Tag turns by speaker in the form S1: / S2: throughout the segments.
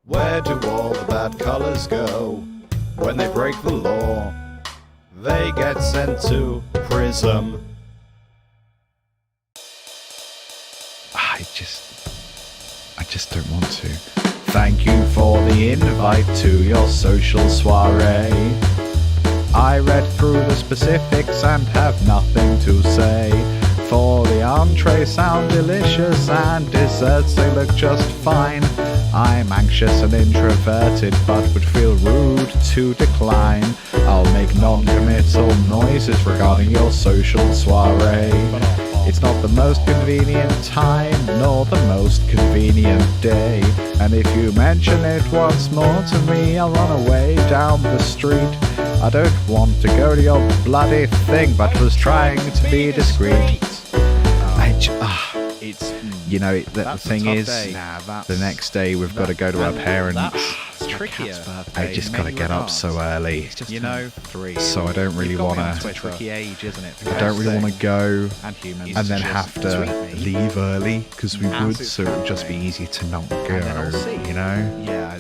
S1: Where do all the bad colours go when they break the law? They get sent to prison.
S2: I just don't want to. Thank you for the invite to your social soiree. I read through the specifics and have nothing to say. For the entrees sound delicious and desserts they look just fine. I'm anxious and introverted but would feel rude to decline. I'll make non-committal noises regarding your social soiree. It's not the most convenient time nor the most convenient day, and if you mention it once more to me I'll run away down the street. I don't want to go to your bloody thing but was trying to be discreet. You know, the thing is, the next day we've got to go to our parents. I just got to get up so early,
S3: you know,
S2: so I don't really want to.
S3: tricky age, isn't it?
S2: I don't really want to go
S3: and
S2: and then have to leave early because we would, so it would just be easy to not go. You know?
S3: Yeah,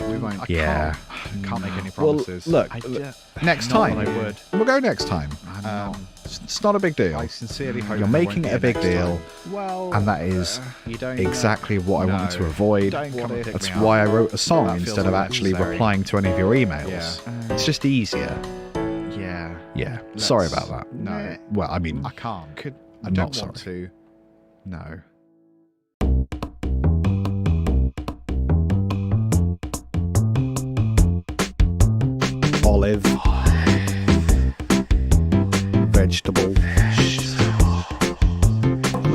S3: we won't.
S2: Yeah.
S3: I can't make any promises.
S2: Well, next time.
S3: I would.
S2: We'll go next time. It's not a big deal.
S3: I sincerely hope
S2: You're making it a big deal, and that is
S3: you don't,
S2: exactly what I wanted to avoid. That's why I wrote a song instead of actually replying to any of your emails. It's just easier. Yeah. Sorry about that.
S3: No.
S2: Well, I mean,
S3: I can't.
S2: I'm not sorry.
S3: To. No.
S2: Olive, vegetable,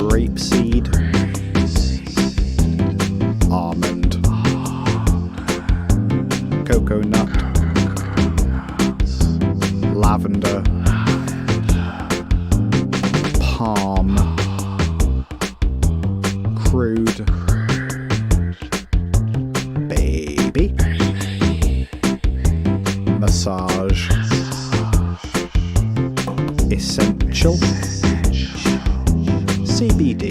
S2: rapeseed, almond, coconut, lavender, palm, crude, baby, massage, essential, CBD.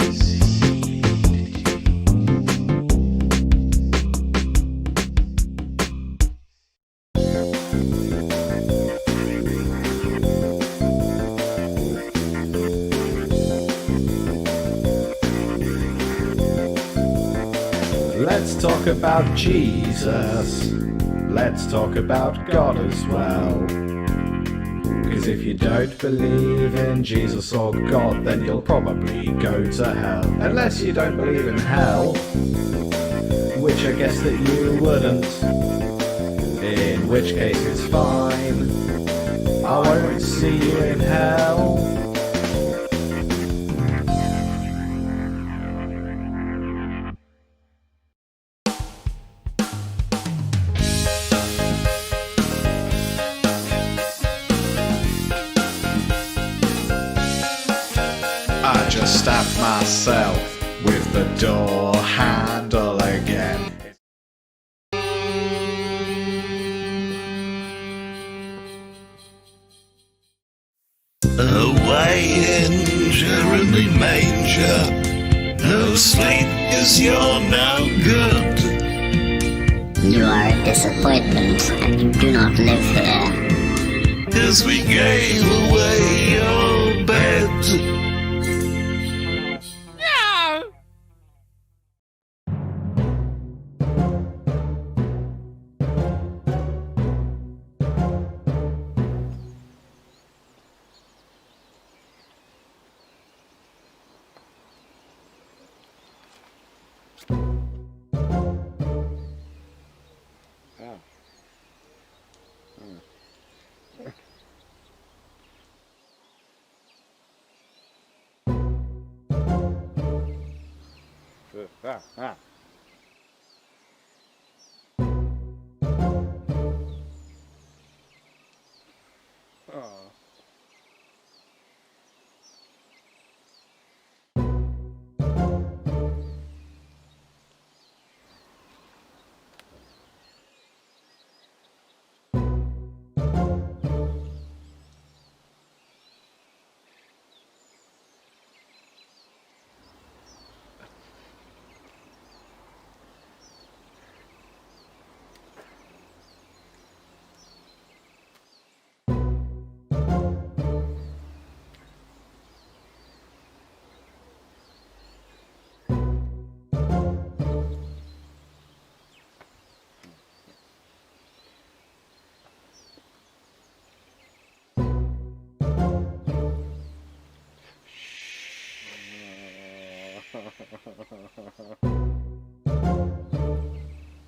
S1: Let's talk about Jesus. Let's talk about God as well. Because if you don't believe in Jesus or God, then you'll probably go to hell. Unless you don't believe in hell, which I guess that you wouldn't. In which case it's fine. I won't see you in hell.
S2: I just stabbed myself with the door handle again.
S4: Away in the manger, no sleep 'cause you're no good.
S5: You are a disappointment, and you do not live here.
S4: 'Cause we gave away your bed.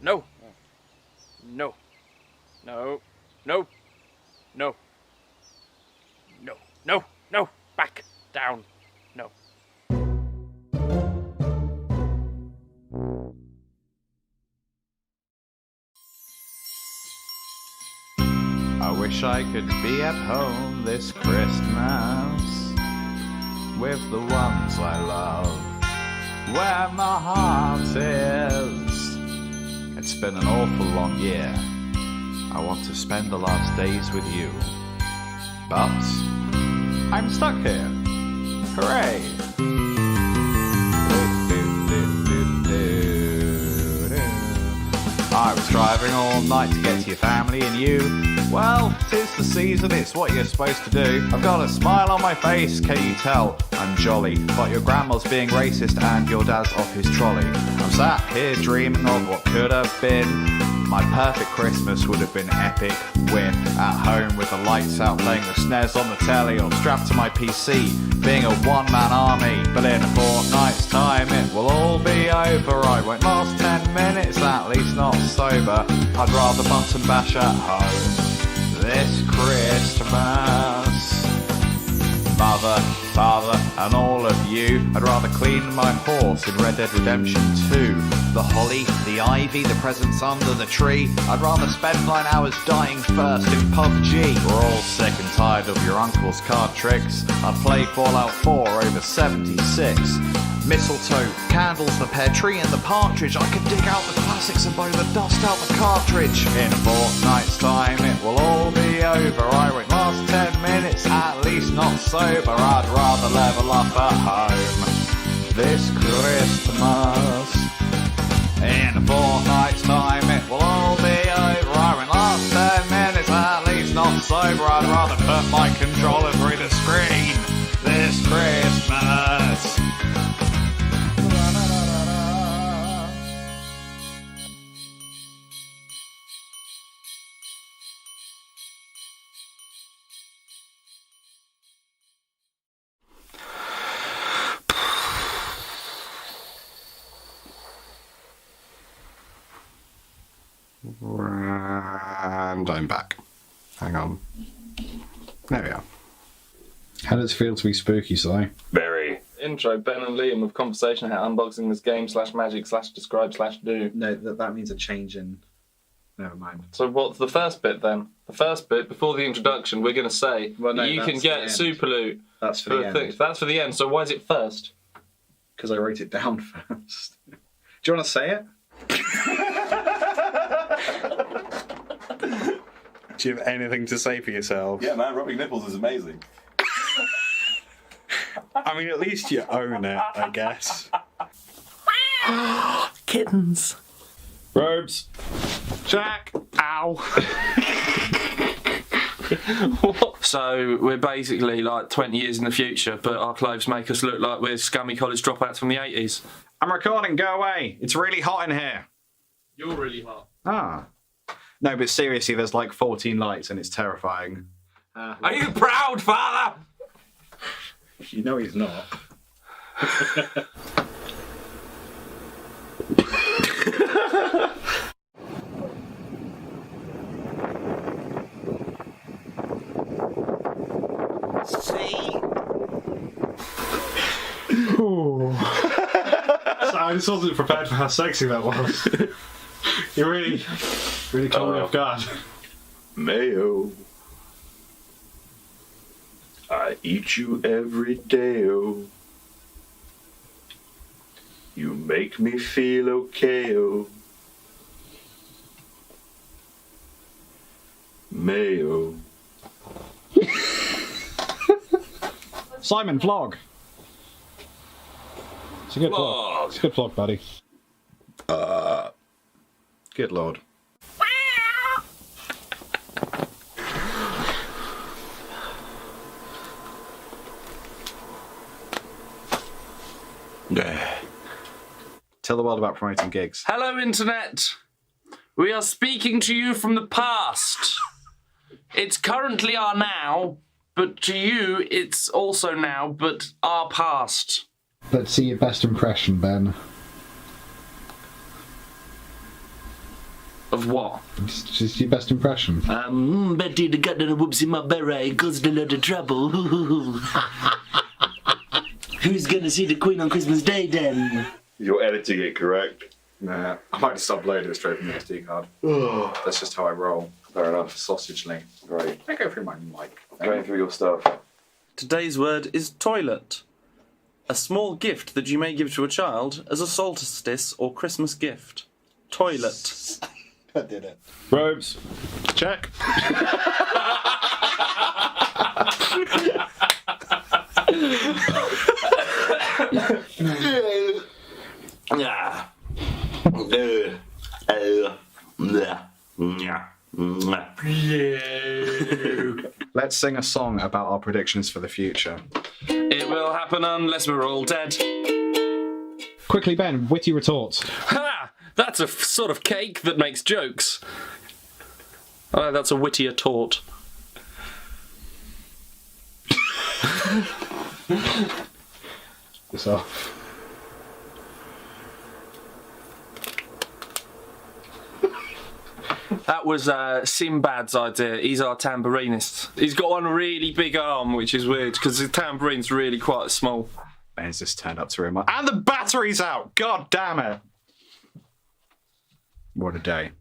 S6: No. No. No. No. No. No. No. No. Back. Down. No.
S2: I wish I could be at home this Christmas with the ones I love, where my heart is. It's been an awful long year. I want to spend the last days with you, but I'm stuck here. Hooray! I was driving all night to get to your family and you. Well, 'tis the season, it's what you're supposed to do. I've got a smile on my face, can you tell? I'm jolly, but your grandma's being racist and your dad's off his trolley. I'm sat here dreaming of what could have been. My perfect Christmas would have been epic. We're at home with the lights out, playing the SNES on the telly, or strapped to my PC, being a one-man army. But in a fortnight's time it will all be over. I won't last 10 minutes, at least not sober. I'd rather button bash at home this Christmas. Mother, father, and all of you, I'd rather clean my horse in Red Dead Redemption 2. The holly, the ivy, the presents under the tree. I'd rather spend 9 hours dying first in PUBG. We're all sick and tired of your uncle's card tricks. I'd play Fallout 4 over 76. Mistletoe, candles, the pear tree and the partridge. I could dig out the classics and blow the dust out the cartridge. In a fortnight's time it will all be over. I won't last 10 minutes, at least not sober. I'd rather level up at home this Christmas. In a fortnight's time it will all be over. I won't last 10 minutes, at least not sober. I'd rather put my controller through the screen this Christmas.
S7: And I'm back. Hang on. There we are.
S1: How does it feel to be spooky, Si?
S7: Very.
S8: Intro, Ben and Liam with conversation about unboxing this game /magic/describe/do.
S3: No, that means a change in... Never mind.
S8: So what's the first bit then? The first bit, before the introduction, we're going to say
S3: Well, no,
S8: you can
S3: that's
S8: get
S3: the
S8: super loot.
S3: That's for the end.
S8: That's for the end, so why is it first?
S3: Because I wrote it down first. Do you want to say it?
S7: Do you have anything to say for yourself?
S9: Yeah, man, rubbing nipples is amazing.
S7: I mean, at least you own it, I guess.
S6: Kittens.
S7: Robes. Jack. Ow.
S8: So we're basically like 20 years in the future, but our clothes make us look like we're scummy college dropouts from the 80s.
S7: I'm recording, go away. It's really hot in here.
S8: You're really hot.
S7: Ah. No, but seriously, there's like 14 lights and it's terrifying.
S8: Are you proud, father?
S3: You know he's not.
S7: So I just wasn't prepared for how sexy that was. You really caught me off guard.
S9: Mayo. I eat you every day, oh. You make me feel okay, oh. Mayo.
S1: Simon, vlog. It's a good vlog. It's a good vlog, buddy.
S7: Good lord. Tell the world about promoting gigs.
S8: Hello, Internet. We are speaking to you from the past. It's currently our now, but to you, it's also now, but our past.
S2: Let's see your best impression, Ben.
S8: Of what?
S2: Just your best impression.
S4: Betty the got the whoops in my beret, caused a lot of trouble. Who's gonna see the Queen on Christmas Day then?
S9: You're editing it correct.
S3: Nah, I might just upload it straight from the SD card. That's just how I roll.
S9: Fair enough.
S3: Sausage link.
S9: Great.
S3: I go through my mic.
S9: Going through your stuff.
S8: Today's word is toilet. A small gift that you may give to a child as a solstice or Christmas gift. Toilet.
S2: I did it.
S7: Robes. Check.
S1: Let's sing a song about our predictions for the future.
S8: It will happen unless we're all dead.
S2: Quickly, Ben, witty retorts.
S8: Ha! That's a sort of cake that makes jokes. Oh, that's a wittier tort.
S2: This off.
S8: That was Sinbad's idea. He's our tambourinist. He's got one really big arm, which is weird, because the tambourine's really quite small.
S1: Ben's just turned up to remote. And the battery's out! God damn it! What a day.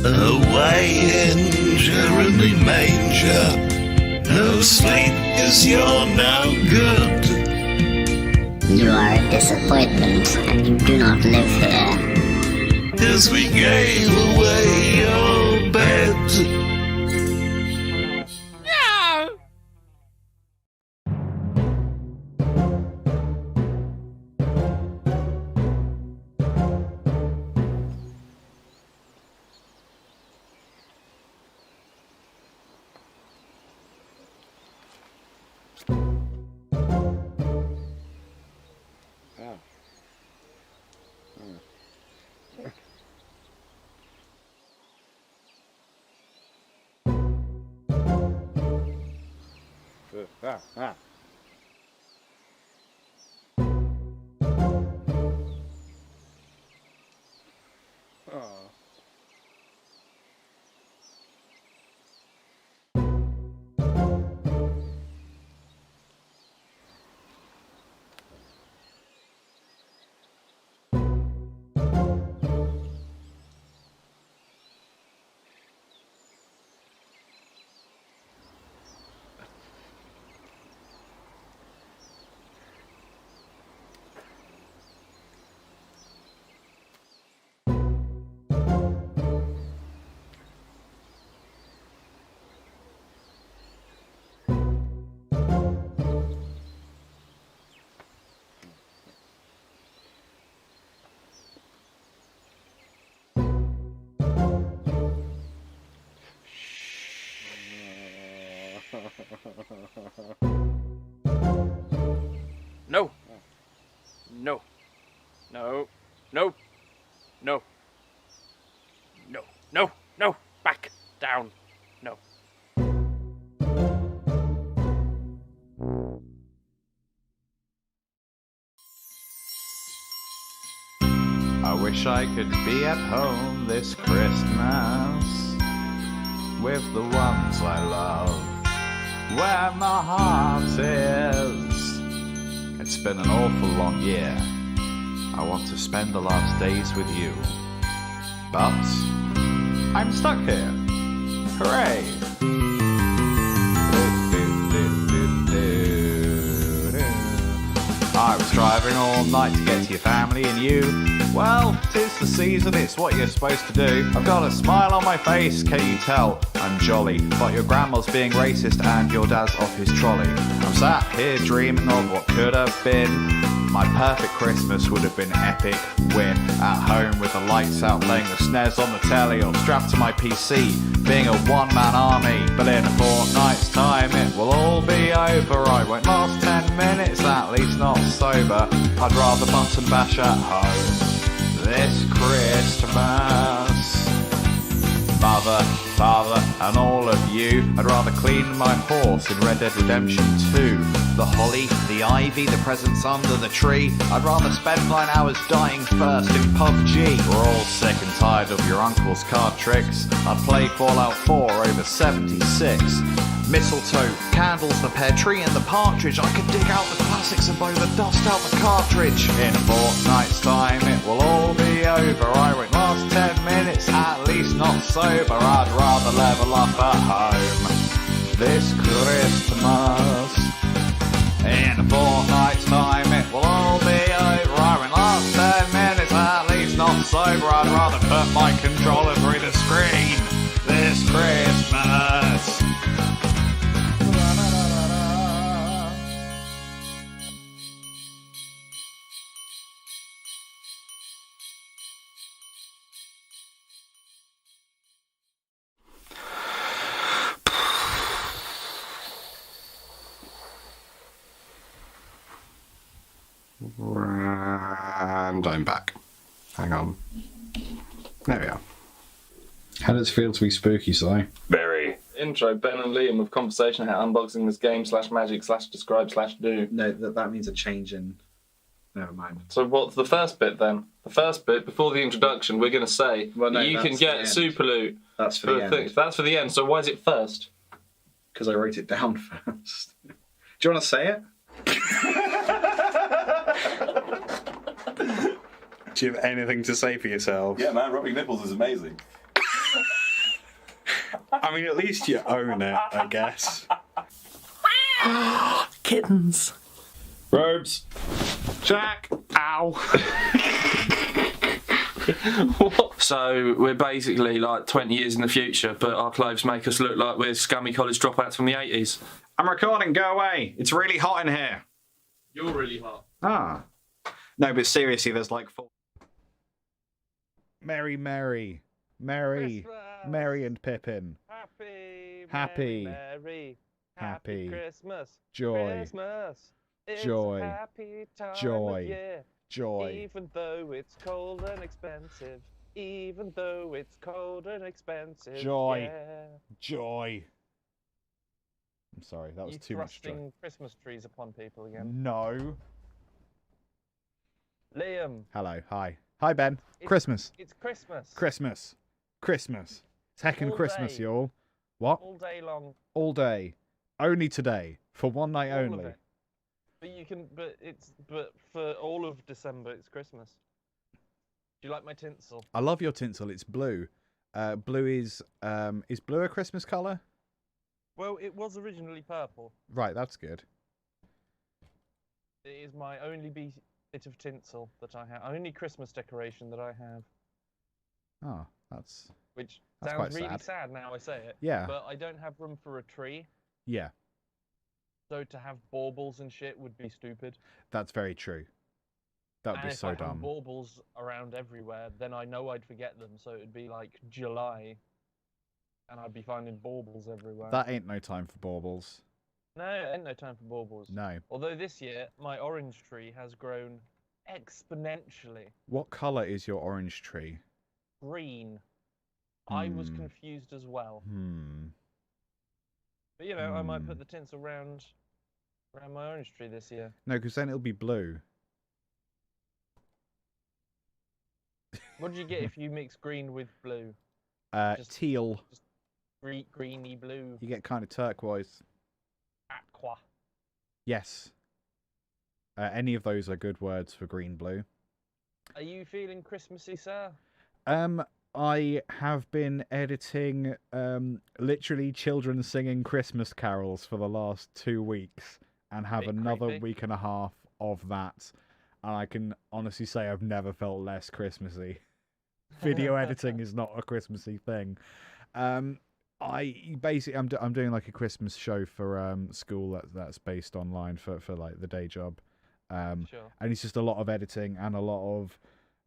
S4: Away in Jeremy Manger, no sleep is you're no good.
S5: You are a disappointment, and you do not live here.
S4: As we gave away your bed.
S6: No. No. No. No. No. No. No. No. Back. Down. No.
S2: I wish I could be at home this Christmas with the ones I love, where my heart is. It's been an awful long year. I want to spend the last days with you, but I'm stuck here. Hooray! I was driving all night to get to your family and you. Well, 'tis the season, it's what you're supposed to do. I've got a smile on my face, can you tell? I'm jolly, but your grandma's being racist and your dad's off his trolley. I'm sat here dreaming of what could have been. My perfect Christmas would have been epic. We're at home with the lights out, playing the snares on the telly, or strapped to my PC, being a one-man army. But in a fortnight's time it will all be over. I won't last 10 minutes, at least not sober. I'd rather button bash at home this Christmas. Mother, father, and all of you, I'd rather clean my horse in Red Dead Redemption 2. The holly, the ivy, the presents under the tree. I'd rather spend 9 hours dying first in PUBG. We're all sick and tired of your uncle's card tricks. I'd play Fallout 4 over 76. Mistletoe, candles, the pear tree and the partridge. I could dig out the classics and blow the dust out the cartridge. In a fortnight's time it will all be over. I won't last 10 minutes, at least not sober. I'd rather level up at home this Christmas. In a fortnight's time it will all be over. I won't last 10 minutes, at least not sober. I'd rather put my controller through the screen this Christmas.
S7: And I'm back. Hang on. There we are. How does it feel to be spooky, Si?
S9: Very.
S8: Intro, Ben and Liam with conversation how unboxing this game /magic/describe/do.
S3: No, that means a change in. Never mind.
S8: So what's the first bit then? The first bit, before the introduction, we're going to say
S3: Well, no,
S8: you
S3: that's
S8: can
S3: the
S8: get
S3: end.
S8: super loot.
S3: That's for the end.
S8: That's for the end, so why is it first?
S3: Because I wrote it down first. Do you want to say it?
S7: Do you have anything to say for yourself?
S9: Yeah, man, rubbing nipples is amazing.
S7: I mean, at least you own it, I guess.
S6: Kittens.
S7: Robes. Jack. Ow.
S8: So we're basically like 20 years in the future, but our clothes make us look like we're scummy college dropouts from the 80s.
S7: I'm recording, go away. It's really hot in here.
S8: You're really hot.
S7: Ah. No, but seriously, there's like 4.
S2: Merry, merry, merry, Merry and Pippin.
S6: Happy.
S2: Happy.
S6: Happy
S2: Happy.
S6: Christmas.
S2: Joy.
S6: Christmas. It's
S2: Joy.
S6: a happy time
S2: Joy.
S6: of year.
S2: Joy.
S6: Even though it's cold and expensive. Even though it's cold and expensive.
S2: Joy.
S6: Yeah.
S2: Joy. I'm sorry, that was
S6: You
S2: too much joy.
S6: thrusting Christmas trees upon people again.
S2: No.
S6: Liam.
S2: Hello, hi. Hi, Ben.
S6: It's-
S2: Christmas.
S6: It's Christmas.
S2: Christmas. Christmas. It's heckin'
S6: All
S2: Christmas,
S6: day.
S2: y'all. What?
S6: All day long.
S2: All day. Only today. For one night
S6: All of
S2: only.
S6: it. But for all of December it's Christmas. Do you like my tinsel?
S2: I love your tinsel. It's blue. Blue is blue a Christmas colour?
S6: Well, it was originally purple.
S2: Right, that's good.
S6: It is my only bit of tinsel that I have. Only Christmas decoration that I have.
S2: Oh, that's
S6: Which
S2: That's
S6: sounds
S2: quite
S6: really
S2: sad.
S6: sad now I say it.
S2: Yeah.
S6: But I don't have room for a tree.
S2: yeah.
S6: So to have baubles and shit would be stupid.
S2: That's very true. That would
S6: And
S2: be
S6: if
S2: so
S6: I had
S2: dumb.
S6: baubles around everywhere, then I know I'd forget them. So it'd be like July, and I'd be finding baubles everywhere.
S2: That ain't no time for baubles.
S6: No, ain't no time for baubles.
S2: No.
S6: Although this year, my orange tree has grown exponentially.
S2: What colour is your orange tree?
S6: Green. I was confused as well. But you know, I might put the tinsel around my orange tree this year.
S2: No, because then it'll be blue.
S6: What do you get if you mix green with blue?
S2: Teal.
S6: Just greeny blue.
S2: You get kind of turquoise.
S6: Aqua.
S2: Yes. Any of those are good words for green blue.
S6: Are you feeling Christmassy, sir?
S2: I have been editing literally children singing Christmas carols for the last 2 weeks and have another
S6: creepy.
S2: week and a half of that. And I can honestly say I've never felt less Christmassy. Video editing is not a Christmassy thing. I'm doing like a Christmas show for school that's based online for like the day job.
S6: Sure.
S2: And it's just a lot of editing and a lot of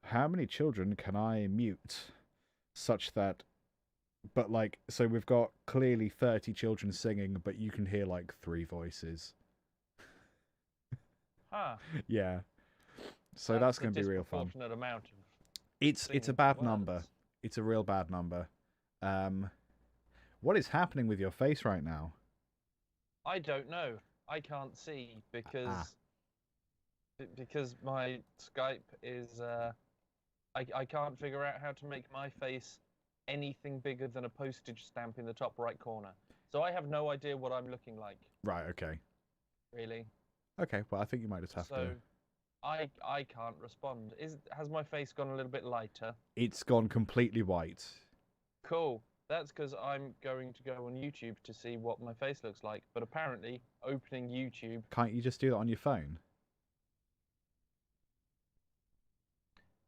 S2: how many children can I mute such that, but like, so we've got clearly 30 children singing, but you can hear like 3 voices.
S6: Huh.
S2: Yeah. So that's going to be real fun.
S6: Amount of
S2: It's a bad number. It's a real bad number. What is happening with your face right now?
S6: I don't know. I can't see because my Skype is I can't figure out how to make my face anything bigger than a postage stamp in the top right corner. So I have no idea what I'm looking like.
S2: Right, okay.
S6: Really?
S2: Okay, well I think you might just have to.
S6: I can't respond. Has my face gone a little bit lighter?
S2: It's gone completely white.
S6: Cool. That's because I'm going to go on YouTube to see what my face looks like. But apparently, opening YouTube...
S2: Can't you just do that on your phone?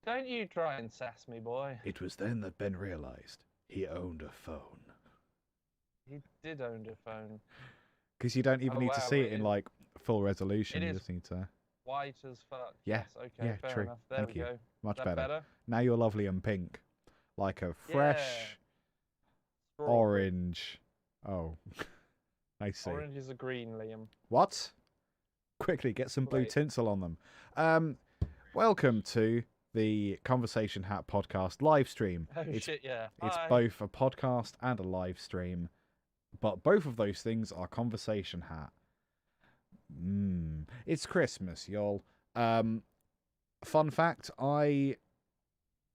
S6: Don't you try and sass me, boy.
S2: It was then that Ben realised he owned a phone.
S6: He did own a phone.
S2: Because you don't even need to see it in like full resolution.
S6: It
S2: You
S6: is
S2: just need to...
S6: white as fuck.
S2: Yeah,
S6: Yes, okay,
S2: yeah,
S6: fair
S2: true.
S6: enough. There
S2: Thank
S6: we
S2: you.
S6: go.
S2: Much
S6: Is that
S2: better.
S6: better?
S2: Now you're lovely and pink. Like a fresh orange. Oh, I see.
S6: Orange is a green, Liam.
S2: What? Quickly, get some blue
S6: Wait.
S2: tinsel on them. Welcome to the Conversation Hat podcast live stream.
S6: Oh
S2: It's
S6: shit, yeah.
S2: It's
S6: Hi.
S2: both a podcast and a live stream, but both of those things are Conversation Hat. It's Christmas, y'all. Fun fact,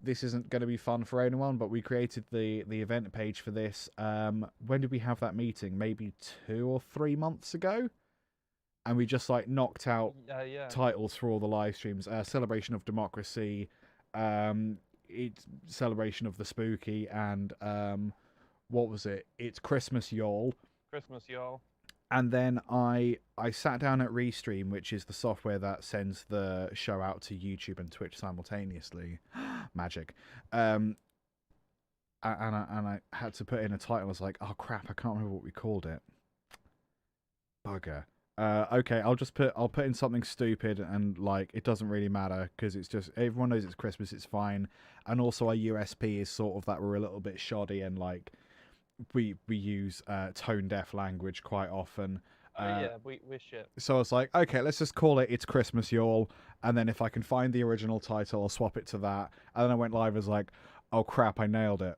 S2: this isn't going to be fun for anyone, but we created the event page for this. When did we have that meeting? Maybe 2 or 3 months ago? And we just like knocked out
S6: Yeah.
S2: titles for all the live streams. Celebration of Democracy, it's Celebration of the Spooky, and what was it? It's Christmas, y'all.
S6: Christmas, y'all.
S2: And then I sat down at Restream, which is the software that sends the show out to YouTube and Twitch simultaneously. Magic. And I had to put in a title. I was like, oh crap, I can't remember what we called it. Bugger. Okay, I'll put in something stupid, and like it doesn't really matter because it's just everyone knows it's Christmas. It's fine. And also our USP is sort of that we're a little bit shoddy and like we use tone deaf language quite often.
S6: Yeah, we're shit.
S2: So I was like, okay, let's just call it It's Christmas, y'all. And then if I can find the original title, I'll swap it to that. And then I went live as like, oh crap, I nailed it.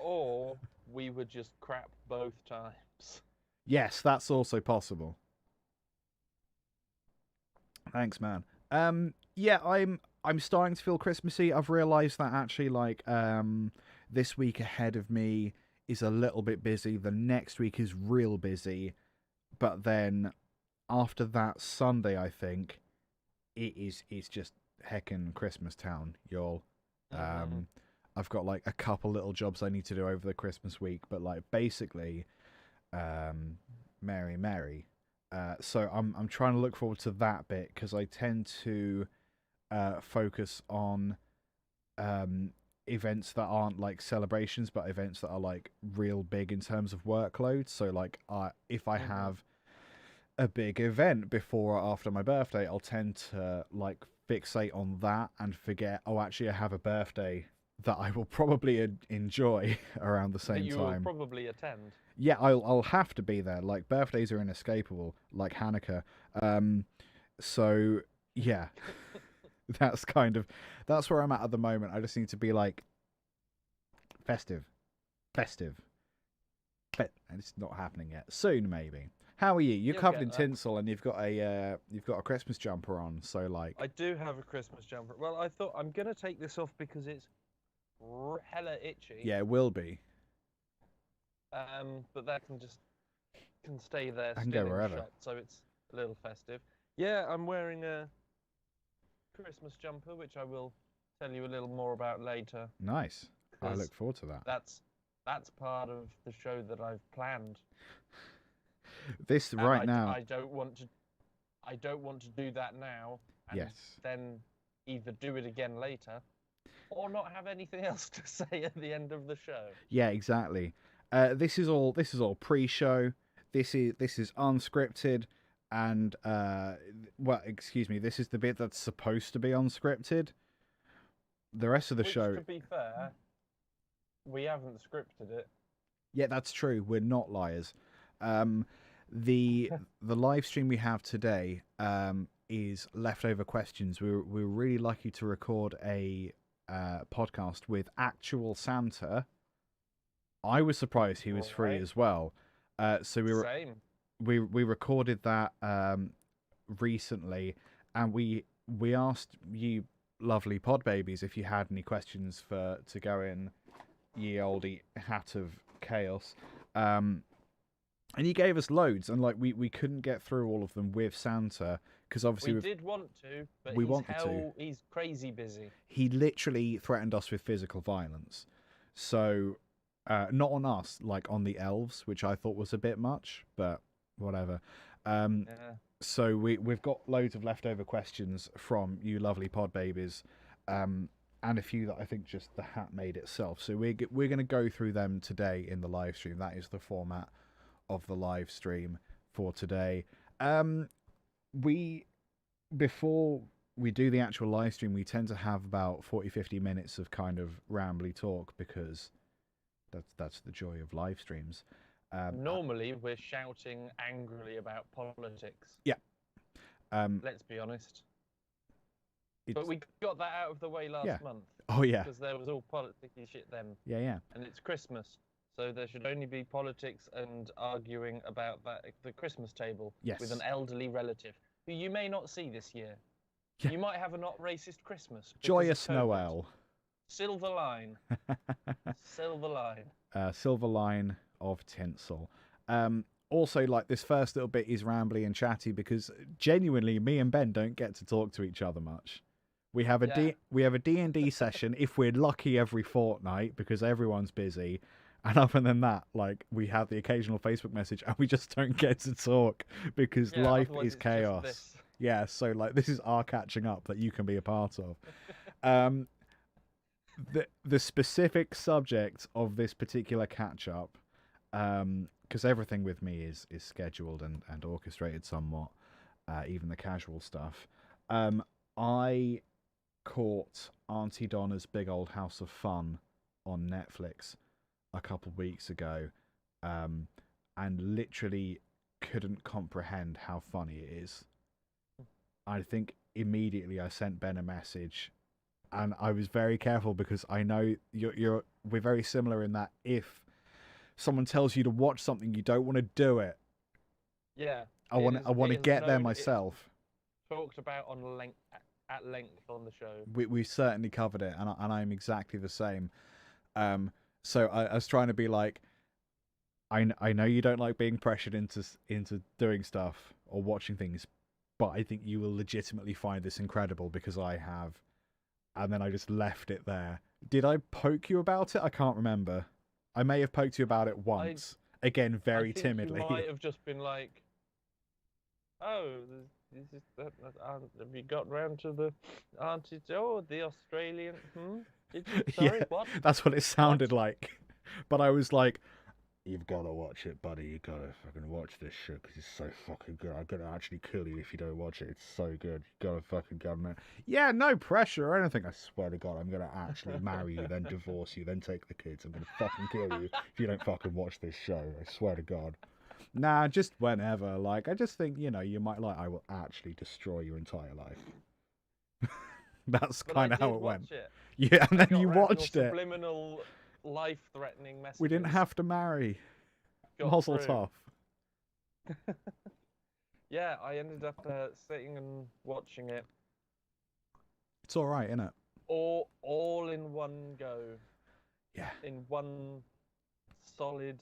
S6: Or we would just crap both times.
S2: Yes, that's also possible. Thanks, man. Yeah, I'm starting to feel Christmassy. I've realised that actually, like, this week ahead of me is a little bit busy. The next week is real busy. But then after that Sunday, I think, it's just heckin' Christmas town, y'all. I've got, like, a couple little jobs I need to do over the Christmas week. But, like, basically... Mary. So I'm trying to look forward to that bit because I tend to focus on events that aren't like celebrations, but events that are like real big in terms of workload. So like if I have a big event before or after my birthday, I'll tend to like fixate on that and forget, oh, actually I have a birthday that I will probably enjoy around the same
S6: that you
S2: time.
S6: will probably attend.
S2: Yeah, I'll have to be there. Like, birthdays are inescapable, like Hanukkah. So yeah, that's where I'm at the moment. I just need to be like festive, but it's not happening yet. Soon, maybe. How are you? You're
S6: You'll
S2: covered
S6: get
S2: in
S6: there.
S2: tinsel, and you've got a Christmas jumper on. So like,
S6: I do have a Christmas jumper. Well, I thought I'm gonna take this off because it's hella itchy.
S2: yeah, it will be.
S6: But that can stay there.
S2: I can
S6: still
S2: go
S6: in
S2: wherever.
S6: shot, so it's a little festive. Yeah, I'm wearing a Christmas jumper, which I will tell you a little more about later.
S2: Nice. I
S6: 'cause
S2: look forward to that.
S6: That's part of the show that I've planned.
S2: This
S6: And
S2: right now.
S6: I don't want to do that now. And
S2: Yes.
S6: then either do it again later, or not have anything else to say at the end of the show.
S2: Yeah, exactly. This is all pre-show. This is unscripted, and well, excuse me. This is the bit that's supposed to be unscripted. The rest of the
S6: Which,
S2: show.
S6: to be fair, we haven't scripted it.
S2: Yeah, that's true. We're not liars. The live stream we have today is leftover questions. We were really lucky to record a podcast with actual Santa. I was surprised he was free
S6: Alright.
S2: as well. So
S6: Same.
S2: we recorded that recently, and we asked you lovely pod babies if you had any questions to go in ye olde hat of chaos. And you gave us loads, and like we couldn't get through all of them with Santa because obviously
S6: We did want to, but
S2: we wanted to.
S6: he's crazy busy.
S2: He literally threatened us with physical violence. So not on us, like on the elves, which I thought was a bit much, but whatever.
S6: Yeah.
S2: So we've got loads of leftover questions from you lovely pod babies, and a few that I think just the hat made itself. So we're going to go through them today in the live stream. That is the format of the live stream for today. Before we do the actual live stream, we tend to have about 40-50 minutes of kind of rambly talk because that's the joy of live streams.
S6: Normally, we're shouting angrily about politics.
S2: Yeah.
S6: Let's be honest.
S2: It's-
S6: But we got that out of the way last
S2: Yeah.
S6: month.
S2: Oh yeah.
S6: Because there was all politicky shit then.
S2: Yeah.
S6: And it's Christmas. So there should only be politics and arguing about the Christmas table
S2: Yes.
S6: with an elderly relative who you may not see this year.
S2: Yeah.
S6: You might have a not racist Christmas. because of
S2: Joyous
S6: COVID.
S2: Noel.
S6: Silver line. Silver line.
S2: Silver line of tinsel. Also, like, this first little bit is rambly and chatty because genuinely, me and Ben don't get to talk to each other much. We have a
S6: Yeah.
S2: D&D session if we're lucky every fortnight because everyone's busy. And other than that, like, we have the occasional Facebook message and we just don't get to talk because
S6: Yeah,
S2: life
S6: otherwise
S2: is
S6: it's just
S2: chaos.
S6: this.
S2: Yeah, so like this is our catching up that you can be a part of. The specific subject of this particular catch up, because everything with me is scheduled and orchestrated somewhat, even the casual stuff. I caught Auntie Donna's Big Old House of Fun on Netflix a couple weeks ago, and literally couldn't comprehend how funny it is. I think immediately I sent Ben a message, and I was very careful because I know we're very similar in that if someone tells you to watch something, you don't want to do it.
S6: Yeah.
S2: I want to get there
S6: it's
S2: myself.
S6: Talked about at length on the show.
S2: We certainly covered it, and I'm exactly the same. So I was trying to be like, I know you don't like being pressured into doing stuff or watching things, but I think you will legitimately find this incredible because I have. And then I just left it there. Did I poke you about it? I can't remember. I may have poked you about it once. Again, very
S6: I think
S2: timidly.
S6: You might have just been like, "Oh, this is that. Have you got round to the auntie? Oh, the Australian. Did you? Sorry,
S2: Yeah,
S6: what?
S2: that's what it sounded like. But I was like, You've got to watch it, buddy. You got to fucking watch this shit because it's so fucking good. I'm gonna actually kill you if you don't watch it. It's so good. You got to fucking go, man. Yeah, no pressure or anything. I swear to God, I'm gonna actually marry you, then divorce you, then take the kids. I'm gonna fucking kill you if you don't fucking watch this show. I swear to God. Nah, just whenever. Like, I just think, you know, you might like. I will actually destroy your entire life. That's kind of how it went. Yeah, and then you watched it.
S6: Subliminal, life-threatening messages.
S2: We didn't have to marry. Muzzle tough.
S6: Yeah, I ended up sitting and watching it.
S2: It's all right, isn't it?
S6: All in one go.
S2: Yeah.
S6: In one solid,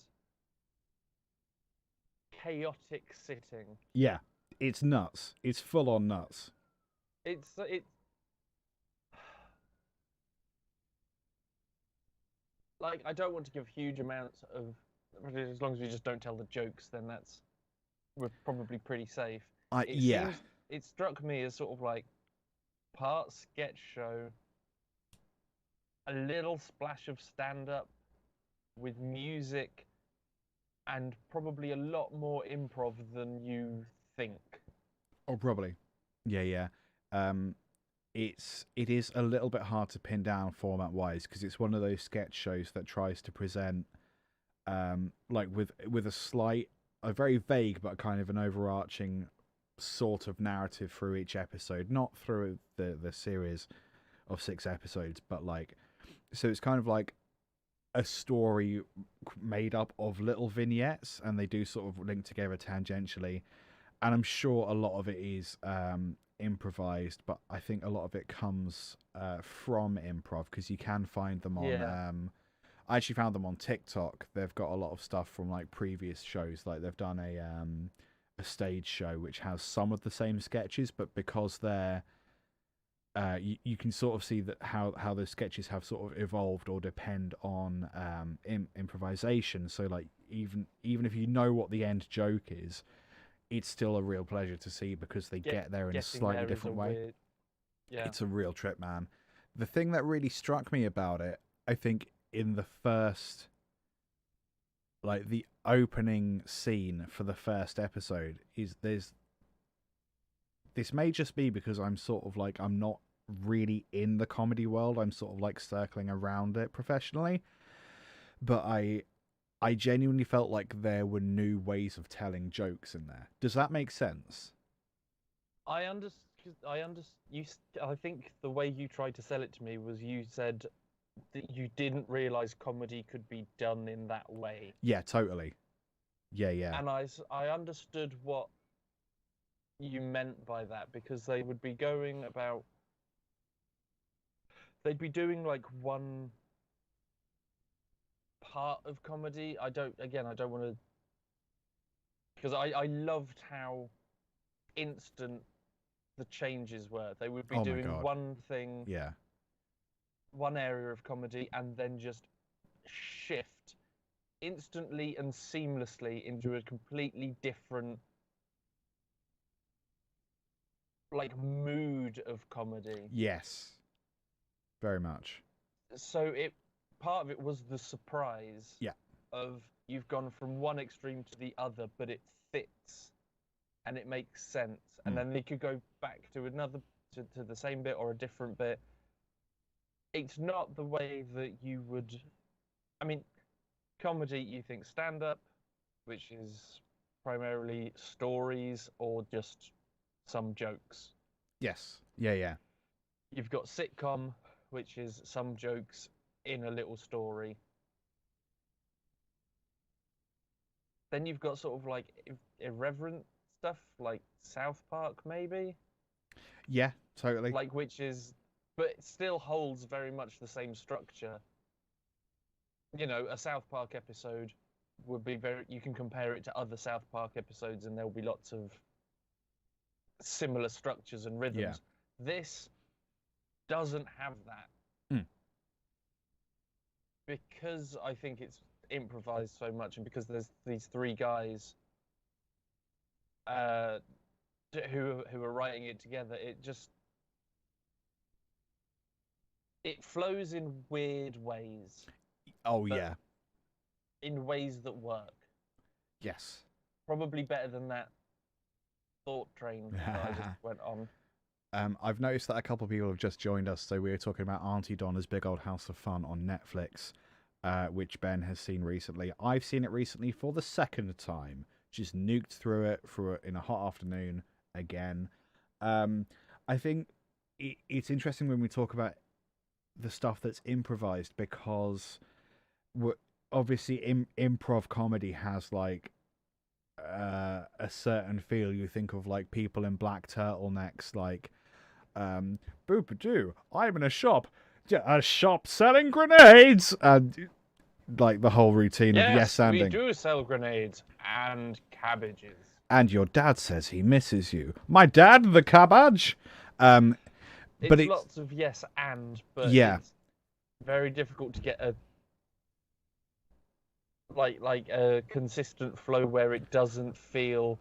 S6: chaotic sitting.
S2: Yeah, it's nuts. It's full on nuts.
S6: It's like, I don't want to give huge amounts of, as long as we just don't tell the jokes, then we're probably pretty safe. It struck me as sort of like part sketch show, a little splash of stand-up with music, and probably a lot more improv than you think.
S2: Oh, probably. Yeah. It is a little bit hard to pin down format-wise because it's one of those sketch shows that tries to present, like with a very vague but kind of an overarching sort of narrative through each episode, not through the series of 6 episodes, but like, so it's kind of like a story made up of little vignettes, and they do sort of link together tangentially, and I'm sure a lot of it is improvised, but I think a lot of it comes from improv because you can find them on I actually found them on TikTok. They've got a lot of stuff from like previous shows. Like they've done a stage show which has some of the same sketches, but because they're you can sort of see that how those sketches have sort of evolved or depend on improvisation. So like even if you know what the end joke is, it's still a real pleasure to see because they get there in a slightly different way.
S6: Yeah.
S2: It's a real trip, man. The thing that really struck me about it, I think, in the first, like the opening scene for the first episode, is this may just be because I'm sort of like, I'm not really in the comedy world. I'm sort of like circling around it professionally. But I genuinely felt like there were new ways of telling jokes in there. Does that make sense?
S6: I think the way you tried to sell it to me was you said that you didn't realise comedy could be done in that way.
S2: Yeah, totally. Yeah.
S6: And I understood what you meant by that, because they would be going about... They'd be doing like one part of comedy. I don't want to... Because I loved how instant the changes were. They would be doing one thing...
S2: Yeah.
S6: One area of comedy, and then just shift instantly and seamlessly into a completely different like mood of comedy.
S2: Yes, very much.
S6: So part of it was the surprise of you've gone from one extreme to the other, but it fits and it makes sense, and then they could go back to another to the same bit or a different bit. It's not the way that you would... I mean, comedy, you think stand-up, which is primarily stories or just some jokes.
S2: Yes. Yeah.
S6: You've got sitcom, which is some jokes in a little story. Then you've got sort of like irreverent stuff, like South Park, maybe?
S2: Yeah, totally.
S6: Like, which is... But it still holds very much the same structure. You know, a South Park episode would be very... You can compare it to other South Park episodes and there'll be lots of similar structures and rhythms.
S2: Yeah.
S6: This doesn't have that. Because I think it's improvised so much, and because there's these 3 guys who are writing it together, it flows in weird ways.
S2: Oh, yeah.
S6: in ways that work.
S2: Yes.
S6: Probably better than that thought train that I just went on.
S2: I've noticed that a couple of people have just joined us, so we were talking about Auntie Donna's Big Old House of Fun on Netflix, which Ben has seen recently. I've seen it recently for the second time. Just nuked through it in a hot afternoon again. I think it's interesting when we talk about the stuff that's improvised, because obviously improv comedy has like a certain feel. You think of like people in black turtlenecks, like boop-a-doo, I'm in a shop selling grenades, and like the whole routine of yes anding.
S6: We do sell grenades and cabbages.
S2: And your dad says he misses you. My dad, the cabbage. But it's
S6: lots of yes and, but
S2: yeah,
S6: it's very difficult to get a like a consistent flow where it doesn't feel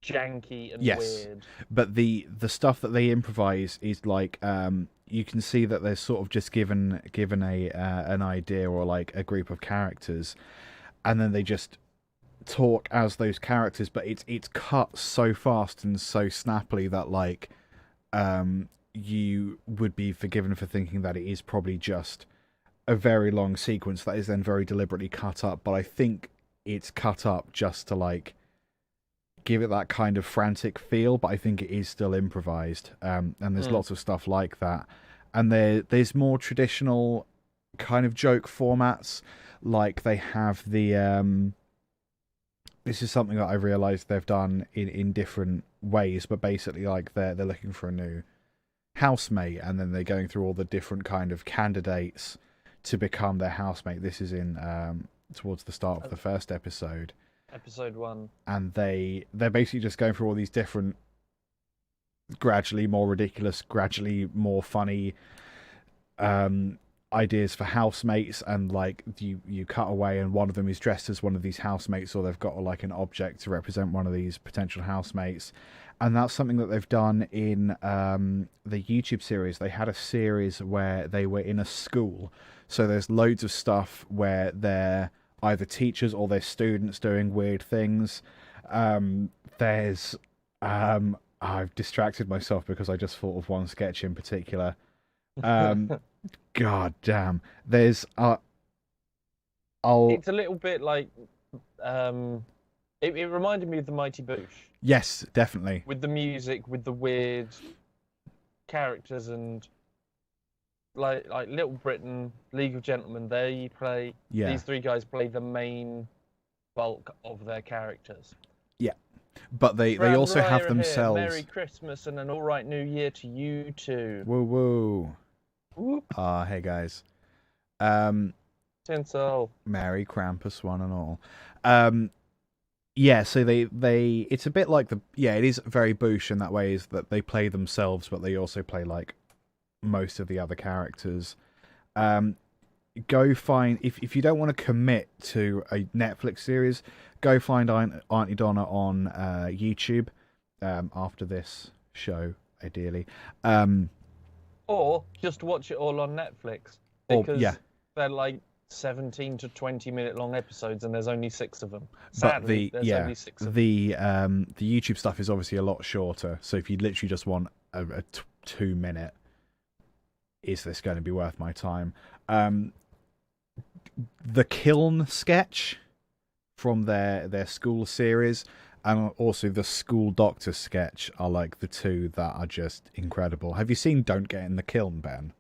S6: janky and weird.
S2: But the stuff that they improvise is like you can see that they're sort of just given an idea or like a group of characters, and then they just talk as those characters, but it's cut so fast and so snappily that like you would be forgiven for thinking that it is probably just a very long sequence that is then very deliberately cut up. But I think it's cut up just to like give it that kind of frantic feel, but I think it is still improvised, and there's lots of stuff like that. And there's more traditional kind of joke formats, like they have the this is something that I realized they've done in different ways, but basically like they're looking for a new housemate, and then they're going through all the different kind of candidates to become their housemate. This is in towards the start of the first episode.
S6: Episode 1.
S2: And they're basically just going through all these different, gradually more ridiculous, gradually more funny ideas for housemates, and like you cut away and one of them is dressed as one of these housemates, or they've got like an object to represent one of these potential housemates. And that's something that they've done in the YouTube series. They had a series where they were in a school, so there's loads of stuff where they're either teachers or they're students doing weird things. There's I've distracted myself because I just thought of one sketch in particular. God damn. There's it's
S6: a little bit like it reminded me of the Mighty Boosh.
S2: Yes, definitely.
S6: With the music, with the weird characters, and like Little Britain, League of Gentlemen, these three guys play the main bulk of their characters.
S2: Yeah. But they also have themselves.
S6: Here. Merry Christmas and an alright New Year to you too.
S2: Woo woo.
S6: Whoop.
S2: Hey guys.
S6: Tinsel.
S2: Merry Krampus one and all. Yeah, so they it's a bit like it is very Boosh in that way, is that they play themselves, but they also play like most of the other characters. Go find, if you don't want to commit to a Netflix series, go find Auntie Donna on YouTube after this show, ideally.
S6: Or just watch it all on Netflix, because they're like 17 to 20 minute long episodes, and there's only 6 of them. Sadly, there's only 6 of them. The
S2: YouTube stuff is obviously a lot shorter, so if you literally just want a 2-minute, is this going to be worth my time? The Kiln sketch from their school series, and also the School Doctor sketch are like the two that are just incredible. Have you seen Don't Get in the Kiln, Ben?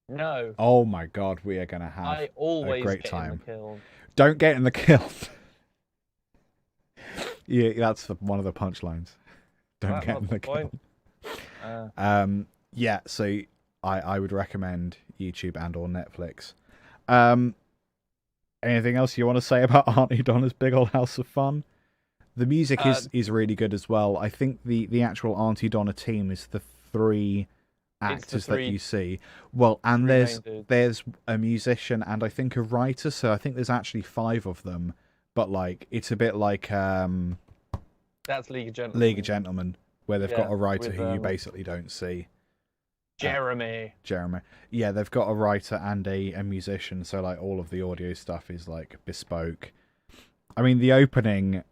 S6: No.
S2: Oh my god, we are going to have
S6: I always
S2: a great
S6: get
S2: time.
S6: In the kiln.
S2: Don't get in the kiln. Yeah, that's one of the punchlines. Don't get in the kiln. Yeah, so I would recommend YouTube and or Netflix. Anything else you want to say about Auntie Donna's Big Old House of Fun? The music is really good as well. I think the actual Auntie Donna team is the 3 actors that you see. Well, and there's a musician and I think a writer, so I think there's actually 5 of them. But like it's a bit like
S6: that's League of Gentlemen.
S2: League of Gentlemen, where they've got a writer who you basically don't see.
S6: Jeremy.
S2: Jeremy. Yeah, they've got a writer and a musician, so like all of the audio stuff is like bespoke. I mean, the opening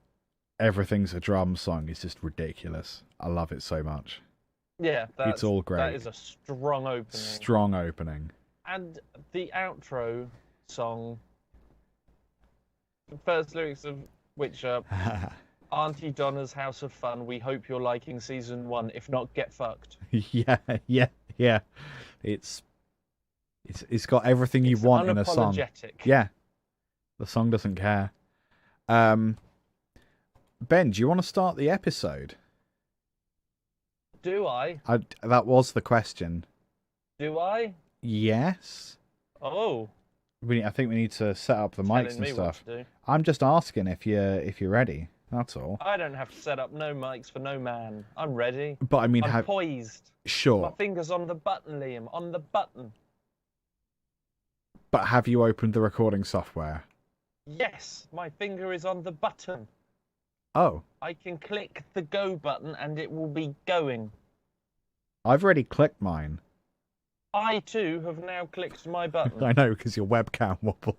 S2: "Everything's a Drum" song is just ridiculous. I love it so much.
S6: Yeah,
S2: it's all great.
S6: That is a strong opening.
S2: Strong opening.
S6: And the outro song, the first lyrics of which are Auntie Donna's House of Fun, we hope you're liking season 1. If not, get fucked.
S2: Yeah. It's got everything you want in a song. Yeah. The song doesn't care. Ben, do you want to start the episode?
S6: Do I?
S2: That was the question.
S6: Do I?
S2: Yes.
S6: Oh.
S2: I think we need to set up the mics and stuff. I'm just asking if you're ready. That's all.
S6: I don't have to set up no mics for no man. I'm ready.
S2: But I mean,
S6: I'm poised.
S2: Sure.
S6: My finger's on the button, Liam. On the button.
S2: But have you opened the recording software?
S6: Yes, my finger is on the button.
S2: Oh.
S6: I can click the go button and it will be going.
S2: I've already clicked mine.
S6: I too have now clicked my button.
S2: I know, because your webcam wobbled.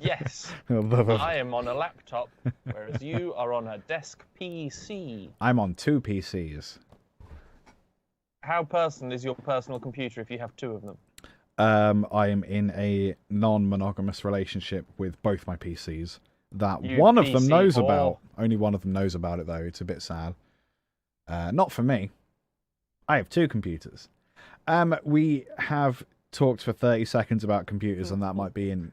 S6: Yes. I am on a laptop, whereas you are on a desk PC.
S2: I'm on 2 PCs.
S6: How personal is your personal computer if you have 2 of them?
S2: I am in a non-monogamous relationship with both my PCs. That
S6: You
S2: one of
S6: PC
S2: them knows
S6: whore.
S2: about. Only one of them knows about it, though. It's a bit sad. Not for me. I have 2 computers. We have talked for 30 seconds about computers, and that might be in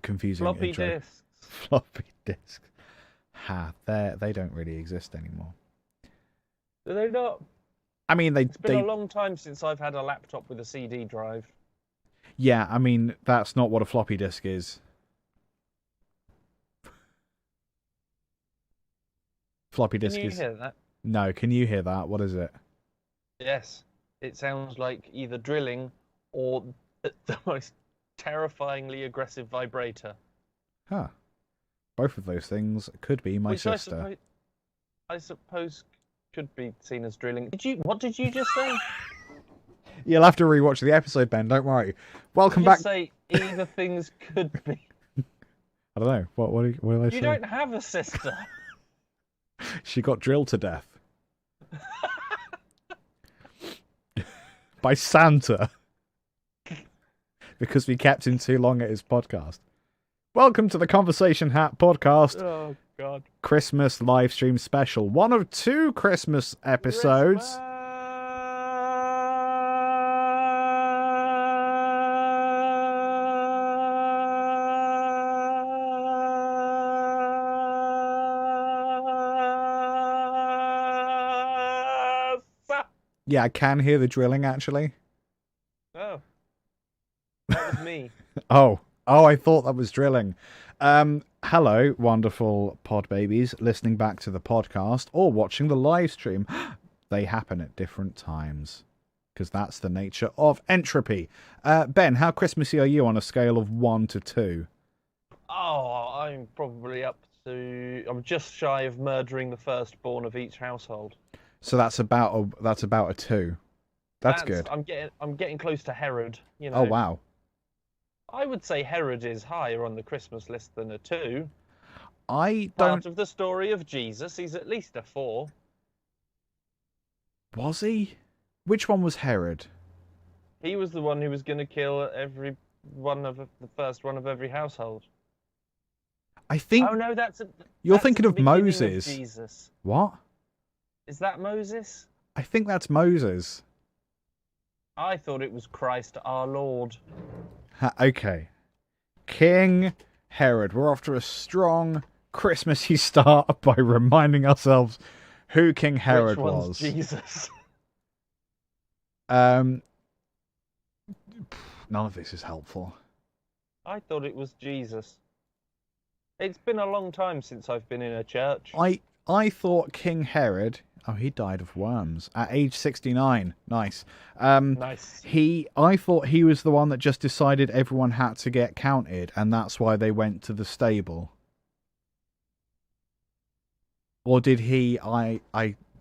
S2: confusing
S6: Floppy
S2: intro.
S6: disks.
S2: Floppy disks. They don't really exist anymore.
S6: Do they not?
S2: I mean,
S6: It's been a long time since I've had a laptop with a CD drive.
S2: Yeah, I mean, that's not what a floppy disk is. Floppy disk
S6: Can you
S2: is...
S6: hear that?
S2: No, can you hear that? What is it?
S6: Yes. It sounds like either drilling or the most terrifyingly aggressive vibrator.
S2: Huh. Both of those things could be my
S6: Which
S2: sister.
S6: I suppose could be seen as drilling. What did you just say?
S2: You'll have to rewatch the episode, Ben. Don't worry. Welcome
S6: Did
S2: back.
S6: you say either things could be?
S2: I don't know. What did I say?
S6: You don't have a sister.
S2: She got drilled to death. By Santa. Because we kept him too long at his podcast. Welcome to the Conversation Hat podcast.
S6: Oh, God.
S2: Christmas live stream special. One of 2 Christmas episodes. Yeah, I can hear the drilling, actually.
S6: Oh. That was me.
S2: Oh, I thought that was drilling. Hello, wonderful pod babies, listening back to the podcast or watching the live stream. They happen at different times, because that's the nature of entropy. Ben, how Christmassy are you on a scale of 1 to 2?
S6: Oh, I'm probably I'm just shy of murdering the firstborn of each household.
S2: So that's about a 2. That's good.
S6: I'm getting close to Herod. You know.
S2: Oh wow.
S6: I would say Herod is higher on the Christmas list than a 2.
S2: I don't.
S6: Part of the story of Jesus, he's at least a 4.
S2: Was he? Which one was Herod?
S6: He was the one who was going to kill the first one of every household.
S2: I think.
S6: Oh no,
S2: You're
S6: that's
S2: thinking
S6: the
S2: of
S6: beginning
S2: Moses.
S6: Of Jesus.
S2: What?
S6: Is that Moses?
S2: I think that's Moses.
S6: I thought it was Christ our Lord.
S2: Okay. King Herod. We're off to a strong Christmassy start by reminding ourselves who King Herod
S6: Which one's
S2: was.
S6: Jesus.
S2: None of this is helpful.
S6: I thought it was Jesus. It's been a long time since I've been in a church.
S2: I thought King Herod... Oh, he died of worms at age 69. Nice.
S6: Nice.
S2: I thought he was the one that just decided everyone had to get counted, and that's why they went to the stable. Or did he? I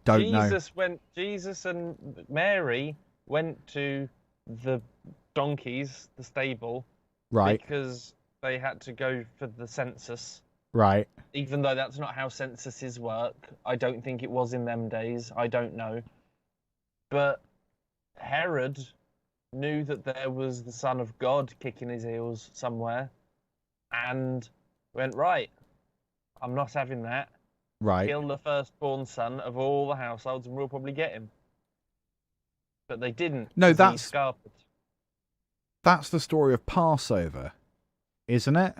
S2: don't know.
S6: Jesus and Mary went to the donkeys, the stable,
S2: Right.
S6: because they had to go for the census.
S2: Right.
S6: Even though that's not how censuses work. I don't think it was in them days. I don't know. But Herod knew that there was the Son of God kicking his heels somewhere and went, right, I'm not having that.
S2: Right.
S6: Kill the firstborn son of all the households and we'll probably get him. But they didn't.
S2: No,
S6: 'cause he
S2: that's
S6: scarpered.
S2: that's the story of Passover, isn't it?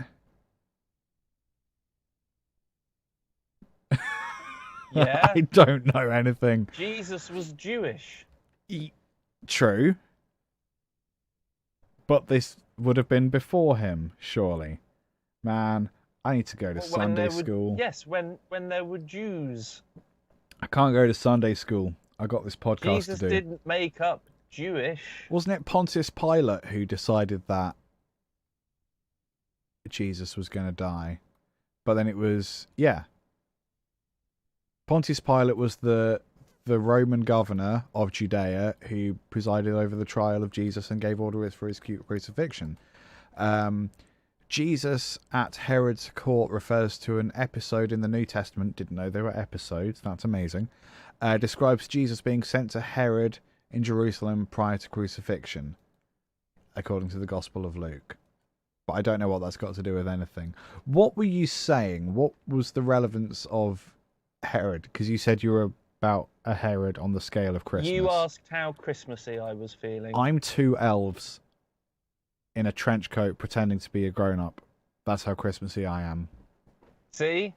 S6: Yeah.
S2: I don't know anything.
S6: Jesus was Jewish.
S2: True. But this would have been before him, surely. Man, I need to go to
S6: Well,
S2: Sunday school.
S6: Yes, when there were Jews.
S2: I can't go to Sunday school. I got this podcast
S6: Jesus
S2: to do.
S6: didn't make up Jewish.
S2: Wasn't it Pontius Pilate who decided that Jesus was going to die? But then it was, yeah. Pontius Pilate was the Roman governor of Judea who presided over the trial of Jesus and gave orders for his crucifixion. Jesus at Herod's court refers to an episode in the New Testament. Didn't know there were episodes. That's amazing. Describes Jesus being sent to Herod in Jerusalem prior to crucifixion, according to the Gospel of Luke. But I don't know what that's got to do with anything. What were you saying? What was the relevance of Herod? Because you said you were about a Herod on the scale of Christmas.
S6: You asked how Christmassy I was feeling.
S2: I'm two elves in a trench coat pretending to be a grown-up. That's how Christmassy I am.
S6: See?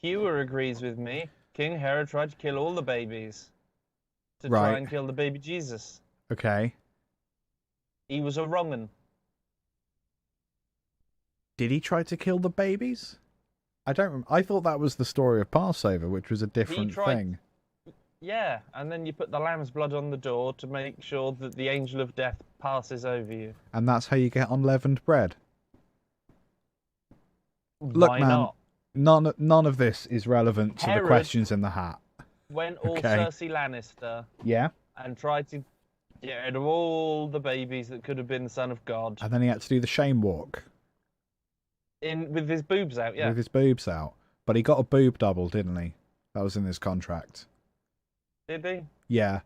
S6: Hewer agrees with me. King Herod tried to kill all the babies to try
S2: Right.
S6: and kill the baby Jesus.
S2: Okay.
S6: He was a wrong 'un.
S2: Did he try to kill the babies? I don't. I thought that was the story of Passover, which was a different thing.
S6: Yeah, and then you put the lamb's blood on the door to make sure that the angel of death passes over you.
S2: And that's how you get unleavened bread. Look,
S6: Why
S2: man,
S6: not?
S2: none of this is relevant to
S6: Herod
S2: the questions in the hat.
S6: Went all
S2: Okay.
S6: Cersei Lannister
S2: Yeah.
S6: and tried to get rid of all the babies that could have been the son of God.
S2: And then he had to do the shame walk
S6: With his boobs out, yeah.
S2: with his boobs out. But he got a boob double, didn't he? That was in his contract.
S6: Did he?
S2: Yeah.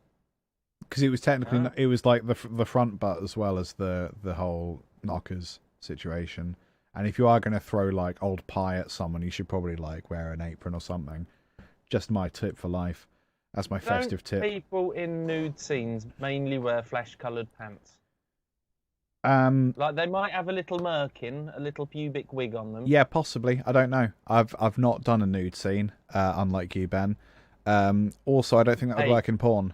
S2: Because it was technically,
S6: Ah.
S2: it was like the front butt as well as the whole knockers situation. And if you are going to throw like old pie at someone, you should probably like wear an apron or something. Just my tip for life. That's my festive tip.
S6: People in nude scenes mainly wear flesh-coloured pants. Like they might have a little merkin, a little pubic wig on them.
S2: Yeah, possibly. I don't know. I've not done a nude scene, unlike you, Ben. Also, I don't think that would
S6: Hey.
S2: work in porn.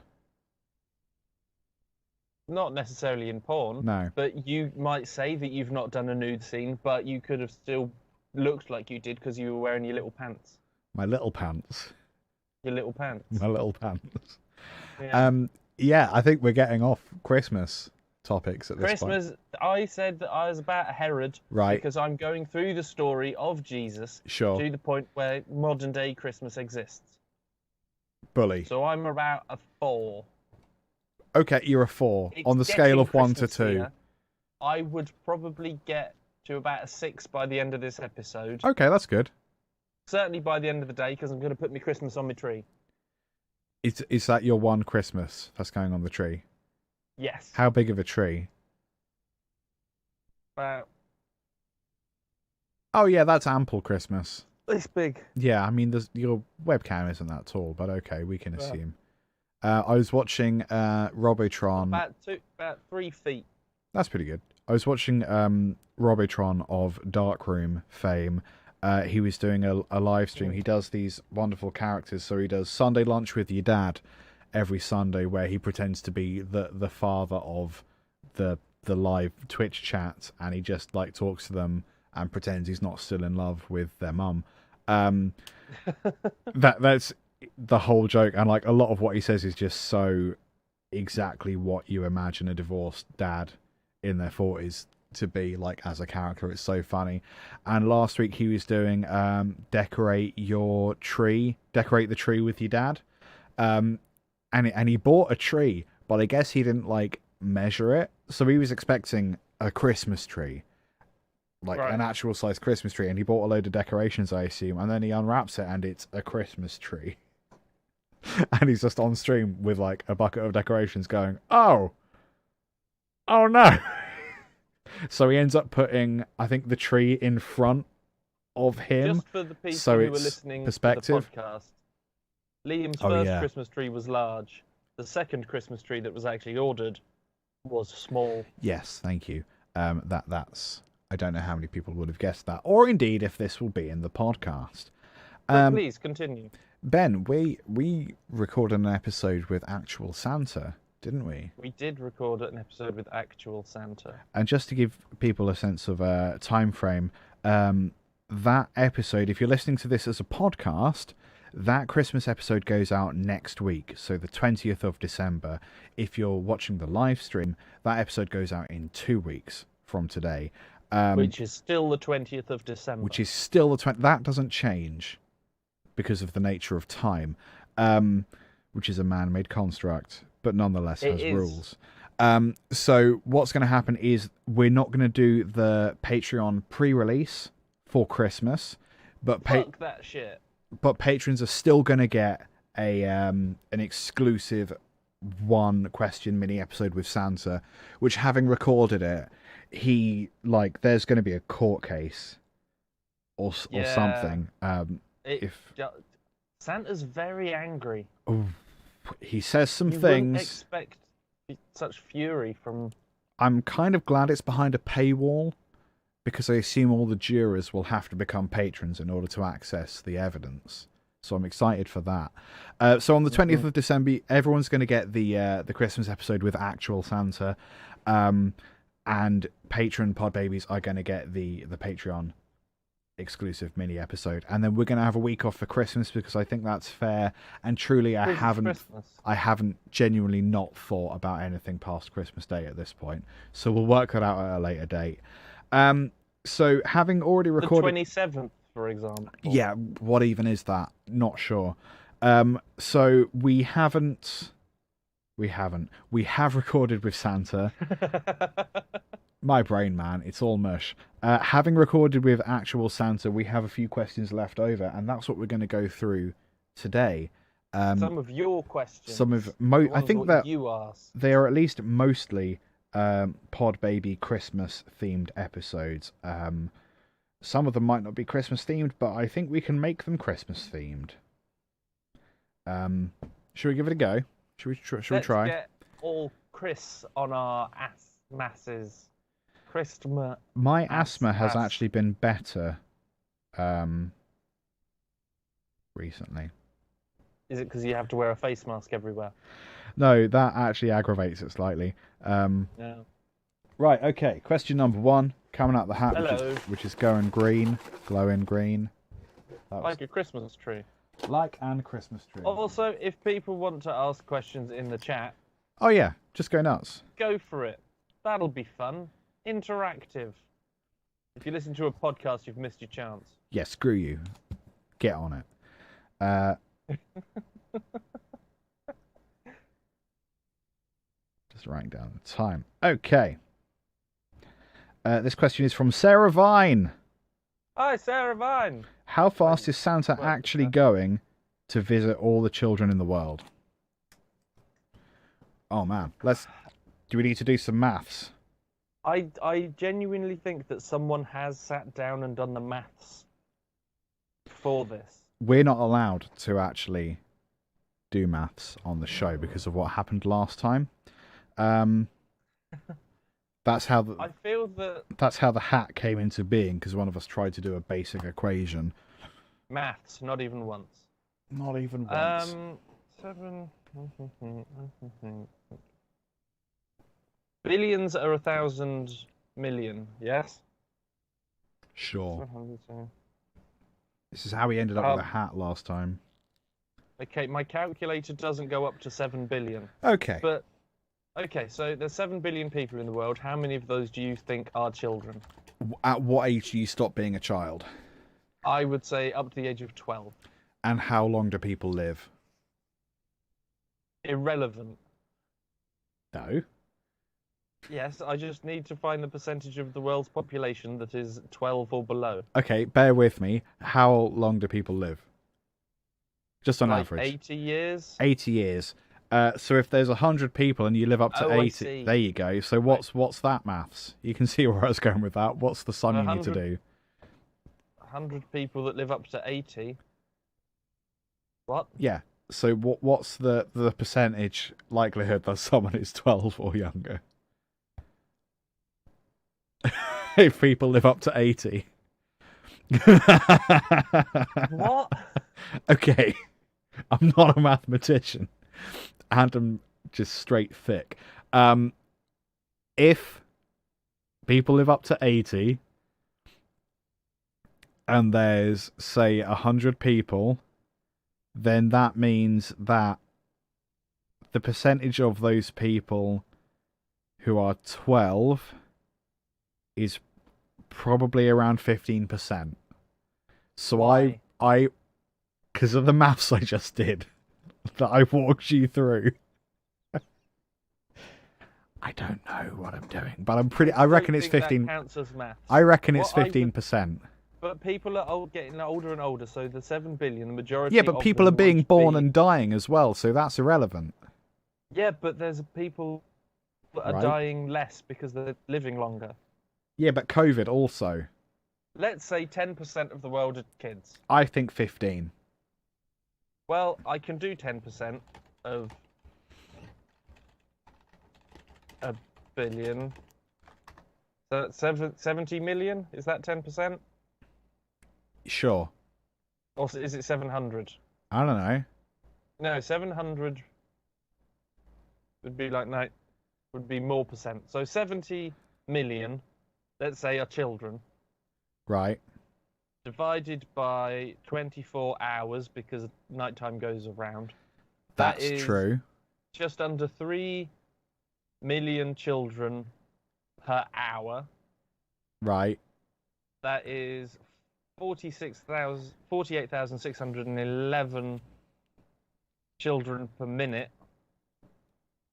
S6: Not necessarily in porn.
S2: No.
S6: But you might say that you've not done a nude scene, but you could have still looked like you did because you were wearing your little pants.
S2: My little pants.
S6: Your little pants.
S2: My little pants.
S6: Yeah.
S2: Yeah, I think we're getting off Christmas topics at this point.
S6: Christmas, I said that I was about Herod.
S2: Right.
S6: Because I'm going through the story of Jesus.
S2: Sure.
S6: To the point where modern day Christmas exists.
S2: Bully.
S6: So I'm about a 4.
S2: Okay, you're a 4.
S6: It's
S2: On the scale
S6: getting
S2: of 1 to 2.
S6: Christmassier. I would probably get to about a 6 by the end of this episode.
S2: Okay, that's good.
S6: Certainly by the end of the day, because I'm going to put my Christmas on my tree.
S2: Is that your one Christmas that's going on the tree?
S6: Yes.
S2: How big of a tree?
S6: About
S2: Oh yeah, that's ample Christmas.
S6: this big.
S2: Yeah, I mean, your webcam isn't that tall, but okay, we can assume. I was watching Robotron.
S6: About 3 feet.
S2: That's pretty good. I was watching Robotron of Darkroom fame. He was doing a live stream. He does these wonderful characters. So he does Sunday Lunch with Your Dad every Sunday, where he pretends to be the father of the live Twitch chat, and he just like talks to them and pretends he's not still in love with their mum. That's the whole joke, and like a lot of what he says is just so exactly what you imagine a divorced dad in their 40s to be like as a character. It's so funny. And last week he was doing decorate the tree with your dad, and he bought a tree, but I guess he didn't like measure it, so he was expecting a Christmas tree, like an actual size Christmas tree, and he bought a load of decorations, I assume, and then he unwraps it and it's a Christmas tree. And he's just on stream with like a bucket of decorations going, oh no. So he ends up putting, I think, the tree in front of him.
S6: Just for the people
S2: so
S6: who
S2: it's
S6: were listening
S2: perspective.
S6: to the podcast, Liam's first Christmas tree was large. The second Christmas tree that was actually ordered was small.
S2: Yes, thank you. That's I don't know how many people would have guessed that, or indeed if this will be in the podcast.
S6: Please continue.
S2: Ben, we recorded an episode with actual Santa, didn't we?
S6: We did record an episode with actual Santa.
S2: And just to give people a sense of a time frame, that episode, if you're listening to this as a podcast, that Christmas episode goes out next week, so the 20th of December. If you're watching the live stream, that episode goes out in 2 weeks from today.
S6: Which is still the 20th of December.
S2: Which is still the 20th. That doesn't change because of the nature of time, which is a man-made construct, but nonetheless has rules. So what's going to happen is we're not going to do the Patreon pre-release for Christmas, but
S6: Fuck that shit.
S2: But patrons are still going to get an exclusive one question mini episode with Santa, which, having recorded it, there's going to be a court case or something.
S6: Santa's very angry.
S2: Oh, he says some
S6: you
S2: things.
S6: Wouldn't expect such fury from.
S2: I'm kind of glad it's behind a paywall, because I assume all the jurors will have to become patrons in order to access the evidence. So I'm excited for that. So on the 20th of December, everyone's going to get the Christmas episode with actual Santa, and patron pod babies are going to get the Patreon exclusive mini episode, and then we're going to have a week off for Christmas because I think that's fair. And truly, I haven't genuinely not thought about anything past Christmas Day at this point. So we'll work that out at a later date. So having already recorded
S6: the 27th, for example.
S2: Yeah, what even is that? Not sure. So we have recorded with Santa. My brain, man, it's all mush. Having recorded with actual Santa, we have a few questions left over, and that's what we're going to go through today.
S6: Some of your questions.
S2: I think that
S6: you asked.
S2: They are at least mostly Pod Baby Christmas themed episodes. Some of them might not be Christmas themed, but I think we can make them Christmas themed. Should we give it a go? Should we try?
S6: Let's get all Chris on our masses. Christmas.
S2: My asthma has actually been better recently.
S6: Is it because you have to wear a face mask everywhere?
S2: No, that actually aggravates it slightly.
S6: Yeah.
S2: Right, okay. Question number 1, coming out the hat, which is glowing green.
S6: Like a Christmas tree.
S2: Like an Christmas tree.
S6: Also, if people want to ask questions in the chat...
S2: Oh yeah, just go nuts.
S6: Go for it. That'll be fun. Interactive. If you listen to a podcast, you've missed your chance.
S2: Yeah, screw you. Get on it. Just writing down the time. Okay. This question is from Sarah Vine.
S6: Hi, Sarah Vine.
S2: How fast is Santa actually going to visit all the children in the world? Oh man, do we need to do some maths?
S6: I genuinely think that someone has sat down and done the maths for this.
S2: We're not allowed to actually do maths on the show because of what happened last time. That's how that's how the hat came into being, because one of us tried to do a basic equation.
S6: Maths, not even once.
S2: Not even once.
S6: 7 billions are 1,000 million. Yes.
S2: Sure. This is how we ended up with a hat last time.
S6: Okay, my calculator doesn't go up to 7 billion.
S2: Okay.
S6: But okay, so there's 7 billion people in the world. How many of those do you think are children?
S2: At what age do you stop being a child?
S6: I would say up to the age of 12.
S2: And how long do people live?
S6: Irrelevant.
S2: No.
S6: Yes, I just need to find the percentage of the world's population that is 12 or below.
S2: Okay, bear with me. How long do people live? Just on
S6: Like
S2: average.
S6: 80 years?
S2: 80 years. So if there's 100 people and you live up to 80...
S6: I see.
S2: There you go. So what's that maths? You can see where I was going with that. What's the sum you need to do?
S6: 100 people that live up to 80. What?
S2: Yeah. So what's the percentage likelihood that someone is 12 or younger? If people live up to 80.
S6: What?
S2: Okay. I'm not a mathematician. And I'm just straight thick. If people live up to 80 and there's, say, 100 people, then that means that the percentage of those people who are 12 is probably around 15%. So
S6: Why?
S2: I because of the maths I just did that I walked you through. I don't know what I'm doing, but I reckon it's 15.
S6: That counts as maths.
S2: I reckon it's 15%.
S6: But people are getting older and older, so the 7 billion, the majority.
S2: Yeah, but
S6: of
S2: people are
S6: them
S2: being
S6: would
S2: born
S6: be...
S2: and dying as well, so that's irrelevant.
S6: Yeah, but there's people that are
S2: Right.
S6: dying less because they're living longer.
S2: Yeah, but COVID also.
S6: Let's say 10% of the world are kids.
S2: I think 15.
S6: Well, I can do 10% of a billion. So that's 70 million? Is that 10%?
S2: Sure.
S6: Or is it 700?
S2: I don't know.
S6: No, 700 would be like would be more percent. So 70 million, let's say, are children.
S2: Right.
S6: Divided by 24 hours because nighttime goes around.
S2: That's
S6: that is
S2: true.
S6: Just under 3 million children per hour.
S2: Right.
S6: That is 48,611 children per minute.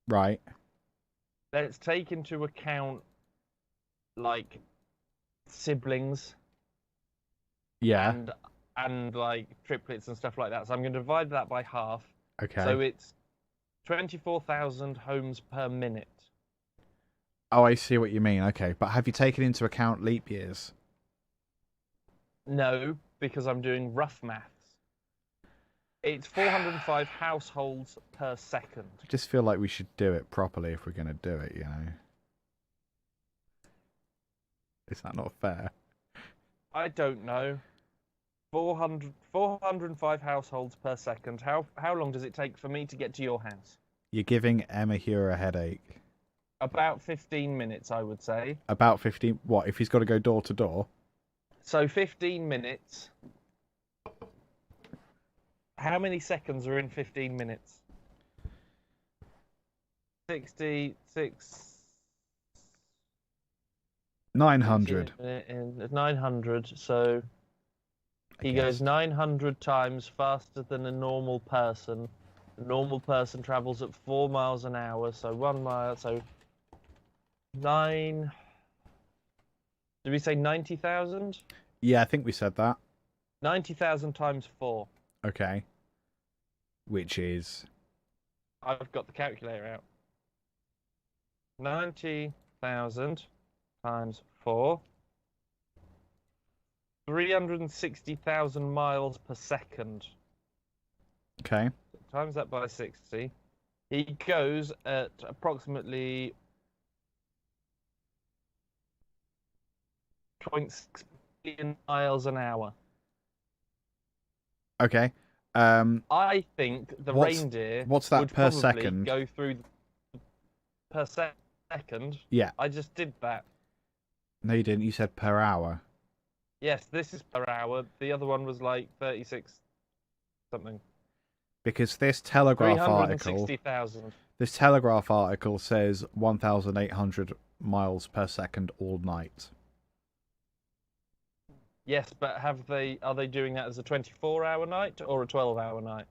S2: Right.
S6: Let's take into account, like, siblings.
S2: Yeah.
S6: And like triplets and stuff like that. So I'm going to divide that by half.
S2: Okay.
S6: So it's 24,000 homes per minute.
S2: Oh, I see what you mean. Okay, but have you taken into account leap years?
S6: No, because I'm doing rough maths. It's 405 households per second.
S2: I just feel like we should do it properly if we're going to do it, you know. Is that not fair?
S6: I don't know. 405 households per second. How long does it take for me to get to your house?
S2: You're giving Emma here a headache.
S6: About 15 minutes, I would say.
S2: About 15... What, if he's got to go door to door?
S6: So 15 minutes. How many seconds are in 15 minutes? 66...
S2: 900.
S6: 900, so... He goes 900 times faster than a normal person. A normal person travels at 4 miles an hour, so 1 mile, so 9... Did we say 90,000?
S2: Yeah, I think we said that.
S6: 90,000 times 4.
S2: Okay. Which is...
S6: I've got the calculator out. 90,000 times 4. 360,000 miles per second.
S2: Okay.
S6: Times that by 60. He goes at approximately 0.6 billion miles an hour.
S2: Okay.
S6: I think the reindeer
S2: what's that
S6: would
S2: per
S6: probably
S2: second?
S6: go through per second.
S2: Yeah.
S6: I just did that.
S2: No, you didn't. You said per hour.
S6: Yes, this is per hour. The other one was like 36 something.
S2: Because this Telegraph article...
S6: 360,000.
S2: This Telegraph article says 1,800 miles per second all night.
S6: Yes, but are they doing that as a 24-hour night or a 12-hour night?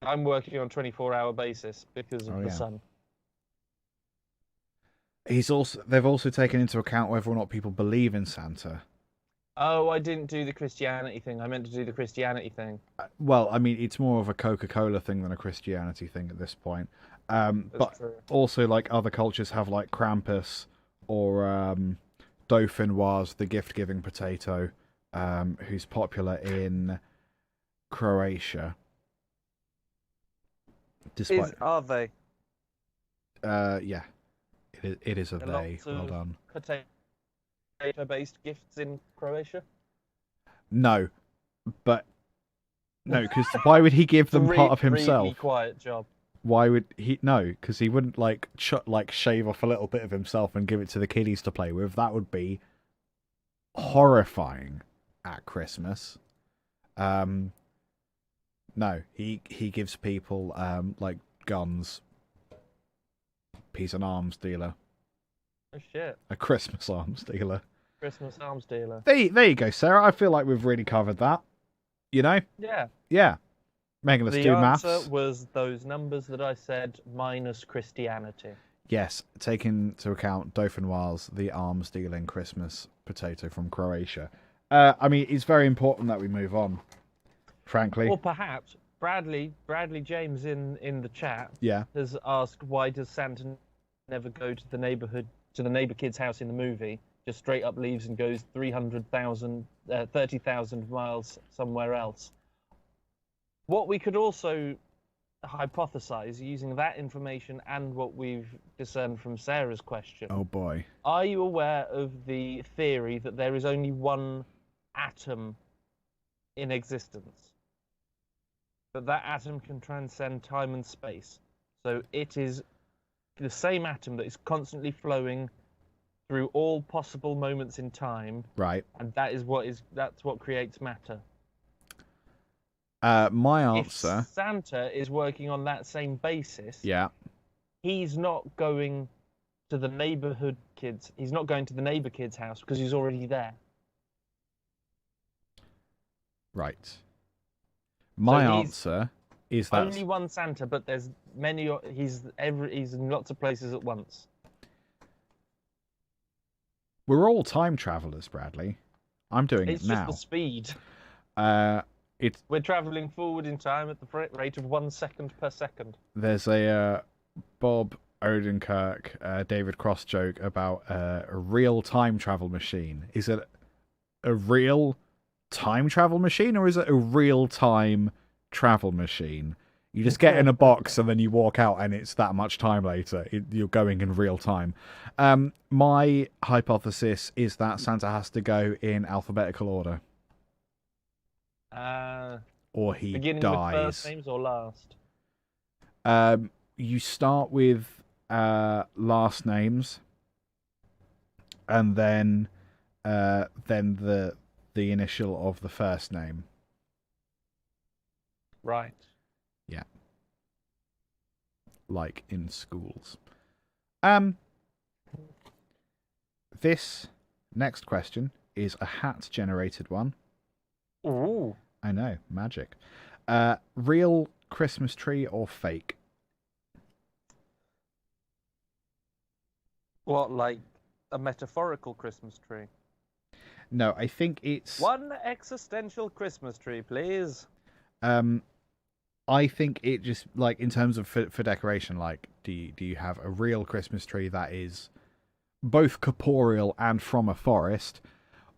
S6: I'm working on a 24-hour basis because of the sun.
S2: They've also taken into account whether or not people believe in Santa.
S6: Oh, I didn't do the Christianity thing. I meant to do the Christianity thing.
S2: Well, I mean, it's more of a Coca-Cola thing than a Christianity thing at this point. But
S6: true.
S2: also, like, other cultures have, like, Krampus or Dauphinoise, the gift-giving potato, who's popular in Croatia.
S6: Are they?
S2: Yeah. It is a they. Well done.
S6: Potato-based gifts in Croatia?
S2: No. But... No, because why would he give them part of himself?
S6: Really quiet job.
S2: Why would he? No, because he wouldn't like shave off a little bit of himself and give it to the kiddies to play with. That would be horrifying at Christmas. No, he gives people like guns. He's an arms dealer.
S6: Oh shit!
S2: A Christmas arms dealer.
S6: Christmas arms dealer.
S2: There you go, Sarah. I feel like we've really covered that. You know?
S6: Yeah.
S2: Yeah. Making us do maths.
S6: The answer was those numbers that I said minus Christianity.
S2: Yes, taking into account Dauphinoise, the arms-dealing Christmas potato from Croatia. I mean, it's very important that we move on, frankly.
S6: Or perhaps Bradley James in the chat has asked, why does Santa never go to the neighbor kid's house in the movie? Just straight up leaves and goes 30,000 miles somewhere else. What we could also hypothesize using that information and what we've discerned from Sarah's question.
S2: Oh boy.
S6: Are you aware of the theory that there is only one atom in existence? That atom can transcend time and space. So it is the same atom that is constantly flowing through all possible moments in time.
S2: Right.
S6: And that's what creates matter.
S2: My answer.
S6: If Santa is working on that same basis.
S2: Yeah.
S6: He's not going to the neighborhood kids. He's not going to the neighbor kid's house because he's already there.
S2: Right. My answer is that
S6: only one Santa, but there's many. He's in lots of places at once.
S2: We're all time travelers, Bradley. I'm doing it now.
S6: It's just the speed. We're traveling forward in time at the rate of 1 second per second.
S2: There's a Bob Odenkirk, David Cross joke about a real time travel machine. Is it a real time travel machine, or is it a real time travel machine? You just get in a box and then you walk out and it's that much time later. You're going in real time. My hypothesis is that Santa has to go in alphabetical order. Or he
S6: beginning
S2: dies.
S6: With first names or last?
S2: You start with last names, and then the initial of the first name.
S6: Right.
S2: Yeah. Like in schools. This next question is a hat-generated one.
S6: Ooh.
S2: I know, magic. Real Christmas tree or fake?
S6: What, like a metaphorical Christmas tree?
S2: No, I think it's...
S6: One existential Christmas tree, please.
S2: I think it just, like, in terms of for decoration, like, do you have a real Christmas tree that is both corporeal and from a forest,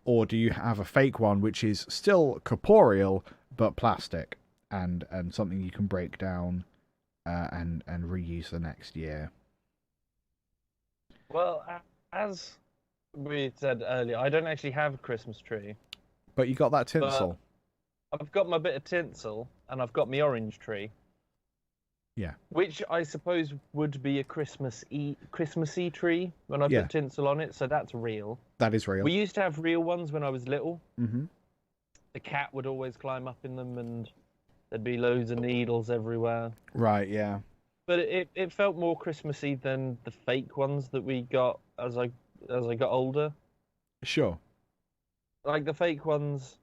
S2: or do you have a fake one which is still corporeal but plastic and something you can break down and reuse the next year?
S6: Well, as we said earlier, I don't actually have a Christmas tree.
S2: But you got that tinsel.
S6: I've got my bit of tinsel, and I've got my orange tree.
S2: Yeah.
S6: Which I suppose would be a Christmassy tree when I put tinsel on it, so that's real.
S2: That is real.
S6: We used to have real ones when I was little.
S2: Mm-hmm.
S6: The cat would always climb up in them, and there'd be loads of needles everywhere.
S2: Right, yeah.
S6: But it felt more Christmassy than the fake ones that we got as I got older.
S2: Sure.
S6: Like the fake ones,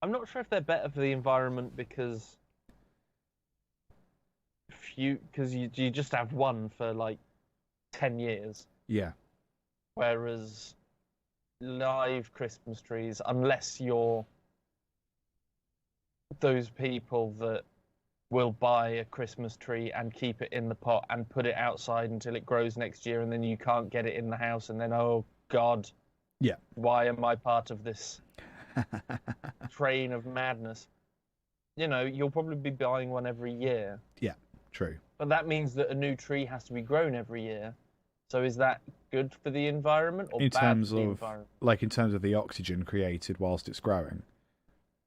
S6: I'm not sure if they're better for the environment because you just have one for like 10 years.
S2: Yeah.
S6: Whereas live Christmas trees, unless you're those people that will buy a Christmas tree and keep it in the pot and put it outside until it grows next year, and then you can't get it in the house, and then, oh God,
S2: yeah,
S6: why am I part of this train of madness? You know, you'll probably be buying one every year.
S2: Yeah, true.
S6: But that means that a new tree has to be grown every year. So is that good for the environment or
S2: in
S6: bad
S2: terms
S6: for the
S2: of
S6: environment?
S2: like in terms of the oxygen created whilst it's growing?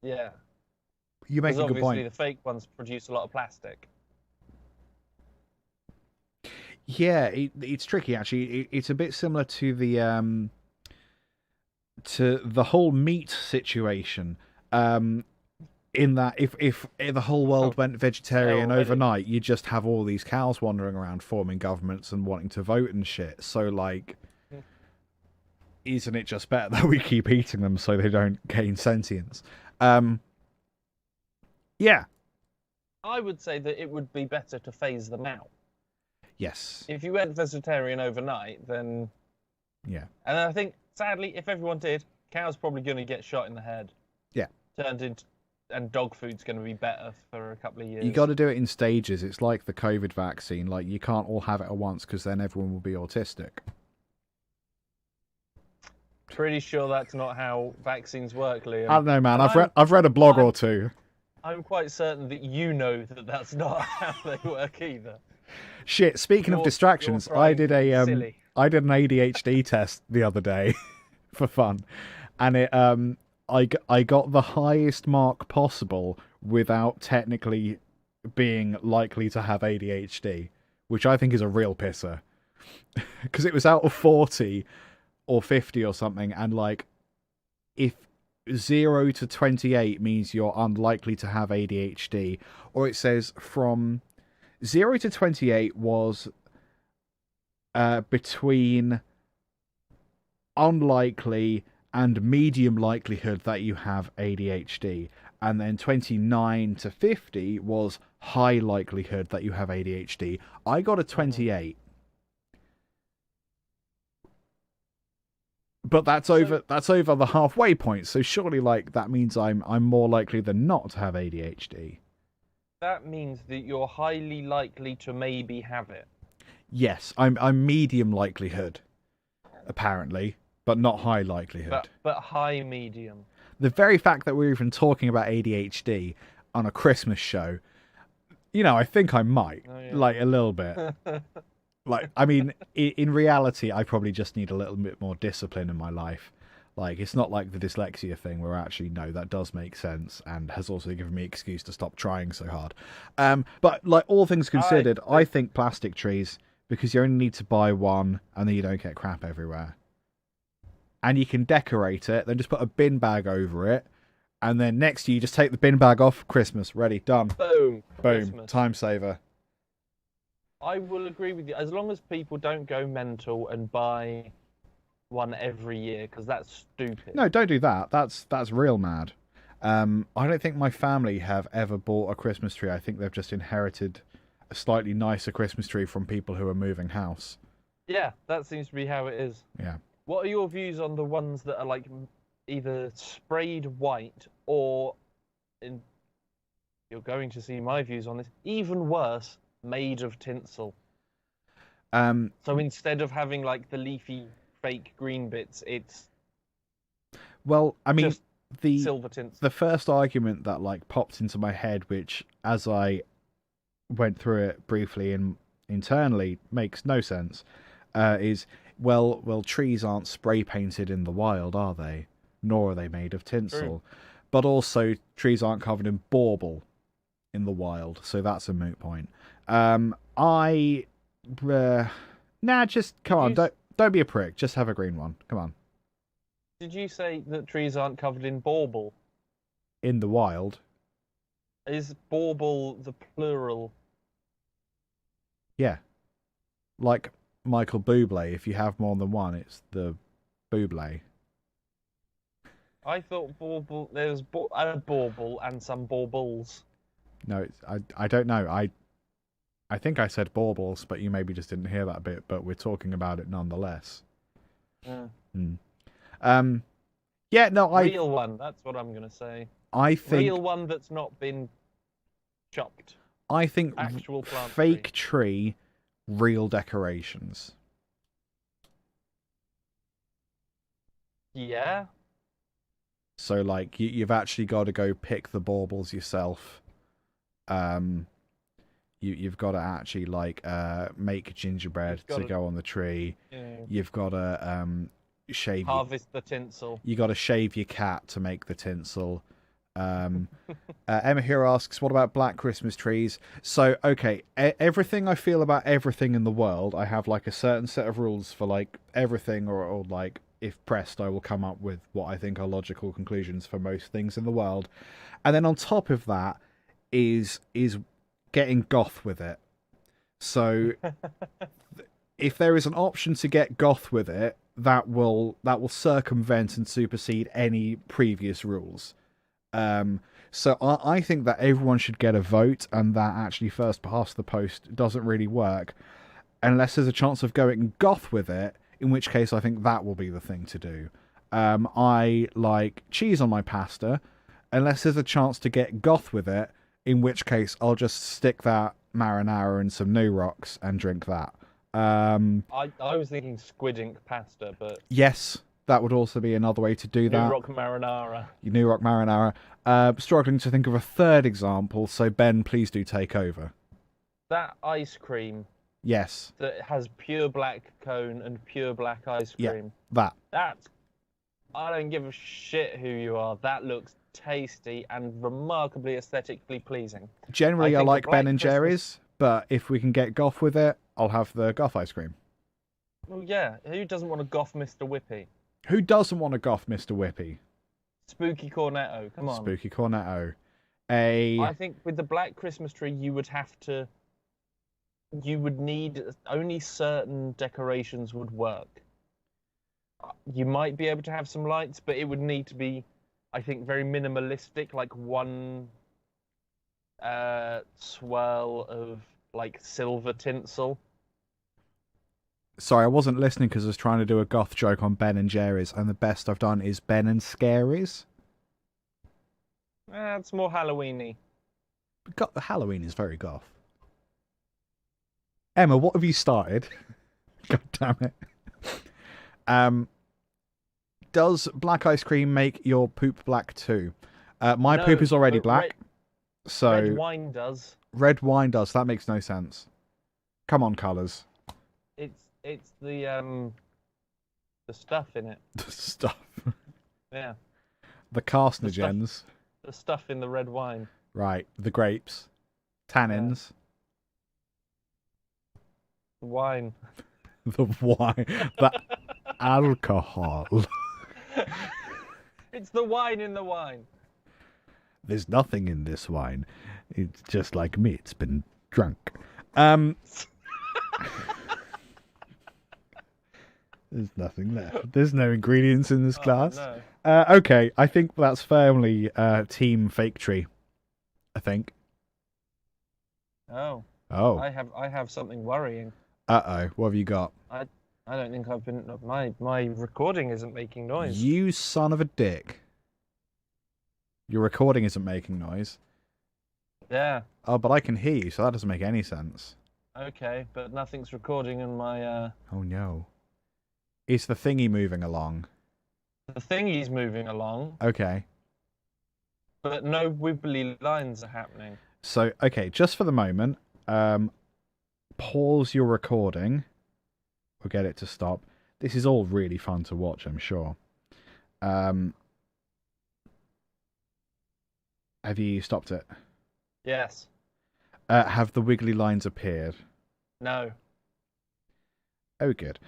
S6: Yeah.
S2: You make a good
S6: obviously
S2: point.
S6: the fake ones produce a lot of plastic.
S2: Yeah, it's tricky actually. It's a bit similar to the whole meat situation. In that, if the whole world went vegetarian overnight, you just have all these cows wandering around forming governments and wanting to vote and shit. So, like, isn't it just better that we keep eating them so they don't gain sentience? Yeah.
S6: I would say that it would be better to phase them out.
S2: Yes.
S6: If you went vegetarian overnight, then...
S2: Yeah.
S6: And I think, sadly, if everyone did, cows probably going to get shot in the head.
S2: Yeah.
S6: Turned into... And dog food's going to be better for a couple of years.
S2: You got to do it in stages. It's like the COVID vaccine. Like, you can't all have it at once because then everyone will be autistic.
S6: Pretty sure that's not how vaccines work, Liam.
S2: I don't know, man. I've read a blog or two.
S6: I'm quite certain that you know that that's not how they work either.
S2: Shit. Speaking of distractions, I did an ADHD test the other day for fun, and it I got the highest mark possible without technically being likely to have ADHD, which I think is a real pisser. Because it was out of 40 or 50 or something, and like, if 0 to 28 means you're unlikely to have ADHD, or it says from 0 to 28 was between unlikely and medium likelihood that you have ADHD, and then 29 to 50 was high likelihood that you have ADHD. I got a 28. But that's over the halfway point, so surely like that means I'm more likely than not to have ADHD.
S6: That means that you're highly likely to maybe have it.
S2: Yes, I'm medium likelihood, apparently, but not high likelihood.
S6: But high medium.
S2: The very fact that we're even talking about ADHD on a Christmas show, you know, I think I might, like a little bit. Like, I mean, in reality, I probably just need a little bit more discipline in my life. Like, it's not like the dyslexia thing where actually, no, that does make sense and has also given me excuse to stop trying so hard. But, like, all things considered, I think plastic trees, because you only need to buy one and then you don't get crap everywhere. And you can decorate it, then just put a bin bag over it, and then next year you just take the bin bag off, Christmas, ready, done.
S6: Boom.
S2: Boom,
S6: Christmas.
S2: time saver.
S6: I will agree with you, as long as people don't go mental and buy one every year, because that's stupid.
S2: No, don't do that. That's real mad. I don't think my family have ever bought a Christmas tree. I think they've just inherited a slightly nicer Christmas tree from people who are moving house.
S6: Yeah, that seems to be how it is.
S2: Yeah.
S6: What are your views on the ones that are like either sprayed white or, you're going to see my views on this, even worse, made of tinsel? So instead of having like the leafy fake green bits, it's
S2: well, I mean,
S6: just
S2: the
S6: silver tinsel.
S2: The first argument that like popped into my head, which as I went through it briefly internally makes no sense, is well, trees aren't spray painted in the wild, are they? Nor are they made of tinsel.
S6: True.
S2: But also, trees aren't covered in bauble in the wild, so that's a moot point. Just come on, don't be a prick. Just have a green one. Come on.
S6: Did you say that trees aren't covered in bauble?
S2: In the wild.
S6: Is bauble the plural?
S2: Yeah. Like Michael Bublé, if you have more than one, it's the Bublé.
S6: I thought bauble, there was a bauble and some baubles.
S2: No, I don't know. I think I said baubles, but you maybe just didn't hear that bit, but we're talking about it nonetheless.
S6: Yeah.
S2: Yeah, no,
S6: Real one, that's what I'm going to say.
S2: I think...
S6: Real one that's not been chopped.
S2: I think
S6: Actual plant
S2: fake tree, real decorations.
S6: Yeah.
S2: So, like, you've actually got to go pick the baubles yourself. You've got to actually, like, make gingerbread to go on the tree.
S6: Yeah.
S2: You've got to shave...
S6: Harvest the tinsel.
S2: You got to shave your cat to make the tinsel. Emma here asks, what about black Christmas trees? So, okay, everything I feel about everything in the world, I have, like, a certain set of rules for, like, everything, or like, if pressed, I will come up with what I think are logical conclusions for most things in the world. And then on top of that is getting goth with it. So if there is an option to get goth with it, that will circumvent and supersede any previous rules. So I think that everyone should get a vote, and that actually first past the post doesn't really work unless there's a chance of going goth with it, in which case I think that will be the thing to do. I like cheese on my pasta, unless there's a chance to get goth with it, in which case I'll just stick that marinara and some New Rocks and drink that.
S6: I was thinking squid ink pasta, but...
S2: Yes, that would also be another way to do that.
S6: New Rock marinara.
S2: New Rock marinara. Struggling to think of a third example, so Ben, please do take over.
S6: That ice cream...
S2: Yes.
S6: That has pure black cone and pure black ice cream.
S2: Yeah,
S6: That's... I don't give a shit who you are. That looks tasty and remarkably aesthetically pleasing.
S2: Generally, I like Ben and Jerry's, but if we can get goth with it, I'll have the goth ice cream.
S6: Well, yeah. Who doesn't want to goth Mr. Whippy?
S2: Who doesn't want to goth Mr. Whippy?
S6: Spooky Cornetto, come on.
S2: Spooky Cornetto.
S6: I think with the black Christmas tree, you would need only certain decorations would work. You might be able to have some lights, but it would need to be, I think, very minimalistic, like one swirl of like silver tinsel.
S2: Sorry, I wasn't listening because I was trying to do a goth joke on Ben and Jerry's, and the best I've done is Ben and Scaries.
S6: It's more Halloween-y.
S2: Halloween is very goth. Emma, what have you started? God damn it. Does black ice cream make your poop black too? My poop is already black. So
S6: red wine does.
S2: Red wine does. That makes no sense. Come on, colours.
S6: It's the stuff in it.
S2: The stuff.
S6: Yeah.
S2: The carcinogens.
S6: The stuff in the red wine.
S2: Right. The grapes. Tannins.
S6: The wine.
S2: The wine. The alcohol.
S6: It's the wine in the wine.
S2: There's nothing in this wine. It's just like me. It's been drunk. There's nothing left. There's no ingredients in this glass.
S6: No.
S2: Okay, I think that's firmly team fake tree. I think.
S6: Oh. I have something worrying.
S2: Uh-oh. What have you got?
S6: I don't think I've been... My recording isn't making noise.
S2: You son of a dick. Your recording isn't making noise.
S6: Yeah.
S2: Oh, but I can hear you, so that doesn't make any sense.
S6: Okay, but nothing's recording in my...
S2: Oh, no. Is the thingy moving along?
S6: The thingy's moving along.
S2: Okay.
S6: But no wibbly lines are happening.
S2: So, okay, just for the moment, pause your recording. We'll get it to stop. This is all really fun to watch, I'm sure. Have you stopped it?
S6: Yes.
S2: Have the wiggly lines appeared?
S6: No.
S2: Oh, good.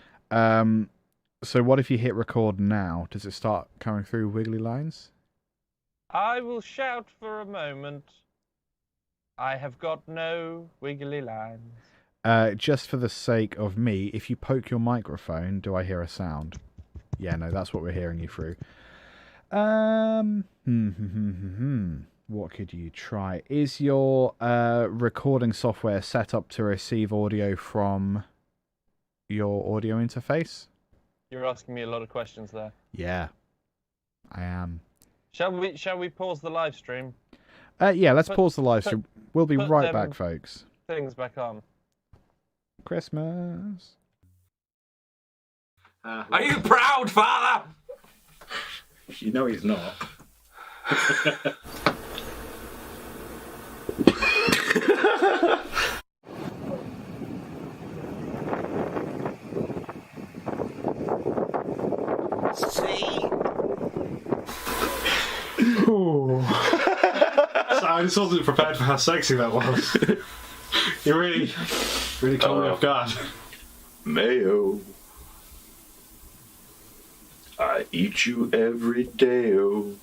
S2: So what if you hit record now? Does it start coming through wiggly lines?
S6: I will shout for a moment. I have got no wiggly lines.
S2: Just for the sake of me, if you poke your microphone, do I hear a sound? Yeah, no, that's what we're hearing you through. What could you try? Is your recording software set up to receive audio from your audio interface?
S6: You're asking me a lot of questions there.
S2: Yeah, I am.
S6: Shall we pause the live stream?
S2: Yeah, let's pause the live stream. We'll be right
S6: them
S2: back, folks.
S6: Things back on.
S2: Christmas.
S10: Are you proud, Father?
S1: You know he's not.
S7: Ooh. So I just wasn't prepared for how sexy that was. You really caught me off guard.
S9: Mayo. I eat you every day, oh.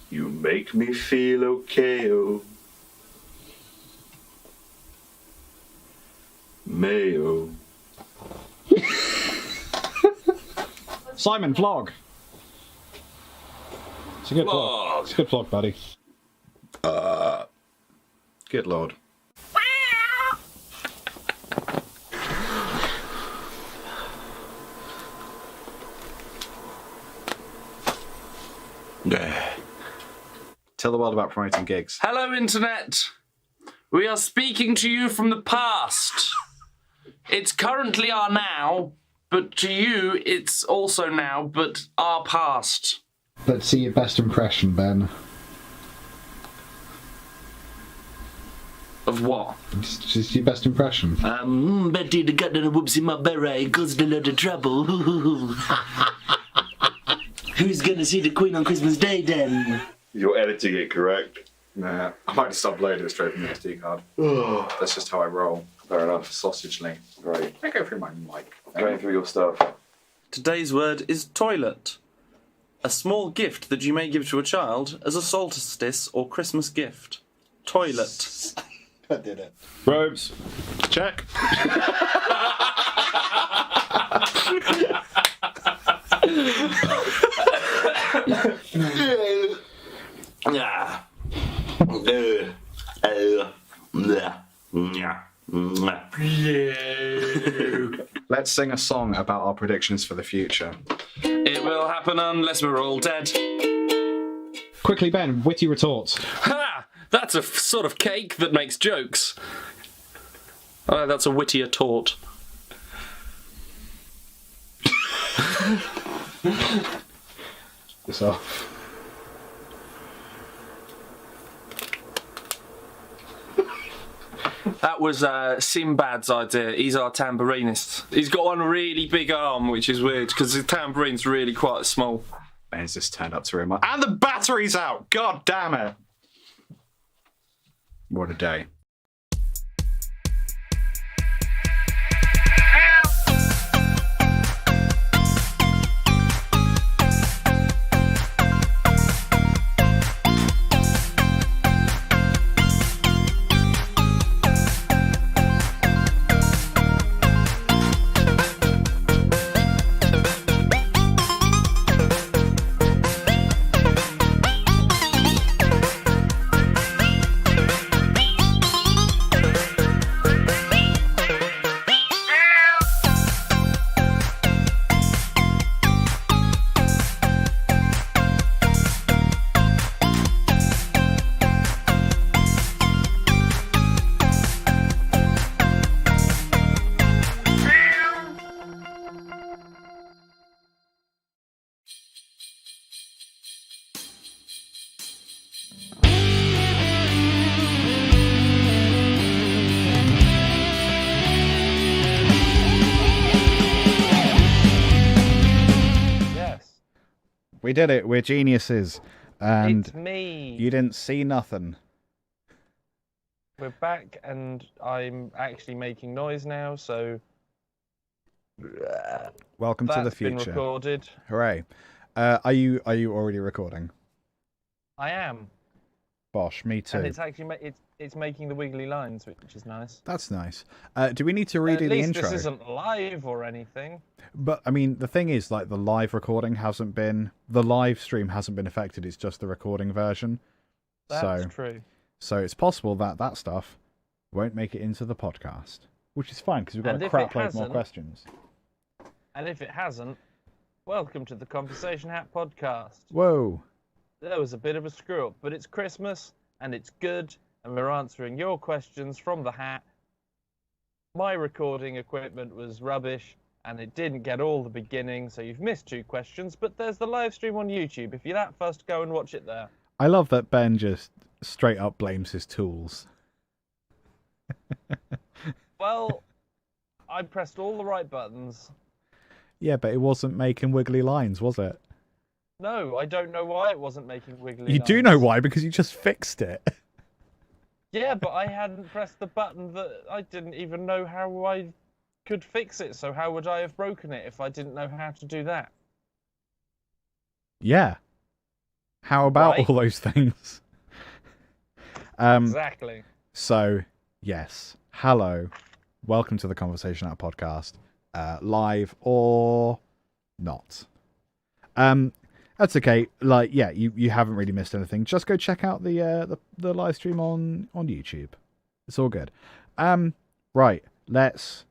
S9: You make me feel okay, oh. Mayo.
S7: Simon, vlog. It's a good vlog. It's a good vlog, buddy.
S1: Good lord. Tell the world about promoting gigs.
S8: Hello, Internet. We are speaking to you from the past. It's currently our now, but to you, it's also now, but our past.
S2: Let's see your best impression, Ben.
S8: Of what?
S2: Just your best impression.
S10: Betty the got the whoops in my beret, caused a lot of trouble. Who's gonna see the Queen on Christmas Day then?
S9: You're editing it correct.
S3: Nah, I might just upload it straight from the SD card. That's just how I roll.
S9: Fair enough.
S3: Sausagely.
S9: Right.
S3: I go through my mic.
S9: Going through your stuff.
S8: Today's word is toilet. A small gift that you may give to a child as a solstice or Christmas gift. Toilet.
S2: I did it.
S7: Robes. Check.
S1: Let's sing a song about our predictions for the future.
S8: It will happen unless we're all dead.
S7: Quickly, Ben, witty retorts.
S8: Ha! That's a sort of cake that makes jokes. Oh, that's a wittier tort.
S1: This off.
S8: That was Sinbad's idea. He's our tambourinist. He's got one really big arm, which is weird, because his tambourine's really quite small.
S1: Ben's just turned up to remote. And the battery's out! God damn it! What a day. We did it. We're geniuses. And
S6: It's me.
S2: you didn't see nothing.
S6: We're back, and I'm actually making noise now, so
S2: Welcome to the
S6: that's been
S2: future.
S6: recorded.
S2: Hooray. Are you already recording?
S6: I am.
S2: Bosh, me too.
S6: And it's actually it's making the wiggly lines, which is nice.
S2: That's nice. Do we need to redo
S6: At
S2: the
S6: least
S2: intro?
S6: this isn't live or anything.
S2: But I mean, the thing is, like, the live recording hasn't been, the live stream hasn't been affected. It's just the recording version.
S6: That's true.
S2: So it's possible that that stuff won't make it into the podcast, which is fine because we've got a crap load more questions.
S6: And if it hasn't, welcome to the Conversation Hat podcast.
S2: Whoa.
S6: There was a bit of a screw up, but it's Christmas and it's good, and we're answering your questions from the hat. My recording equipment was rubbish and it didn't get all the beginning, so you've missed 2 questions, but there's the live stream on YouTube. If you're that fussed, go and watch it there.
S2: I love that Ben just straight up blames his tools.
S6: Well, I pressed all the right buttons.
S2: Yeah, but it wasn't making wiggly lines, was it?
S6: No, I don't know why it wasn't making wiggly
S2: You
S6: lines.
S2: do know why, because you just fixed it.
S6: Yeah, but I hadn't pressed the button that I didn't even know how I could fix it, so how would I have broken it if I didn't know how to do that?
S2: Yeah. How about all those things?
S6: Exactly.
S2: So, yes. Hello. Welcome to the Conversation Out podcast. Live or not. That's okay. Like, yeah, you haven't really missed anything. Just go check out the live stream on YouTube. It's all good. Right. Let's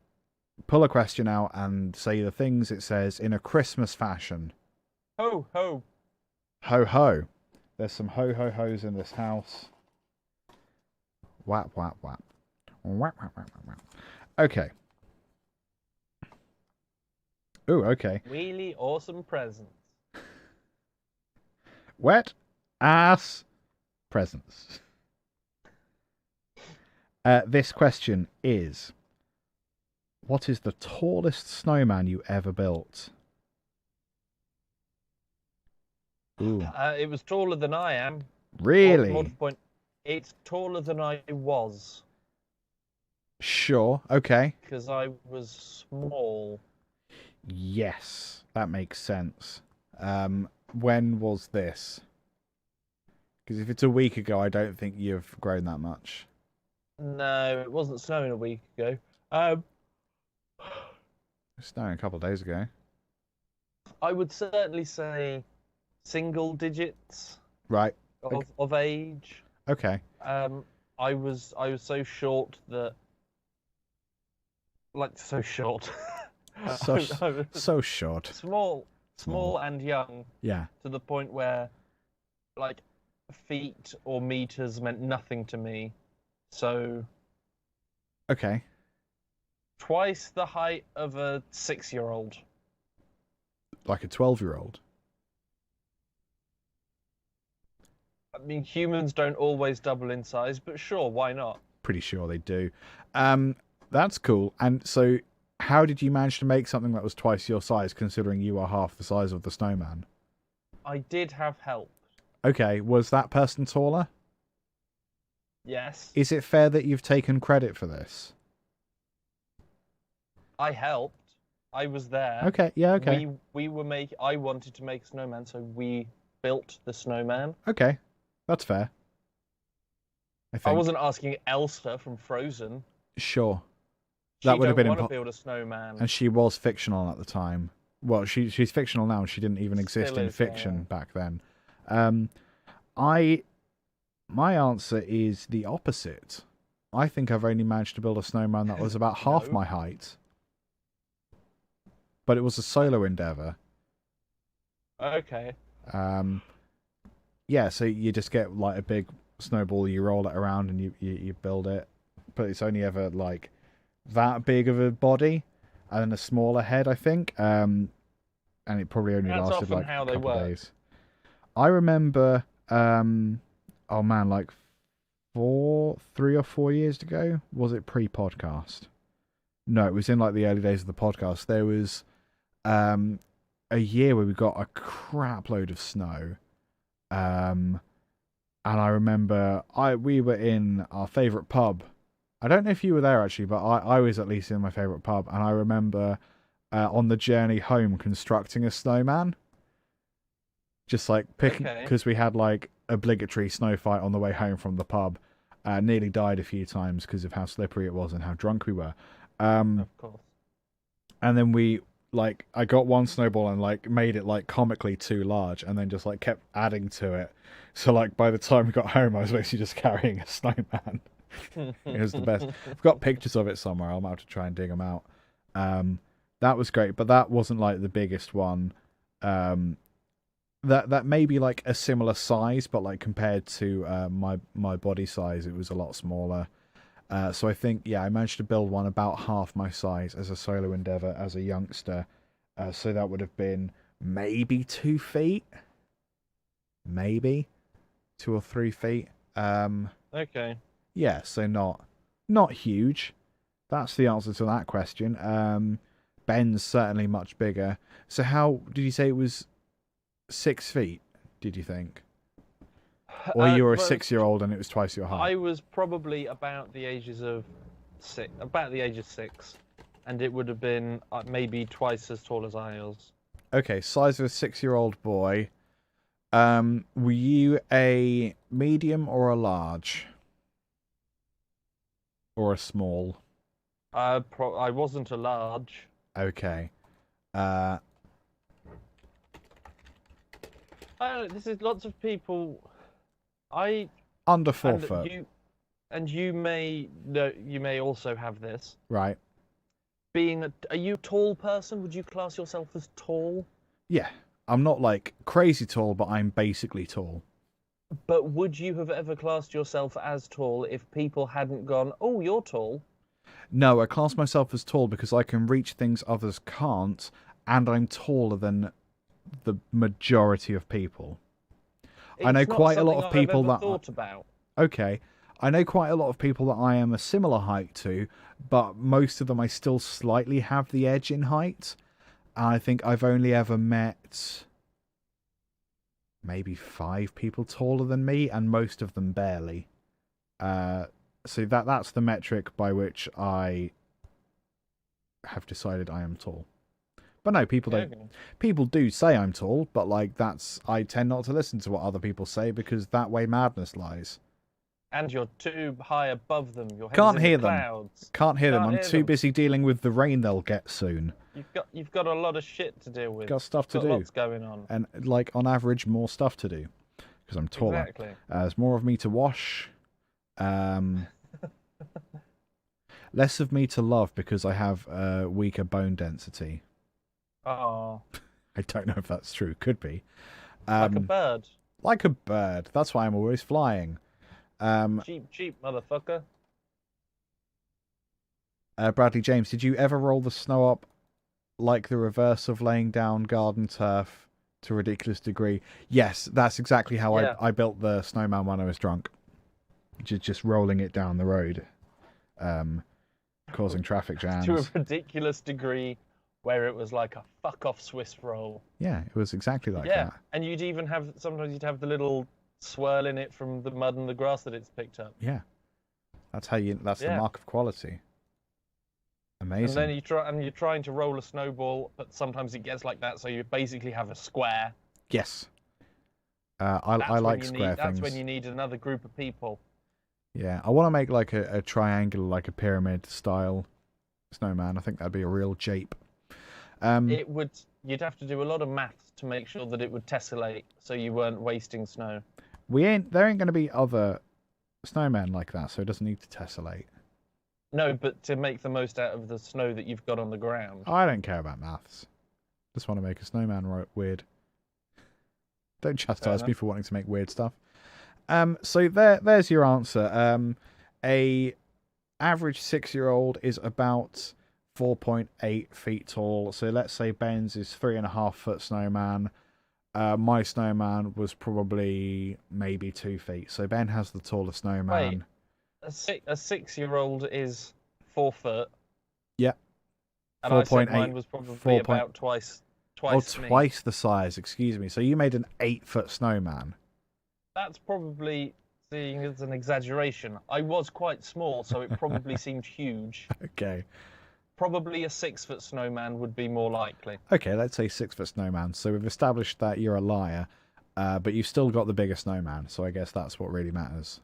S2: pull a question out and say the things it says in a Christmas fashion.
S6: Ho ho.
S2: Ho ho. There's some ho ho ho's in this house. Whap whap whap. Whap whap whap whap. Okay. Ooh, okay.
S6: Really awesome presents.
S2: Wet ass presents. This question is, what is the tallest snowman you ever built? Ooh.
S6: It was taller than I am.
S2: Really?
S6: More to the point, it's taller than I was.
S2: Sure, okay.
S6: Because I was small.
S2: Yes, that makes sense. When was this? Because if it's a week ago, I don't think you've grown that much.
S6: No, it wasn't snowing a week ago.
S2: It was snowing a couple of days ago.
S6: I would certainly say single digits.
S2: Right.
S6: Of age.
S2: Okay.
S6: I was so short that, like, so short.
S2: So short.
S6: Small and young.
S2: Yeah.
S6: To the point where, like, feet or meters meant nothing to me. So.
S2: Okay.
S6: Twice the height of a 6-year-old.
S2: Like a 12-year-old.
S6: I mean, humans don't always double in size, but sure, why not?
S2: Pretty sure they do. That's cool. And so, how did you manage to make something that was twice your size, considering you are half the size of the snowman?
S6: I did have help.
S2: Okay, was that person taller?
S6: Yes.
S2: Is it fair that you've taken credit for this?
S6: I helped. I was there.
S2: Okay, yeah, okay.
S6: I wanted to make a snowman, so we built the snowman.
S2: Okay, that's fair.
S6: I wasn't asking Elsa from Frozen.
S2: Sure. That would have been
S6: impossible. Build a snowman.
S2: And she was fictional at the time. Well, she's fictional now. She didn't even exist in fiction back then. My answer is the opposite. I think I've only managed to build a snowman that was about half my height. But it was a solo endeavor.
S6: Okay.
S2: Yeah, so you just get like a big snowball, you roll it around and you build it. But it's only ever like that big of a body and a smaller head, I think. And it probably only lasted like a couple of days. I remember, oh man, like 3 or 4 years ago, was it pre-podcast? No, it was in like the early days of the podcast. There was a year where we got a crap load of snow. And I remember we were in our favourite pub. I don't know if you were there actually, but I was at least in my favourite pub. And I remember on the journey home constructing a snowman. Just like picking, because we had like obligatory snow fight on the way home from the pub. Nearly died a few times because of how slippery it was and how drunk we were.
S6: Of course.
S2: And then I got one snowball and made it comically too large, and then just kept adding to it. So by the time we got home, I was basically just carrying a snowman. It was the best. I've got pictures of it somewhere. I'll have to try and dig them out. That was great, but that wasn't the biggest one. That may be a similar size, but compared to my body size, it was a lot smaller. So I think, I managed to build one about half my size as a solo endeavor as a youngster. So that would have been maybe 2 feet, maybe 2 or 3 feet.
S6: Okay.
S2: Yeah, so not huge. That's the answer to that question. Ben's certainly much bigger. So how did you say it was 6 feet? Did you think? Or you were a 6-year-old and it was twice your height?
S6: I was probably about the ages of 6, and it would have been maybe twice as tall as I was.
S2: Okay, size of a 6-year-old boy. Were you a medium or a large? Or a small?
S6: I wasn't a large.
S2: Okay.
S6: This is lots of people.
S2: Under 4 foot.
S6: You may also have this.
S2: Right.
S6: Are you a tall person? Would you class yourself as tall?
S2: Yeah. I'm not crazy tall, but I'm basically tall.
S6: But would you have ever classed yourself as tall if people hadn't gone, "Oh, you're tall"?
S2: No, I class myself as tall because I can reach things others can't, and I'm taller than the majority of people. I know quite a lot of people that
S6: thought about.
S2: Okay. I know quite a lot of people that I am a similar height to, but most of them I still slightly have the edge in height. And I think I've only ever met maybe 5 people taller than me, and most of them barely. So that's the metric by which I have decided I am tall. But no, people don't. People do say I'm tall, but I tend not to listen to what other people say because that way madness lies.
S6: And you're too high above them. Your head's
S2: Can't
S6: in
S2: hear
S6: the
S2: them.
S6: clouds.
S2: Can't hear them. I'm too
S6: them.
S2: busy dealing with the rain they'll get soon.
S6: You've got a lot of shit to deal with.
S2: Got stuff to do.
S6: Lots going on.
S2: And on average, more stuff to do because I'm taller.
S6: Exactly.
S2: There's more of me to wash. Less of me to love because I have weaker bone density.
S6: Oh.
S2: I don't know if that's true. Could be.
S6: Like a bird.
S2: Like a bird. That's why I'm always flying.
S6: Cheap, motherfucker.
S2: Bradley James, did you ever roll the snow up like the reverse of laying down garden turf to a ridiculous degree? Yes, that's exactly how I built the snowman when I was drunk. Just rolling it down the road, causing traffic jams.
S6: To a ridiculous degree where it was like a fuck-off Swiss roll.
S2: Yeah, it was exactly like that.
S6: Yeah, and sometimes you'd have the little swirl in it from the mud and the grass that it's picked up.
S2: Yeah. That's the mark of quality. Amazing.
S6: And then you're trying to roll a snowball, but sometimes it gets like that, so you basically have a square.
S2: Yes. I like square things.
S6: That's when you need another group of people.
S2: Yeah, I want to make a triangular, a pyramid style snowman. I think that'd be a real jape.
S6: You'd have to do a lot of maths to make sure that it would tessellate, so you weren't wasting snow.
S2: There ain't going to be other snowmen like that, so it doesn't need to tessellate.
S6: No, but to make the most out of the snow that you've got on the ground.
S2: I don't care about maths. Just want to make a snowman weird. Don't chastise me for wanting to make weird stuff. So there's your answer. A average 6-year-old is about 4.8 feet tall. So let's say Ben's is 3.5 foot snowman. My snowman was probably maybe 2 feet. So Ben has the tallest snowman.
S6: Wait, a 6-year-old is 4 foot.
S2: Yeah.
S6: And I said mine was probably about twice
S2: twice the size, excuse me. So you made an 8-foot snowman.
S6: That's probably seeing as an exaggeration. I was quite small, so it probably seemed huge.
S2: Okay.
S6: Probably a 6-foot snowman would be more likely.
S2: Okay, let's say 6-foot snowman. So we've established that you're a liar. But you've still got the bigger snowman, so I guess that's what really matters.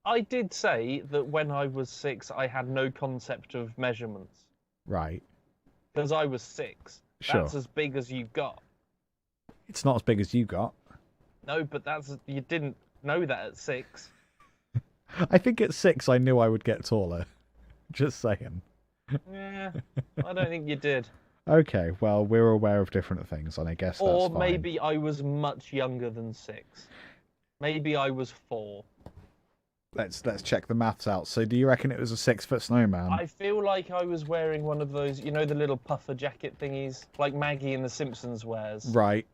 S6: I did say that when I was 6, I had no concept of measurements.
S2: Right.
S6: Because I was 6.
S2: Sure.
S6: That's as big as you got.
S2: It's not as big as you got.
S6: No, but you didn't know that at 6.
S2: I think at 6 I knew I would get taller. Just saying.
S6: Yeah, I don't think you did.
S2: Okay, well, we're aware of different things, and I guess that's
S6: Or
S2: fine.
S6: maybe I was much younger than 6. Maybe I was 4.
S2: Let's check the maths out. So do you reckon it was a 6-foot snowman?
S6: I feel like I was wearing one of those, you know, the little puffer jacket thingies, like Maggie in The Simpsons wears.
S2: Right.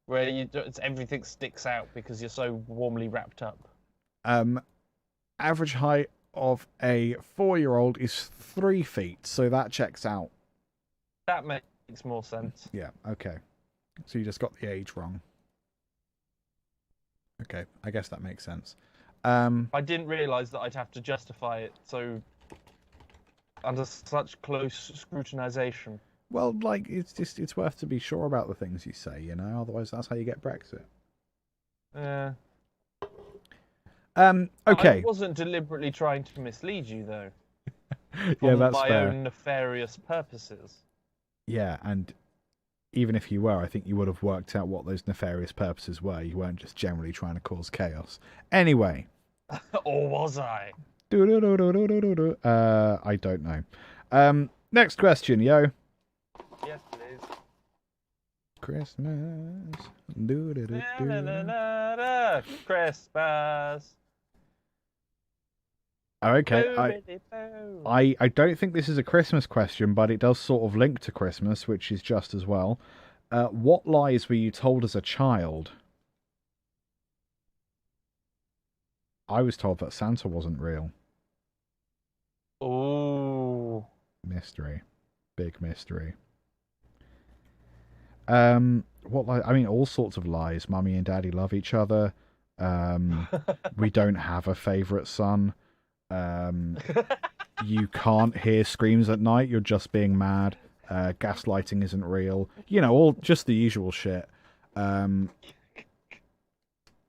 S6: Where everything sticks out because you're so warmly wrapped up.
S2: Average height of a 4-year-old is 3 feet, so that checks out.
S6: That makes more sense.
S2: Yeah, okay. So you just got the age wrong. Okay, I guess that makes sense.
S6: I didn't realise that I'd have to justify it so under such close scrutinisation.
S2: Well, like, it's worth to be sure about the things you say, you know? Otherwise, that's how you get Brexit.
S6: Yeah.
S2: Okay.
S6: I wasn't deliberately trying to mislead you, though.
S2: Yeah, that's
S6: my
S2: fair.
S6: own nefarious purposes.
S2: Yeah, and even if you were, I think you would have worked out what those nefarious purposes were. You weren't just generally trying to cause chaos. Anyway.
S6: Or was I?
S2: I don't know. Next question, yo.
S6: Yes, please.
S2: Christmas.
S6: Christmas.
S2: Okay, I don't think this is a Christmas question, but it does sort of link to Christmas, which is just as well. What lies were you told as a child? I was told that Santa wasn't real.
S6: Ooh.
S2: Mystery. Big mystery. What lie? I mean, all sorts of lies. Mummy and Daddy love each other. We don't have a favourite son. You can't hear screams at night. You're just being mad. Gaslighting isn't real. You know, all just the usual shit.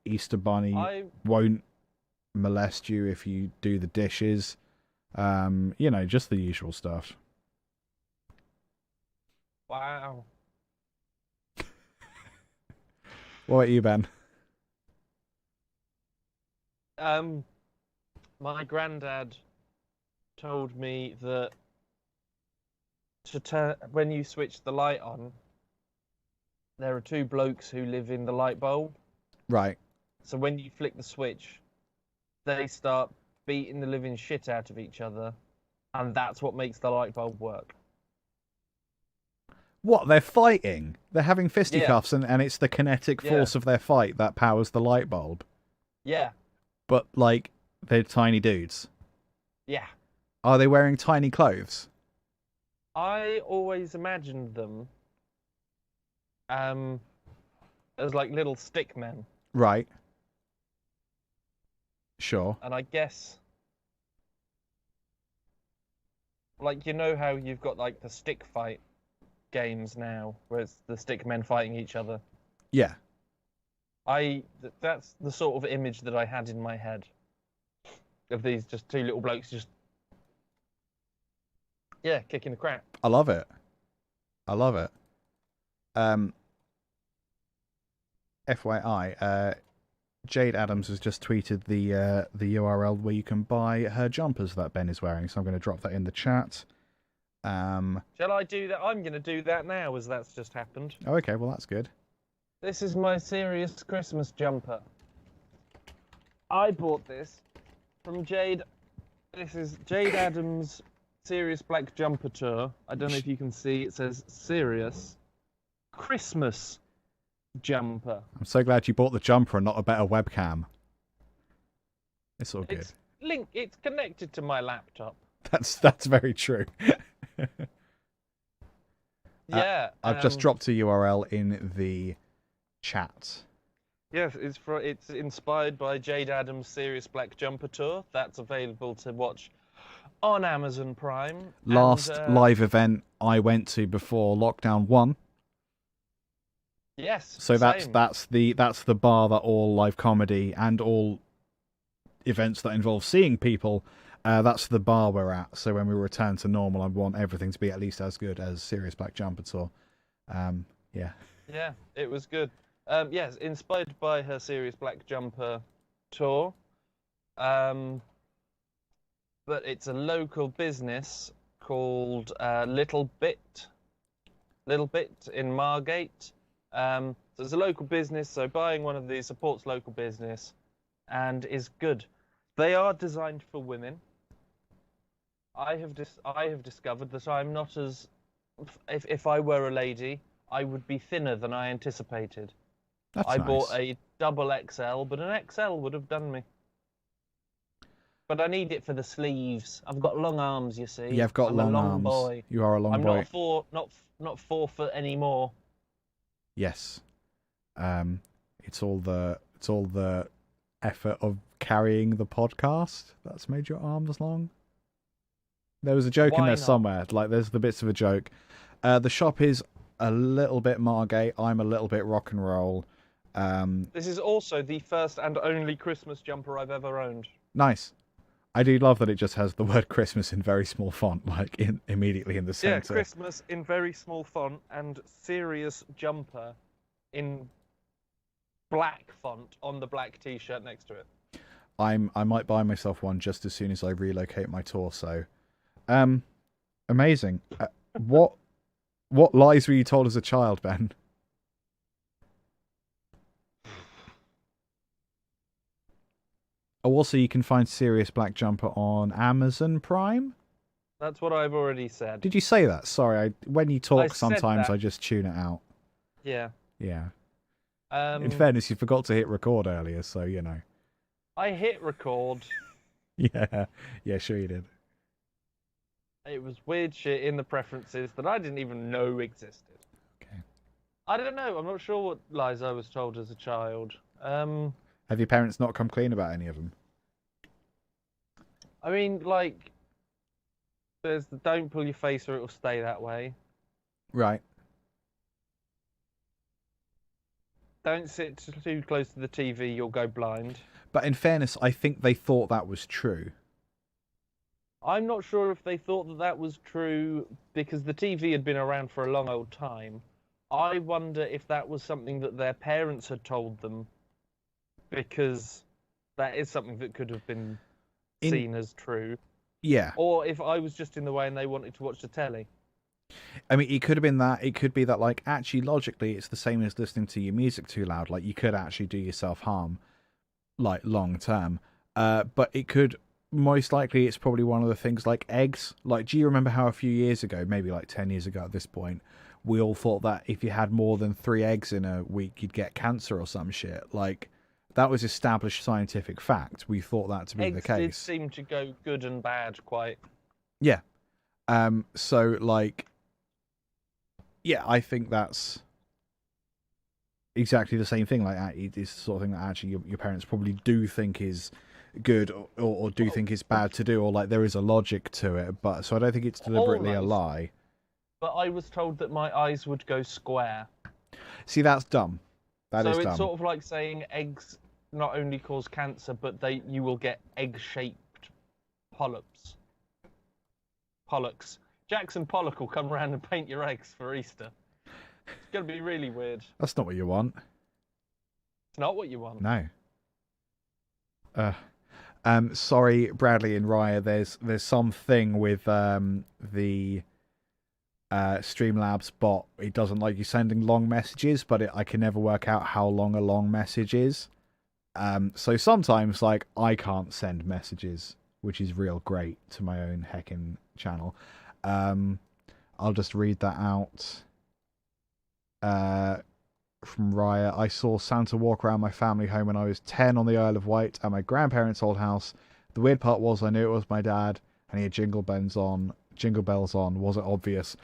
S2: Easter Bunny won't molest you if you do the dishes. You know, just the usual stuff.
S6: Wow.
S2: What about you, Ben?
S6: My granddad told me that when you switch the light on, there are 2 blokes who live in the light bulb.
S2: Right.
S6: So when you flick the switch, they start beating the living shit out of each other, and that's what makes the light bulb work.
S2: What, they're fighting? They're having fisticuffs, and it's the kinetic force of their fight that powers the light bulb?
S6: Yeah.
S2: But, like, they're tiny dudes?
S6: Yeah.
S2: Are they wearing tiny clothes?
S6: I always imagined them as, like, little stick men.
S2: Right. Sure.
S6: And I guess, like, you know how you've got, like, the stick fight games now, where it's the stick men fighting each other?
S2: Yeah.
S6: That's the sort of image that I had in my head of these just 2 little blokes just, kicking the crap.
S2: I love it. I love it. FYI, Jade Adams has just tweeted the URL where you can buy her jumpers that Ben is wearing, so I'm going to drop that in the chat.
S6: Shall I do that? I'm going to do that now, as that's just happened.
S2: Oh, okay, well, that's good.
S6: This is my serious Christmas jumper. I bought this from Jade. This is Jade Adams' Serious Black Jumper Tour. I don't know if you can see. It says Serious Christmas Jumper.
S2: I'm so glad you bought the jumper and not a better webcam. It's all good.
S6: It's connected to my laptop.
S2: That's very true.
S6: Yeah.
S2: I've just dropped a URL in the chat.
S6: Yes, it's inspired by Jade Adams' Serious Black Jumper Tour. That's available to watch on Amazon Prime.
S2: Last live event I went to before lockdown 1.
S6: Yes.
S2: So
S6: same.
S2: that's the bar that all live comedy and all events that involve seeing people, that's the bar we're at. So when we return to normal, I want everything to be at least as good as Sirius Black Jumper Tour. Yeah.
S6: Yeah, it was good. Yes, inspired by her Sirius Black Jumper tour. But it's a local business called Little Bit in Margate. So it's a local business, so buying one of these supports local business and is good. They are designed for women. I have discovered that I'm not as... If I were a lady, I would be thinner than I anticipated.
S2: That's
S6: I
S2: nice.
S6: bought a double XL, but an XL would have done me. But I need it for the sleeves. I've got long arms, you see.
S2: Yeah, I've got
S6: I'm
S2: long
S6: a long
S2: arms.
S6: boy.
S2: You are a long boy.
S6: I'm not 4 foot anymore.
S2: Yes. It's all the effort of carrying the podcast that's made your arms long. There was a joke in there somewhere. Like, there's the bits of a joke. The shop is a little bit Margate. I'm a little bit rock and roll.
S6: This is also the first and only Christmas jumper I've ever owned.
S2: Nice. I do love that it just has the word Christmas in very small font, like immediately in the center.
S6: Yeah, Christmas in very small font and Sirius Jumper in black font on the black T-shirt next to it.
S2: I might buy myself one just as soon as I relocate my torso. Amazing. What lies were you told as a child, Ben? Oh, also, you can find Sirius Black Jumper on Amazon Prime.
S6: That's what I've already said.
S2: Did you say that? Sorry, when you talk,
S6: said
S2: sometimes
S6: that.
S2: I just tune it out.
S6: Yeah.
S2: Yeah. In fairness, you forgot to hit record earlier, so you know.
S6: I hit record.
S2: Yeah, sure you did.
S6: It was weird shit in the preferences that I didn't even know existed.
S2: Okay.
S6: I don't know. I'm not sure what lies I was told as a child.
S2: Have your parents not come clean about any of them?
S6: I mean, like, there's the don't pull your face or it'll stay that way.
S2: Right.
S6: Don't sit too close to the TV, you'll go blind.
S2: But in fairness, I think they thought that was true.
S6: I'm not sure if they thought that that was true because the TV had been around for a long old time. I wonder if that was something that their parents had told them, because that is something that could have been seen as true.
S2: Yeah.
S6: Or if I was just in the way and they wanted to watch the telly.
S2: I mean, it could have been that. It could be that, like, actually, logically, it's the same as listening to your music too loud. Like, you could actually do yourself harm, like, long term. But it could, most likely, it's probably one of the things like eggs. Like, do you remember how a few years ago, maybe like 10 years ago at this point, we all thought that if you had more than 3 eggs in a week, you'd get cancer or some shit? Like, that was established scientific fact. We thought that to be the case.
S6: Eggs did seem to go good and bad quite.
S2: Yeah. So, like, yeah, I think that's exactly the same thing. Like, it's the sort of thing that actually your parents probably do think is good or do think is bad to do, or like there is a logic to it. But so I don't think it's deliberately a lie.
S6: But I was told that my eyes would go square.
S2: See, that's dumb. That is
S6: dumb. So it's sort of like saying eggs not only cause cancer, but you will get egg-shaped polyps. Pollux. Jackson Pollock will come around and paint your eggs for Easter. It's going to be really weird.
S2: That's not what you want.
S6: It's not what you want.
S2: No. Sorry, Bradley and Raya. There's something with the Streamlabs bot. It doesn't like you sending long messages, but I can never work out how long a long message is. So sometimes, like, I can't send messages, which is real great to my own heckin' channel. I'll just read that out. From Raya. I saw Santa walk around my family home when I was 10 on the Isle of Wight at my grandparents' old house. The weird part was I knew it was my dad, and he had jingle bells on. Was it obvious?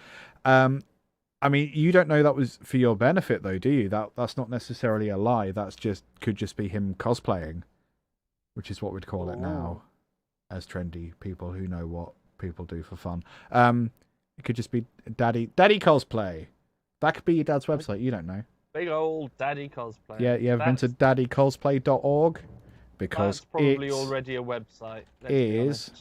S2: I mean, you don't know that was for your benefit, though, do you? That's not necessarily a lie. Could just be him cosplaying, which is what we'd call it now, as trendy people who know what people do for fun. It could just be daddy cosplay. That could be your dad's website. You don't know.
S6: Big old daddy cosplay.
S2: Yeah, you ever been to daddycosplay.org? Because
S6: That's probably
S2: it
S6: already a website. Let's be
S2: is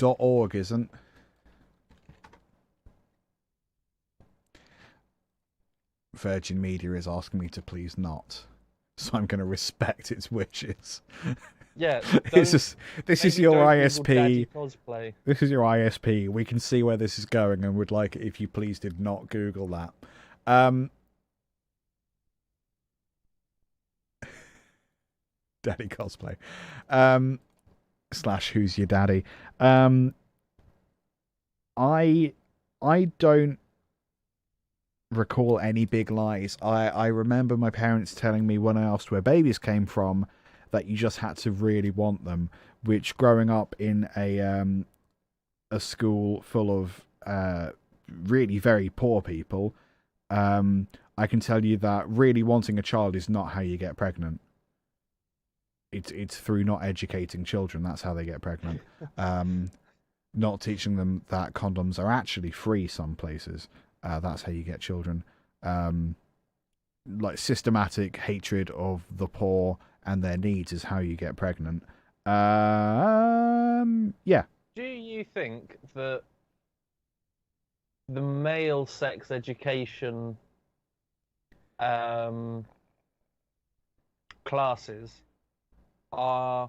S2: .org isn't. Virgin Media is asking me to please not, so I'm going to respect its wishes.
S6: Yeah,
S2: this is your ISP.
S6: Cosplay.
S2: This is your ISP. We can see where this is going, and would like it if you please did not Google that. Daddy cosplay. / who's your daddy. I don't recall any big lies. I remember my parents telling me when I asked where babies came from that you just had to really want them, which growing up in a school full of really very poor people, I can tell you that really wanting a child is not how you get pregnant. It's through not educating children. That's how they get pregnant. Not teaching them that condoms are actually free some places. That's how you get children. Like systematic hatred of the poor and their needs is how you get pregnant. Yeah.
S6: Do you think that the male sex education classes are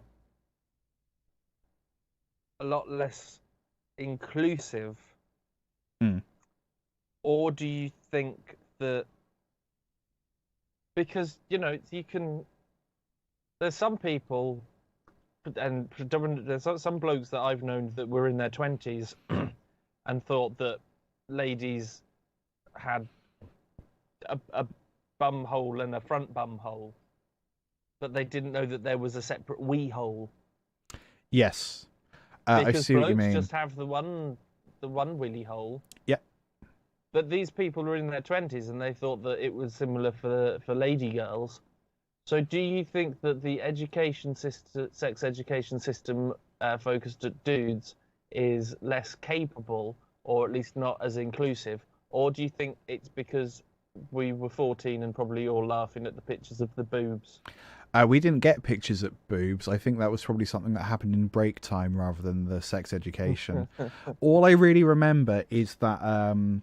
S6: a lot less inclusive? Or do you think that because you can, there's some people and there's some blokes that I've known that were in their 20s and thought that ladies had a bum hole and a front bum hole, but they didn't know that there was a separate wee hole.
S2: Yes. I see what you mean.
S6: Just have the one willy hole.
S2: Yeah.
S6: But these people were in their 20s and they thought that it was similar for lady girls. So do you think that the sex education system focused at dudes is less capable, or at least not as inclusive? Or do you think it's because we were 14 and probably all laughing at the pictures of the boobs?
S2: We didn't get pictures at boobs. I think that was probably something that happened in break time rather than the sex education. All I really remember is that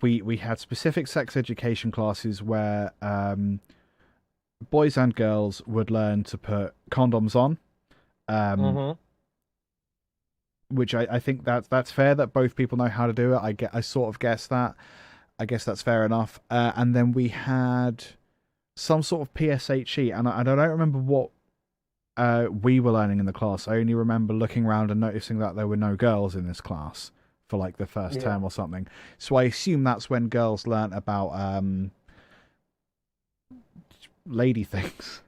S2: we had specific sex education classes where boys and girls would learn to put condoms on, which I think that's fair that both people know how to do it. I sort of guess that. I guess that's fair enough. And then we had some sort of PSHE, and I don't remember what we were learning in the class. I only remember looking around and noticing that there were no girls in this class for like the first term or something. So I assume that's when girls learnt about lady things,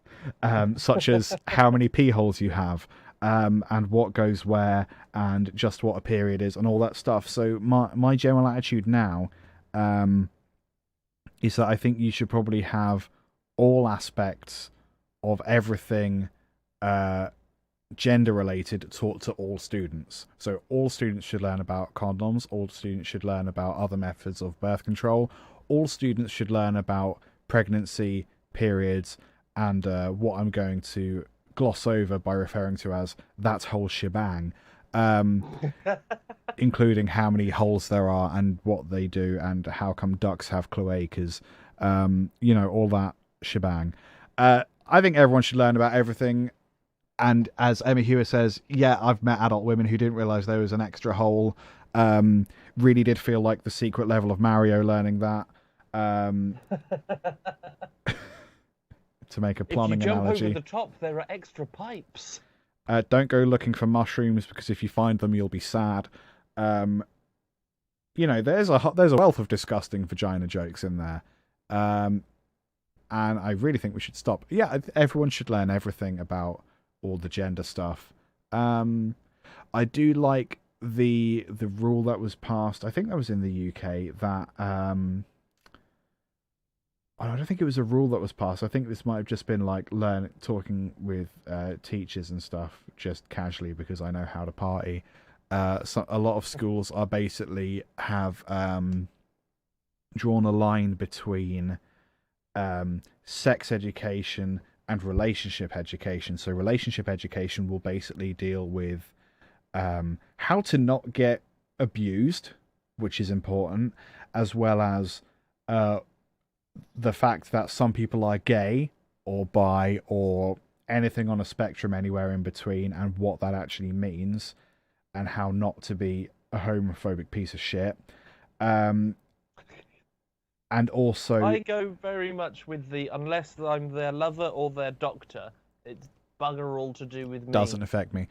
S2: such as how many pee holes you have, and what goes where, and just what a period is, and all that stuff. So my general attitude now is that I think you should probably have all aspects of everything gender related taught to all students. So all students should learn about condoms, all students should learn about other methods of birth control, all students should learn about pregnancy, periods, and what I'm going to gloss over by referring to as that whole shebang, including how many holes there are and what they do and how come ducks have cloacas, all that shebang. I think everyone should learn about everything. And as Emma Hewer says, yeah, I've met adult women who didn't realise there was an extra hole. Really did feel like the secret level of Mario learning that. To make a plumbing analogy.
S6: If you jump over the top, there are extra pipes.
S2: Don't go looking for mushrooms, because if you find them, you'll be sad. There's a wealth of disgusting vagina jokes in there. And I really think we should stop. Yeah, everyone should learn everything about all the gender stuff. I do like the rule that was passed. I think that was in the UK that I don't think it was a rule that was passed. I think this might have just been like talking with teachers and stuff just casually because I know how to party. So a lot of schools are basically have drawn a line between sex education and relationship education. So relationship education will basically deal with how to not get abused, which is important, as well as the fact that some people are gay or bi or anything on a spectrum anywhere in between, and what that actually means, and how not to be a homophobic piece of shit. And also,
S6: I go very much with the unless I'm their lover or their doctor, it's bugger all to do with me.
S2: Doesn't affect me.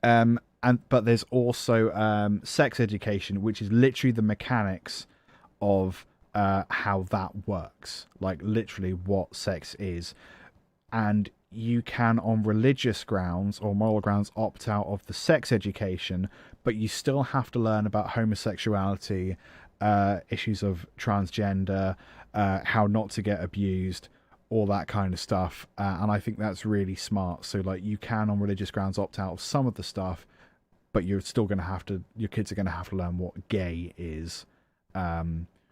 S2: But there's also sex education, which is literally the mechanics of how that works, like literally what sex is. And you can, on religious grounds or moral grounds, opt out of the sex education, but you still have to learn about homosexuality, issues of transgender, how not to get abused, all that kind of stuff. And I think that's really smart. So like you can, on religious grounds, opt out of some of the stuff, but you're still going to have to, your kids are going to have to learn what gay is,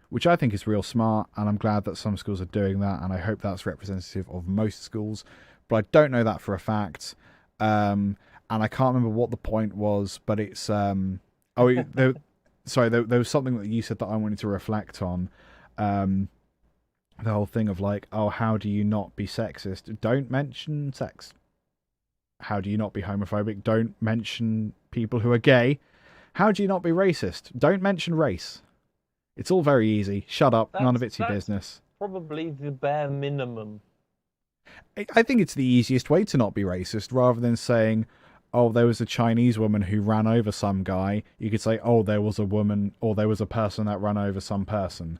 S2: which I think is real smart. And I'm glad that some schools are doing that. And I hope that's representative of most schools, but I don't know that for a fact. And I can't remember what the point was, but it's, there was something that you said that I wanted to reflect on. The whole thing of like, oh, how do you not be sexist? Don't mention sex. How do you not be homophobic? Don't mention people who are gay. How do you not be racist? Don't mention race. It's all very easy. Shut up. None of it's your business.
S6: Probably the bare minimum.
S2: I think it's the easiest way to not be racist, rather than saying, oh, there was a Chinese woman who ran over some guy. You could say, oh, there was a woman, or there was a person that ran over some person.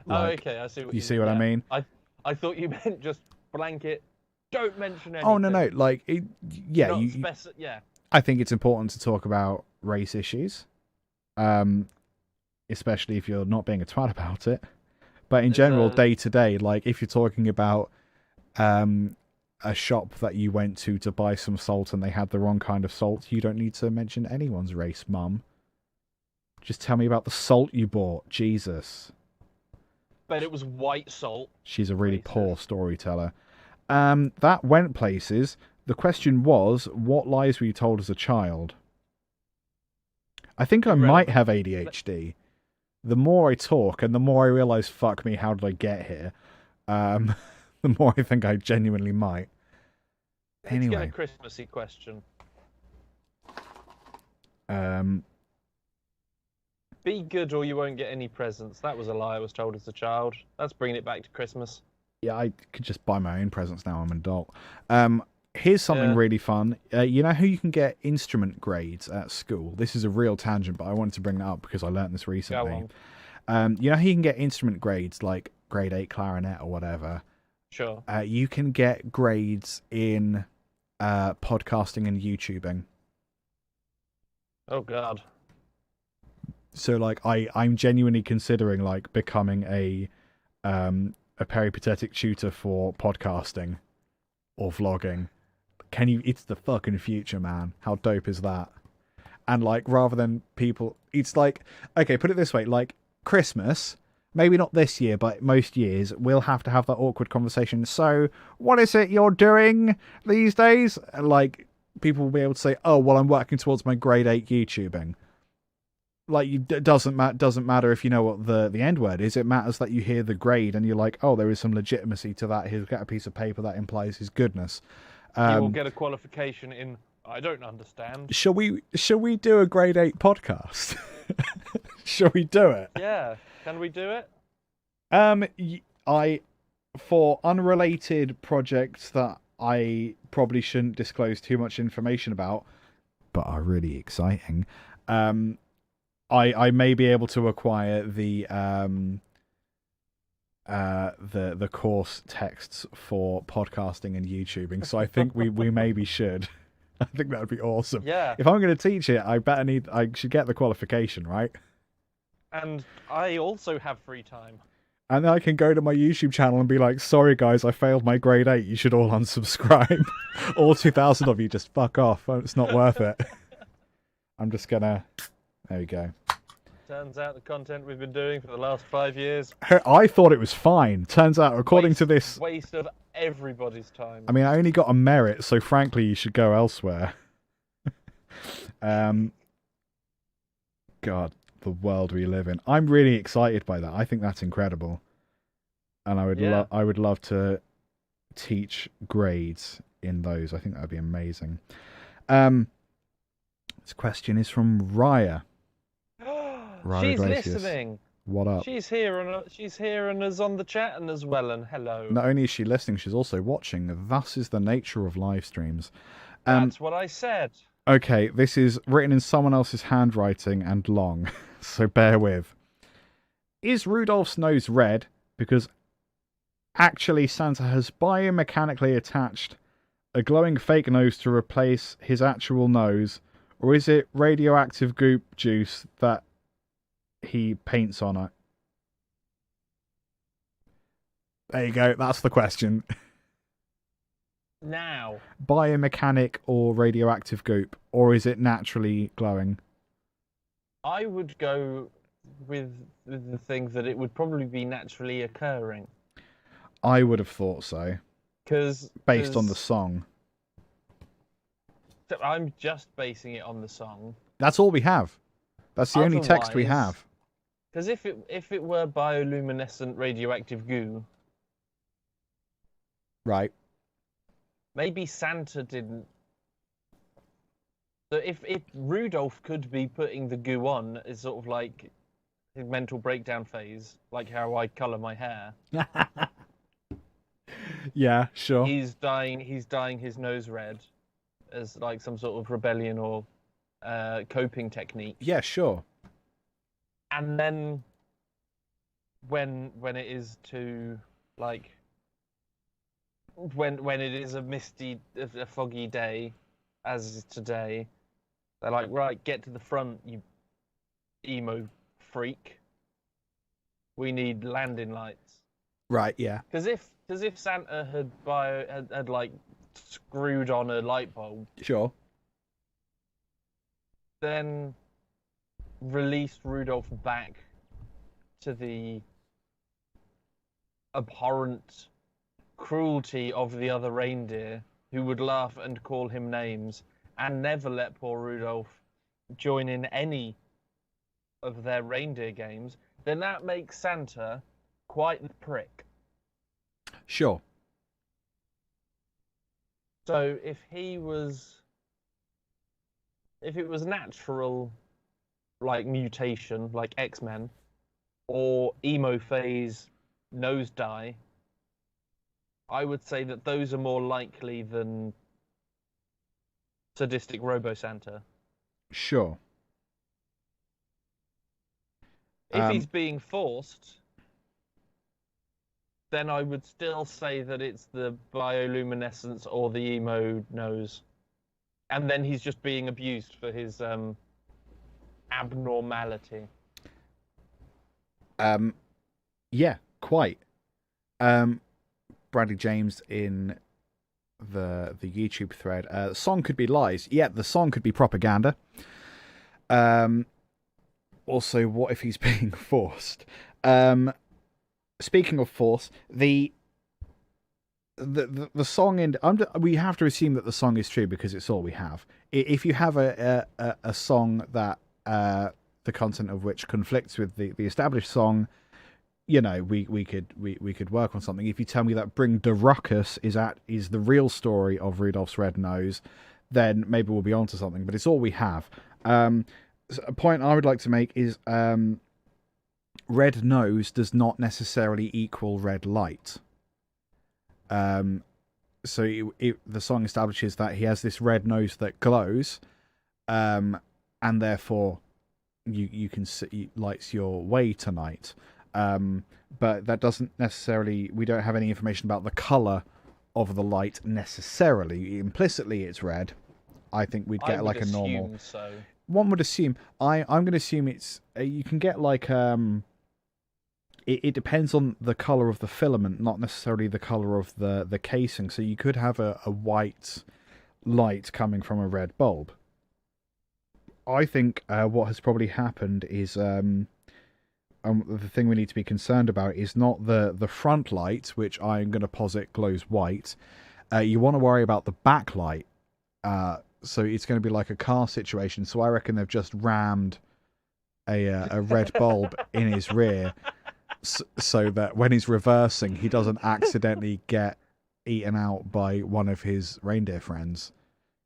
S2: Like,
S6: okay, I see what
S2: you see what I mean?
S6: I thought you meant just blanket. Don't mention anything.
S2: Oh no, like yeah,
S6: yeah.
S2: I think it's important to talk about race issues, especially if you're not being a twat about it. But in general, day to day, like if you're talking about a shop that you went to buy some salt and they had the wrong kind of salt, you don't need to mention anyone's race, mum. Just tell me about the salt you bought. Jesus.
S6: But it was white salt.
S2: She's a really poor storyteller. That went places. The question was, what lies were you told as a child? I think I might have ADHD. The more I talk and the more I realise, fuck me, how did I get here? The more I think I genuinely might. Anyway.
S6: Let's get a Christmassy question. Be good or you won't get any presents. That was a lie I was told as a child. That's bringing it back to Christmas.
S2: Yeah, I could just buy my own presents now I'm an adult. Here's something really fun. You know how you can get instrument grades at school? This is a real tangent, but I wanted to bring that up because I learned this recently. You know how you can get instrument grades, like grade 8 clarinet or whatever?
S6: Sure.
S2: You can get grades in podcasting and YouTubing.
S6: Oh, God.
S2: So, like, I'm genuinely considering, like, becoming a peripatetic tutor for podcasting or vlogging. It's the fucking future, man. How dope is that? And, like, rather than people, it's like, okay, put it this way, like, Christmas, maybe not this year, but most years, we'll have to have that awkward conversation. So, what is it you're doing these days? And, like, people will be able to say, oh, well, I'm working towards my grade 8 YouTubing. Like, it doesn't matter if you know what the end word is. It matters that you hear the grade and you're like, oh, there is some legitimacy to that. He'll get a piece of paper that implies his goodness.
S6: You will get a qualification in, I don't understand.
S2: Shall we do a grade 8 podcast? Shall we do it?
S6: Yeah. Can we do it?
S2: For unrelated projects that I probably shouldn't disclose too much information about, but are really exciting, I may be able to acquire the course texts for podcasting and YouTubing. So I think we maybe should. I think that would be awesome.
S6: Yeah.
S2: If I'm going to teach it, I should get the qualification, right?
S6: And I also have free time.
S2: And then I can go to my YouTube channel and be like, sorry guys, I failed my grade 8. You should all unsubscribe. All 2,000 of you just fuck off. It's not worth it. I'm just gonna... There we go.
S6: Turns out the content we've been doing for the last 5 years...
S2: I thought it was fine. Turns out, according to this...
S6: Waste of everybody's time.
S2: I mean, I only got a merit, so frankly, you should go elsewhere. God, the world we live in. I'm really excited by that. I think that's incredible. And I would love to teach grades in those. I think that would be amazing. This question is from Raya.
S6: She's listening.
S2: What up?
S6: She's here and is on the chat and as well, and hello.
S2: Not only is she listening, she's also watching. Thus is the nature of live streams.
S6: That's what I said.
S2: Okay, this is written in someone else's handwriting and long, so bear with. Is Rudolph's nose red because actually Santa has biomechanically attached a glowing fake nose to replace his actual nose, or is it radioactive goop juice that he paints on it? There you go, that's the question.
S6: Now.
S2: Biomechanic or radioactive goop, or is it naturally glowing?
S6: I would go with the thing that it would probably be naturally occurring.
S2: I would have thought so. Based on the song.
S6: I'm just basing it on the song.
S2: That's all we have. That's the only text we have.
S6: Because if it were bioluminescent radioactive goo...
S2: Right.
S6: Maybe Santa didn't. So if Rudolph could be putting the goo on, is sort of like his mental breakdown phase, like how I colour my hair.
S2: Yeah, sure.
S6: He's dyeing his nose red as like some sort of rebellion or coping technique.
S2: Yeah, sure.
S6: And then when it is to like. When it is a foggy day, as is today, they're like, right, get to the front, you emo freak. We need landing lights.
S2: Right, yeah.
S6: Because if Santa had like screwed on a light bulb,
S2: sure,
S6: then released Rudolph back to the abhorrent cruelty of the other reindeer, who would laugh and call him names, and never let poor Rudolph join in any of their reindeer games, then that makes Santa quite the prick.
S2: Sure.
S6: So if it was natural, like mutation, like X-Men, or emo phase nose dye, I would say that those are more likely than sadistic Robo-Santa.
S2: Sure.
S6: If he's being forced, then I would still say that it's the bioluminescence or the emo nose. And then he's just being abused for his abnormality.
S2: Yeah, quite. Bradley James in the YouTube thread. The song could be lies. Yeah, the song could be propaganda. Also, what if he's being forced? Speaking of force, the song in we have to assume that the song is true because it's all we have. If you have a song that the content of which conflicts with the established song, you know, we could work on something. If you tell me that Bring the Ruckus is the real story of Rudolph's Red Nose, then maybe we'll be onto something. But it's all we have. So a point I would like to make is red nose does not necessarily equal red light. So the song establishes that he has this red nose that glows, and therefore you can see lights your way tonight. But that doesn't necessarily, we don't have any information about the colour of the light necessarily. Implicitly it's red. I think we'd get like a normal.
S6: So.
S2: One would assume. I'm going to assume it's. You can get like it depends on the color of the filament, not necessarily the color of the casing. So you could have a white light coming from a red bulb. I think what has probably happened is the thing we need to be concerned about is not the front light, which I'm going to posit glows white. You want to worry about the back light. So it's going to be like a car situation. So I reckon they've just rammed a red bulb in his rear, so that when he's reversing, he doesn't accidentally get eaten out by one of his reindeer friends.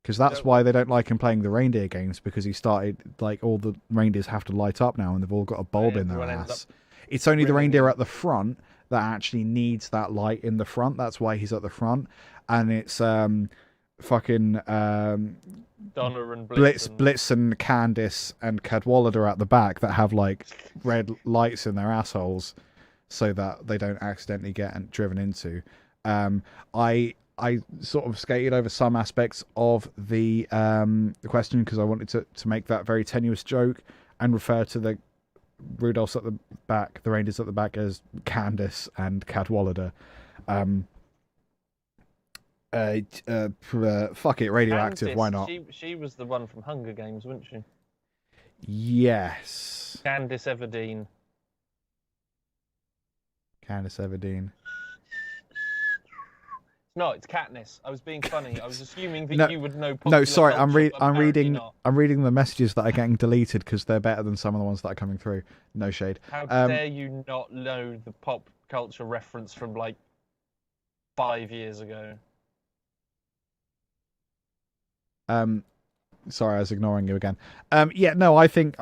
S2: Because that's why they don't like him playing the reindeer games, because he started, like, all the reindeers have to light up now and they've all got a bulb in their ass. It's only the reindeer at the front that actually needs that light in the front. That's why he's at the front. And it's fucking
S6: Donna and
S2: Blitz and Candice and Cadwallader at the back that have, like, red lights in their assholes so that they don't accidentally get driven into. I sort of skated over some aspects of the question because I wanted to make that very tenuous joke and refer to the Rudolphs at the back, the reindeers at the back, as Candice and Cadwallader. Fuck it, radioactive.
S6: Candice,
S2: why not?
S6: She was the one from Hunger Games, wasn't she?
S2: Yes.
S6: Candice Everdeen.
S2: Candice Everdeen.
S6: No, it's Katniss. I was being funny. I was assuming that you would know.
S2: No, sorry, I'm
S6: reading
S2: the messages that are getting deleted because they're better than some of the ones that are coming through. No shade.
S6: How dare you not know the pop culture reference from like 5 years ago?
S2: Sorry, I was ignoring you again. Yeah, no, I think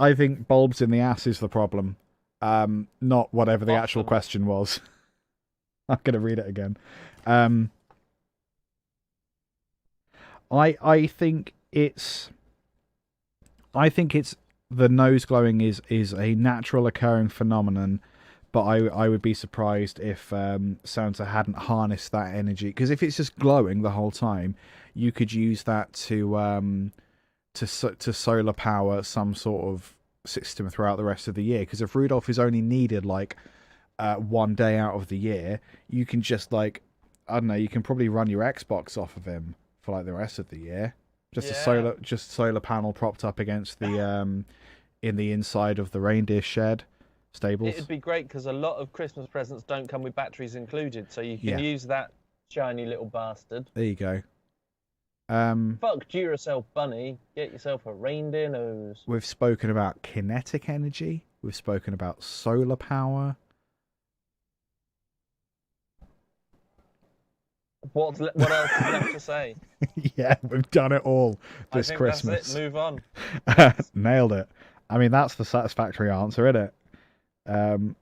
S2: bulbs in the ass is the problem. Not whatever the actual question was. I'm gonna read it again. I think it's the nose glowing is a natural occurring phenomenon, but I would be surprised if Santa hadn't harnessed that energy, because if it's just glowing the whole time, you could use that to solar power some sort of system throughout the rest of the year. Because if Rudolph is only needed like 1 day out of the year, you can just like, I don't know, you can probably run your Xbox off of him for like the rest of the year. Just a solar panel propped up against the in the inside of the reindeer shed stables.
S6: It'd be great because a lot of Christmas presents don't come with batteries included, so you can use that shiny little bastard.
S2: There you go.
S6: Fuck Duracell Bunny, get yourself a reindeer nose.
S2: We've spoken about kinetic energy. We've spoken about solar power.
S6: What else is left to say?
S2: Yeah, we've done it all this Christmas.
S6: That's it. Move on.
S2: Nailed it. I mean, that's the satisfactory answer, isn't it?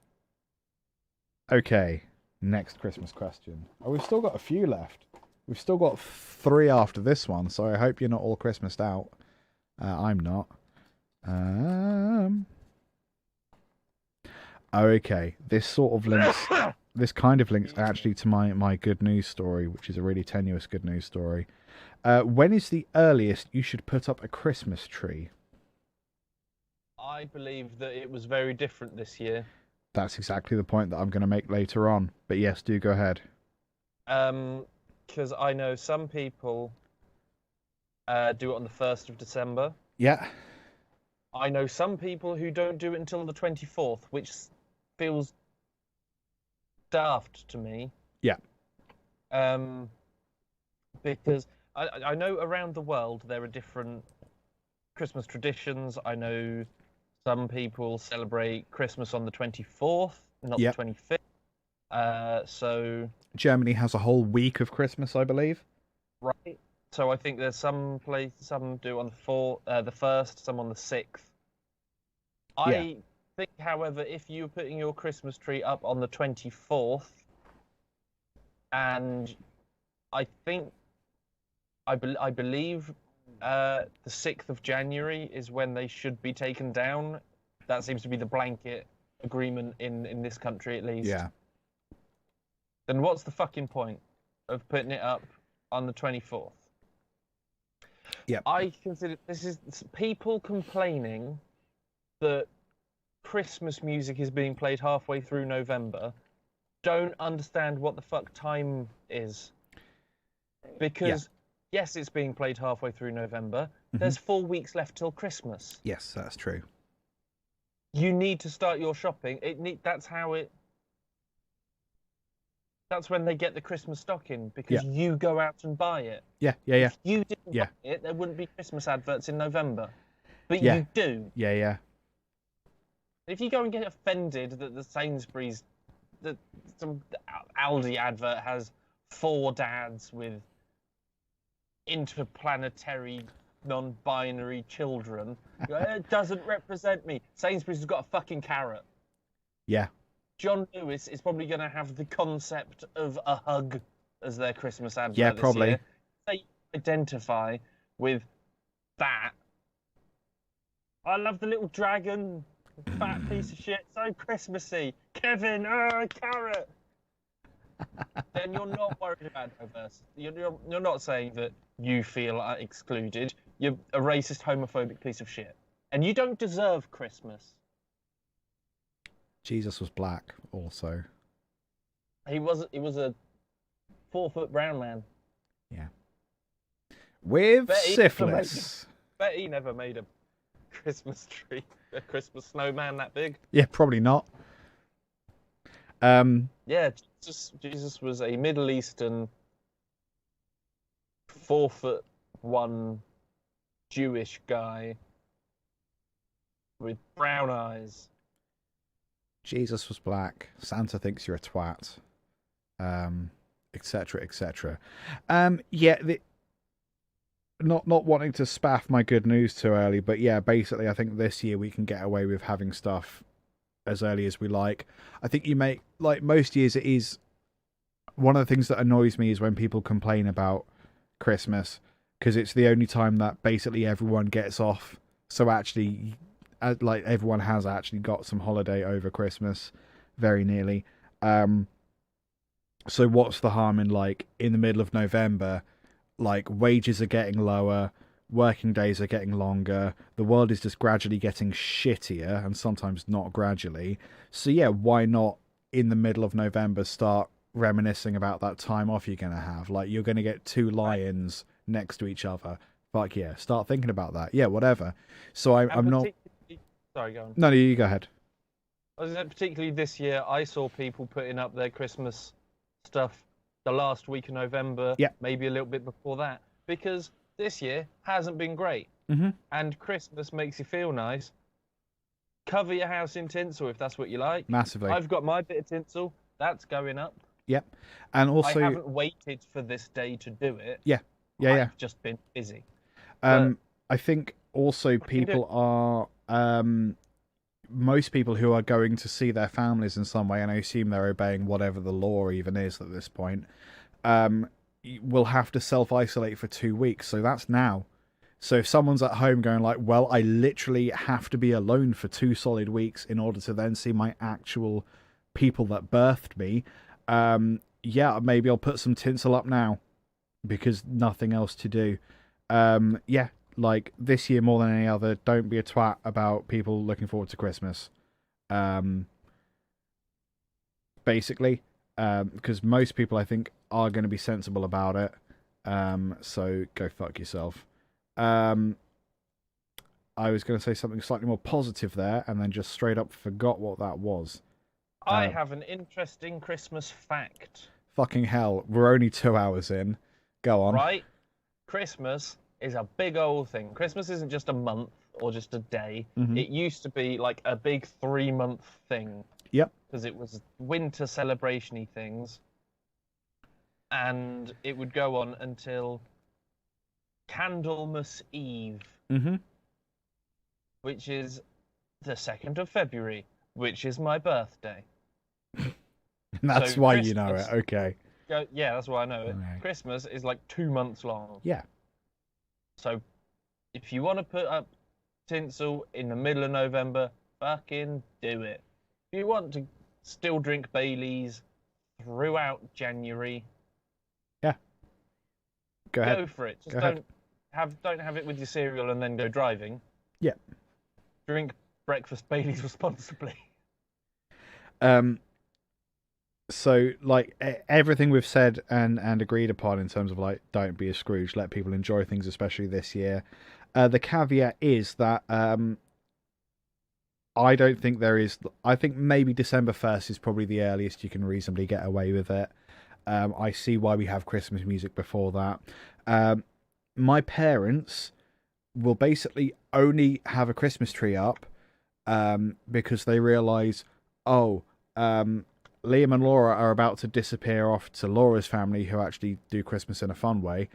S2: Okay, next Christmas question. Oh, we've still got a few left. We've still got 3 after this one, so I hope you're not all Christmased out. I'm not. Okay, this kind of links actually to my good news story, which is a really tenuous good news story. When is the earliest you should put up a Christmas tree?
S6: I believe that it was very different this year.
S2: That's exactly the point that I'm going to make later on. But yes, do go ahead.
S6: Because I know some people do it on the 1st of December.
S2: Yeah.
S6: I know some people who don't do it until the 24th, which feels daft to me.
S2: Yeah.
S6: Because I know around the world there are different Christmas traditions. I know some people celebrate Christmas on the 24th, not the 25th. So
S2: Germany has a whole week of Christmas, I believe.
S6: Right. So I think there's some do on the 1st, some on the 6th. I think, however, if you're putting your Christmas tree up on the 24th, and I believe the 6th of January is when they should be taken down. That seems to be the blanket agreement in this country, at least.
S2: Yeah.
S6: Then what's the fucking point of putting it up on the 24th?
S2: Yeah.
S6: I consider this is people complaining that Christmas music is being played halfway through November don't understand what the fuck time is. Because, yes, it's being played halfway through November. There's 4 weeks left till Christmas.
S2: Yes, that's true.
S6: You need to start your shopping. That's when they get the Christmas stock in, because you go out and buy it.
S2: Yeah.
S6: If you didn't buy it, there wouldn't be Christmas adverts in November. But you do.
S2: Yeah.
S6: If you go and get offended that the Sainsbury's, that some Aldi advert has 4 dads with interplanetary, non-binary children, it doesn't represent me. Sainsbury's has got a fucking carrot.
S2: Yeah.
S6: John Lewis is probably going to have the concept of a hug as their Christmas advert.
S2: Yeah,
S6: this
S2: probably.
S6: year. They identify with that. I love the little dragon, fat piece of shit, so Christmassy. Kevin, carrot. Then you're not worried about diversity. You're not saying that you feel excluded. You're a racist, homophobic piece of shit, and you don't deserve Christmas.
S2: Jesus was black, also.
S6: He was a 4-foot brown man.
S2: Yeah. With syphilis.
S6: Bet he never made a Christmas tree, a Christmas snowman that big.
S2: Yeah, probably not.
S6: Yeah, Jesus was a Middle Eastern 4'1" Jewish guy with brown eyes.
S2: Jesus was black. Santa thinks you're a twat. Etc. Etc. Not wanting to spaff my good news too early, but yeah, basically I think this year we can get away with having stuff as early as we like. I think like most years, it is one of the things that annoys me is when people complain about Christmas, because it's the only time that basically everyone gets off. So actually, like, everyone has actually got some holiday over Christmas, very nearly. So what's the harm in, like, in the middle of November, like, wages are getting lower, working days are getting longer, the world is just gradually getting shittier, and sometimes not gradually. So yeah, why not in the middle of November start reminiscing about that time off you're going to have? Like, you're going to get 2 lions next to each other. Fuck yeah, start thinking about that. Yeah, whatever. So I'm not...
S6: Sorry, go on.
S2: No, you go ahead.
S6: Particularly this year, I saw people putting up their Christmas stuff the last week of November, maybe a little bit before that, because this year hasn't been great. And Christmas makes you feel nice. Cover your house in tinsel if that's what you like.
S2: Massively.
S6: I've got my bit of tinsel. That's going up.
S2: Yep. And also...
S6: I haven't waited for this day to do it.
S2: Yeah.
S6: I've just been busy.
S2: I think also people are... most people who are going to see their families in some way, and I assume they're obeying whatever the law even is at this point, will have to self-isolate for 2 weeks. So that's now. So if someone's at home going like, well, I literally have to be alone for 2 solid weeks in order to then see my actual people that birthed me, yeah, maybe I'll put some tinsel up now because nothing else to do. Yeah, like this year more than any other, don't be a twat about people looking forward to Christmas. Basically, because most people I think are going to be sensible about it. So go fuck yourself. I was going to say something slightly more positive there, and then just straight up forgot what that was.
S6: I have an interesting Christmas fact.
S2: Fucking hell, we're only 2 hours in. Go on.
S6: Right? Christmas is a big old thing. Christmas isn't just a month or just a day. It used to be like a big 3-month thing.
S2: Yep.
S6: Because it was winter celebration-y things. And it would go on until Candlemas Eve, which is the 2nd of February, which is my birthday.
S2: That's
S6: so
S2: why
S6: Christmas,
S2: you know it, okay.
S6: Yeah, that's why I know it.
S2: Right.
S6: Christmas is like 2 months long.
S2: Yeah.
S6: So if you want to put up tinsel in the middle of November, fucking do it. If you want to still drink Baileys throughout January,
S2: go ahead.
S6: Go for it. Just
S2: Go ahead.
S6: don't have it with your cereal and then go driving.
S2: Yeah.
S6: Drink breakfast Baileys responsibly.
S2: So, like, everything we've said and agreed upon in terms of, like, don't be a Scrooge, let people enjoy things, especially this year. The caveat is that I don't think there is... I think maybe December 1st is probably the earliest you can reasonably get away with it. I see why we have Christmas music before that. My parents will basically only have a Christmas tree up because they realise, Liam and Laura are about to disappear off to Laura's family, who actually do Christmas in a fun way.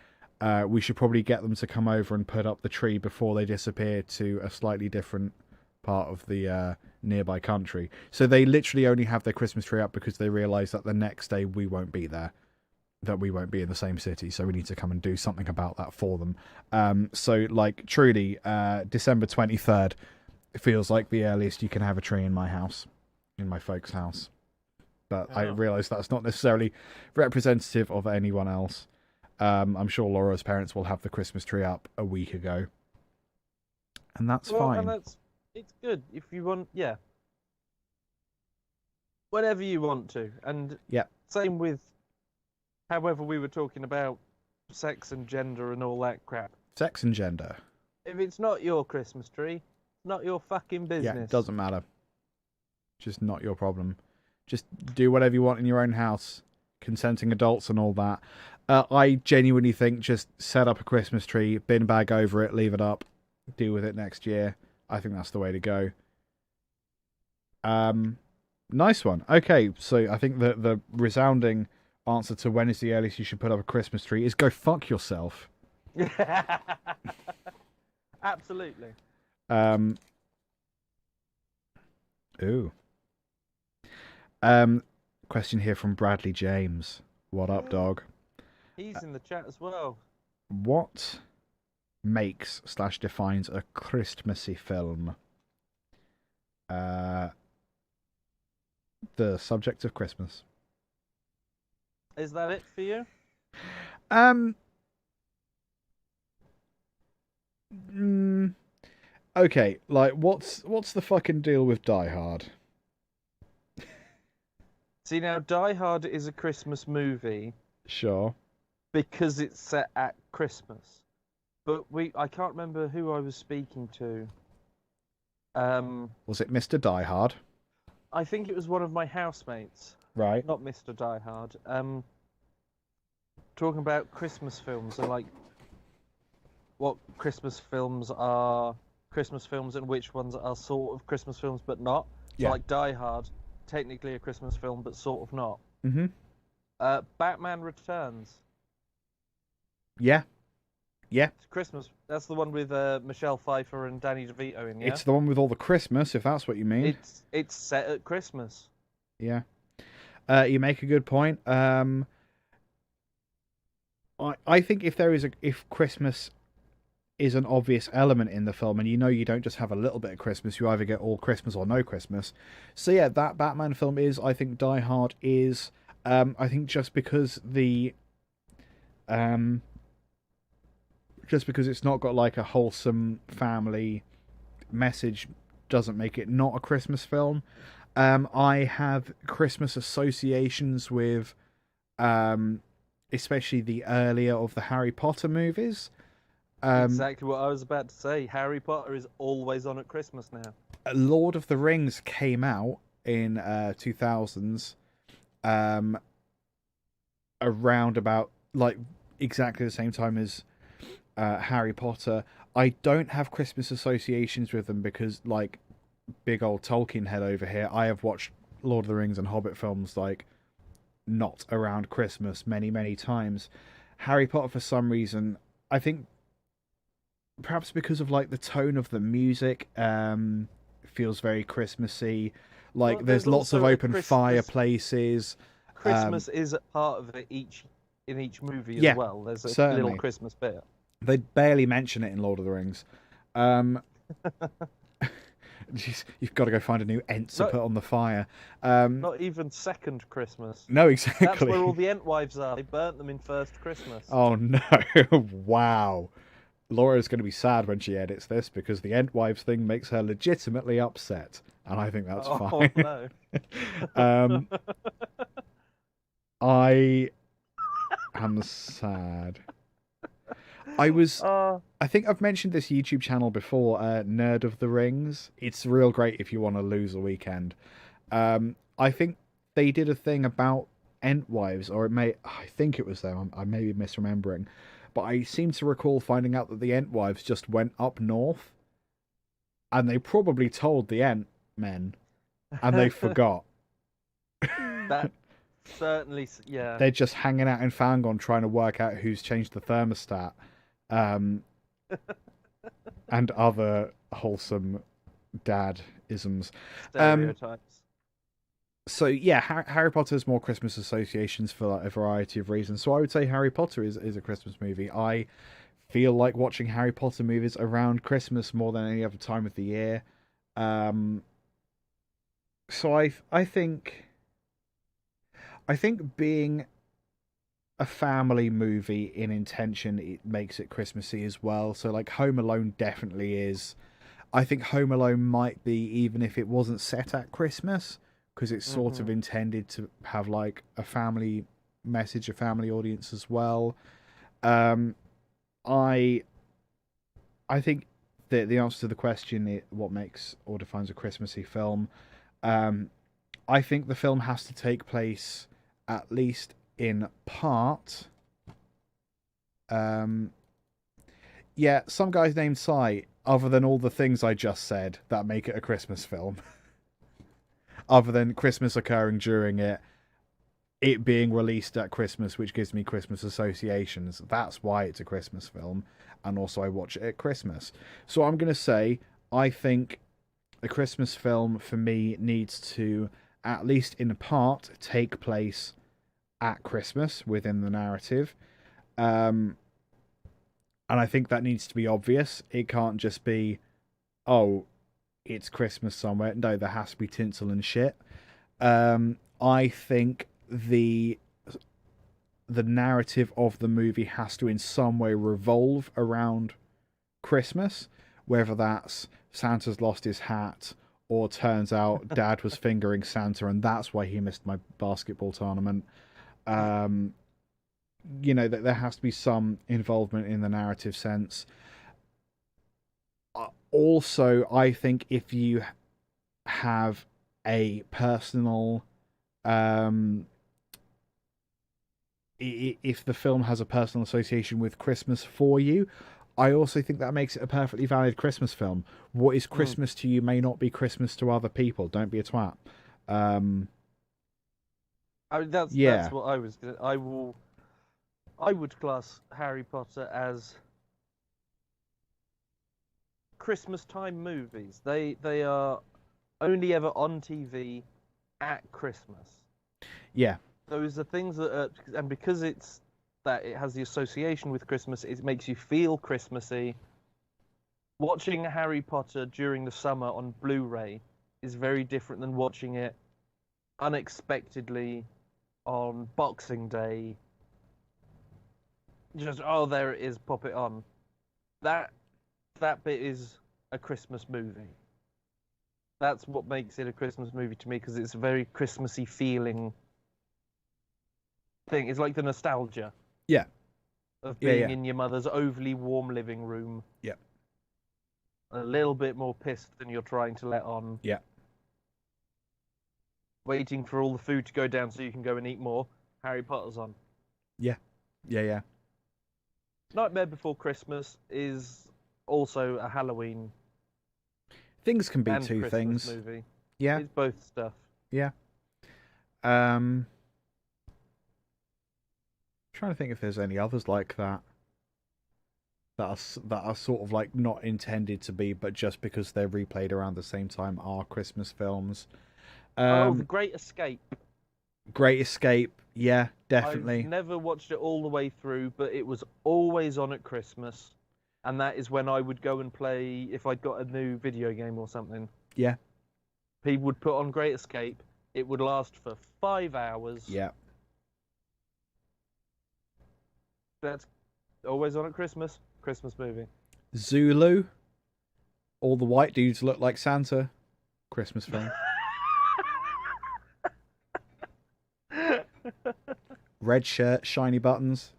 S2: We should probably get them to come over and put up the tree before they disappear to a slightly different part of the nearby country. So they literally only have their Christmas tree up because they realise that the next day we won't be there, that we won't be in the same city, so we need to come and do something about that for them. So, like, truly, December 23rd feels like the earliest you can have a tree in my house, in my folks' house. But I realise that's not necessarily representative of anyone else. I'm sure Laura's parents will have the Christmas tree up a week ago. And that's fine.
S6: And it's good if you want, whenever you want to. And same with however we were talking about sex and gender and all that crap.
S2: Sex and gender.
S6: If it's not your Christmas tree, it's not your fucking business.
S2: Yeah, it doesn't matter. Just not your problem. Just do whatever you want in your own house. Consenting adults and all that. I genuinely think just set up a Christmas tree, bin bag over it, leave it up, deal with it next year. I think that's the way to go. Nice one. Okay, so I think the resounding answer to when is the earliest you should put up a Christmas tree is go fuck yourself.
S6: Absolutely.
S2: Ooh. Question here from Bradley James. What up, dog?
S6: He's in the chat as well.
S2: What makes / defines a Christmassy film? The subject of Christmas.
S6: Is that it for you?
S2: Okay, like what's the fucking deal with Die Hard?
S6: See, now Die Hard is a Christmas movie.
S2: Sure.
S6: Because it's set at Christmas. But I can't remember who I was speaking to.
S2: Was it Mr. Die Hard?
S6: I think it was one of my housemates.
S2: Right.
S6: Not Mr. Die Hard. Talking about Christmas films and like what Christmas films are Christmas films and which ones are sort of Christmas films but not. So like Die Hard, technically a Christmas film but sort of not.
S2: Mm-hmm.
S6: Batman Returns.
S2: Yeah. Yeah.
S6: It's Christmas. That's the one with Michelle Pfeiffer and Danny DeVito in, yeah?
S2: It's the one with all the Christmas, if that's what you mean.
S6: It's set at Christmas.
S2: Yeah. You make a good point. I think if Christmas is an obvious element in the film, and you don't just have a little bit of Christmas, you either get all Christmas or no Christmas. So yeah, that Batman film is, I think Die Hard is, I think just because it's not got like a wholesome family message doesn't make it not a Christmas film. I have Christmas associations with especially the earlier of the Harry Potter movies.
S6: Exactly what I was about to say. Harry Potter is always on at Christmas now.
S2: Lord of the Rings came out in 2000s around about like exactly the same time as Harry Potter. I don't have Christmas associations with them because, like, big old Tolkien head over here, I have watched Lord of the Rings and Hobbit films like not around Christmas many times. Harry Potter, for some reason, I think perhaps because of like the tone of the music, feels very Christmassy. Like there's lots of open fireplaces.
S6: Christmas is a part of it in each movie as well. There's a little Christmas bit.
S2: They barely mention it in Lord of the Rings. You've got to go find a new Ent to put on the fire.
S6: Not even second Christmas.
S2: No, exactly.
S6: That's where all the Entwives are. They burnt them in first Christmas.
S2: Oh no! Wow. Laura's going to be sad when she edits this because the Entwives thing makes her legitimately upset, and I think that's fine.
S6: No.
S2: I am sad. I think I've mentioned this YouTube channel before, Nerd of the Rings. It's real great if you want to lose a weekend. I think they did a thing about Entwives, or I think it was them. I may be misremembering. But I seem to recall finding out that the Entwives just went up north, and they probably told the Entmen, and they forgot.
S6: That certainly, yeah.
S2: They're just hanging out in Fangon trying to work out who's changed the thermostat, and other wholesome dad-isms.
S6: Stereotypes.
S2: So yeah, Harry Potter has more Christmas associations for like a variety of reasons. So I would say Harry Potter is a Christmas movie. I feel like watching Harry Potter movies around Christmas more than any other time of the year. So I think being a family movie in intention, it makes it Christmassy as well. So like Home Alone definitely is. I think Home Alone might be, even if it wasn't set at Christmas, because it's sort of intended to have like a family message, a family audience as well. I think that the answer to the question, what makes or defines a Christmassy film, I think the film has to take place at least in part. Some guy's named Si, other than all the things I just said that make it a Christmas film. Other than Christmas occurring during it being released at Christmas, which gives me Christmas associations. That's why it's a Christmas film, and also I watch it at Christmas. So I'm going to say, I think a Christmas film, for me, needs to, at least in part, take place at Christmas within the narrative. And I think that needs to be obvious. It can't just be, oh, it's Christmas somewhere. No, there has to be tinsel and shit. I think the narrative of the movie has to in some way revolve around Christmas, whether that's Santa's lost his hat, or turns out Dad was fingering Santa and that's why he missed my basketball tournament. That there has to be some involvement in the narrative sense. Also, I think if you have a personal, if the film has a personal association with Christmas for you, I also think that makes it a perfectly valid Christmas film. What is Christmas to you may not be Christmas to other people. Don't be a twat.
S6: That's what I was gonna. I would class Harry Potter as Christmas time movies. They are only ever on TV at Christmas.
S2: Yeah.
S6: Those are things that are, and because it has the association with Christmas, it makes you feel Christmassy. Watching Harry Potter during the summer on Blu-ray is very different than watching it unexpectedly on Boxing Day. Just, oh, there it is, pop it on. That bit is a Christmas movie. That's what makes it a Christmas movie to me, because it's a very Christmassy feeling thing. It's like the nostalgia.
S2: Yeah.
S6: Of being in your mother's overly warm living room.
S2: Yeah.
S6: A little bit more pissed than you're trying to let on.
S2: Yeah.
S6: Waiting for all the food to go down so you can go and eat more. Harry Potter's on.
S2: Yeah. Yeah.
S6: Nightmare Before Christmas is also a Halloween.
S2: Things can be
S6: and
S2: two
S6: Christmas
S2: things.
S6: Movie.
S2: Yeah.
S6: It's both stuff.
S2: Yeah. Trying to think if there's any others like that are sort of like not intended to be, but just because they're replayed around the same time are Christmas films.
S6: The Great Escape.
S2: Great Escape, yeah, definitely.
S6: I've never watched it all the way through, but it was always on at Christmas, and that is when I would go and play if I'd got a new video game or something.
S2: Yeah.
S6: People would put on Great Escape. It would last for 5 hours.
S2: Yeah.
S6: That's always on at Christmas. Christmas movie.
S2: Zulu. All the white dudes look like Santa. Christmas film. Red shirt, shiny buttons.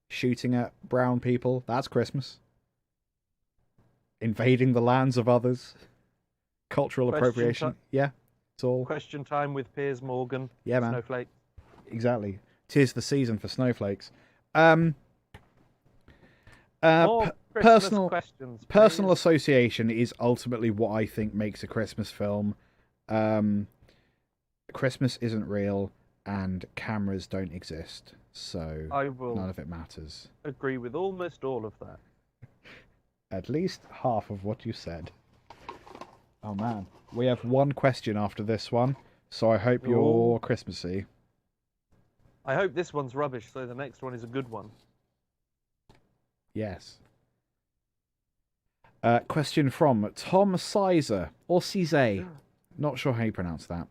S2: Shooting at brown people. That's Christmas. Invading the lands of others. Cultural appropriation. Yeah, it's all.
S6: Question time with Piers Morgan.
S2: Yeah, man.
S6: Snowflake.
S2: Exactly. 'Tis the season for snowflakes.
S6: More Christmas questions, please.
S2: Personal association is ultimately what I think makes a Christmas film. Christmas isn't real, and cameras don't exist, so none of it matters.
S6: Agree with almost all of that.
S2: At least half of what you said. Oh man, we have one question after this one, so I hope you're Christmassy.
S6: I hope this one's rubbish, so the next one is a good one.
S2: Yes. Question from Tom Sizer, or Cizé. Not sure how you pronounce that.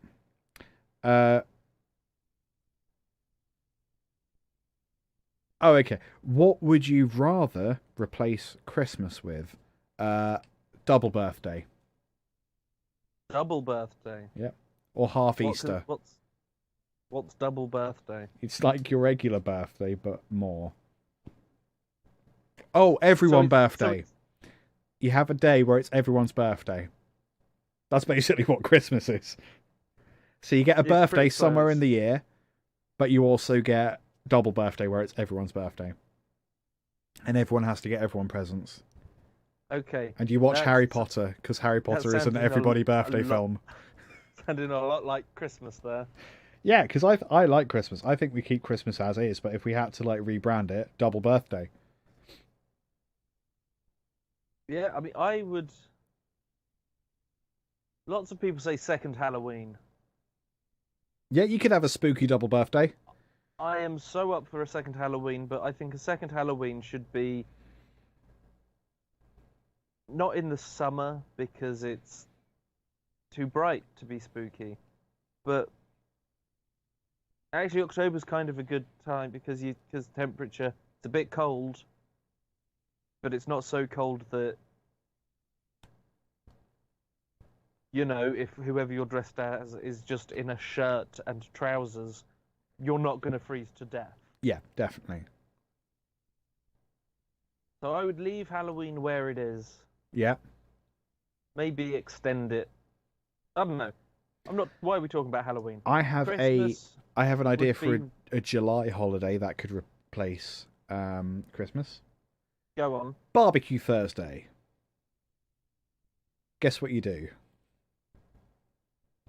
S2: Oh, okay. What would you rather replace Christmas with? Double birthday.
S6: Double birthday?
S2: Yep. Or half Easter.
S6: What's double birthday?
S2: It's like your regular birthday, but more. Oh, everyone birthday. You have a day where it's everyone's birthday. That's basically what Christmas is. So you get a birthday somewhere in the year, but you also get double birthday where it's everyone's birthday. And everyone has to get everyone presents.
S6: Okay.
S2: And you watch Harry Potter, because Harry Potter is an everybody birthday film.
S6: Sounding a lot like Christmas there.
S2: Yeah, because I like Christmas. I think we keep Christmas as is, but if we had to like rebrand it, double birthday.
S6: Yeah, I mean, I would... Lots of people say second Halloween.
S2: Yeah, you could have a spooky double birthday.
S6: I am so up for a second Halloween, but I think a second Halloween should be not in the summer because it's too bright to be spooky, but actually October's kind of a good time because temperature, it's a bit cold, but it's not so cold that, you know, if whoever you're dressed as is just in a shirt and trousers, you're not going to freeze to death.
S2: Yeah, definitely.
S6: So I would leave Halloween where it is.
S2: Yeah.
S6: Maybe extend it. I don't know. Why are we talking about Halloween?
S2: I have an idea for
S6: be...
S2: a July holiday that could replace Christmas.
S6: Go on.
S2: Barbecue Thursday. Guess what you do?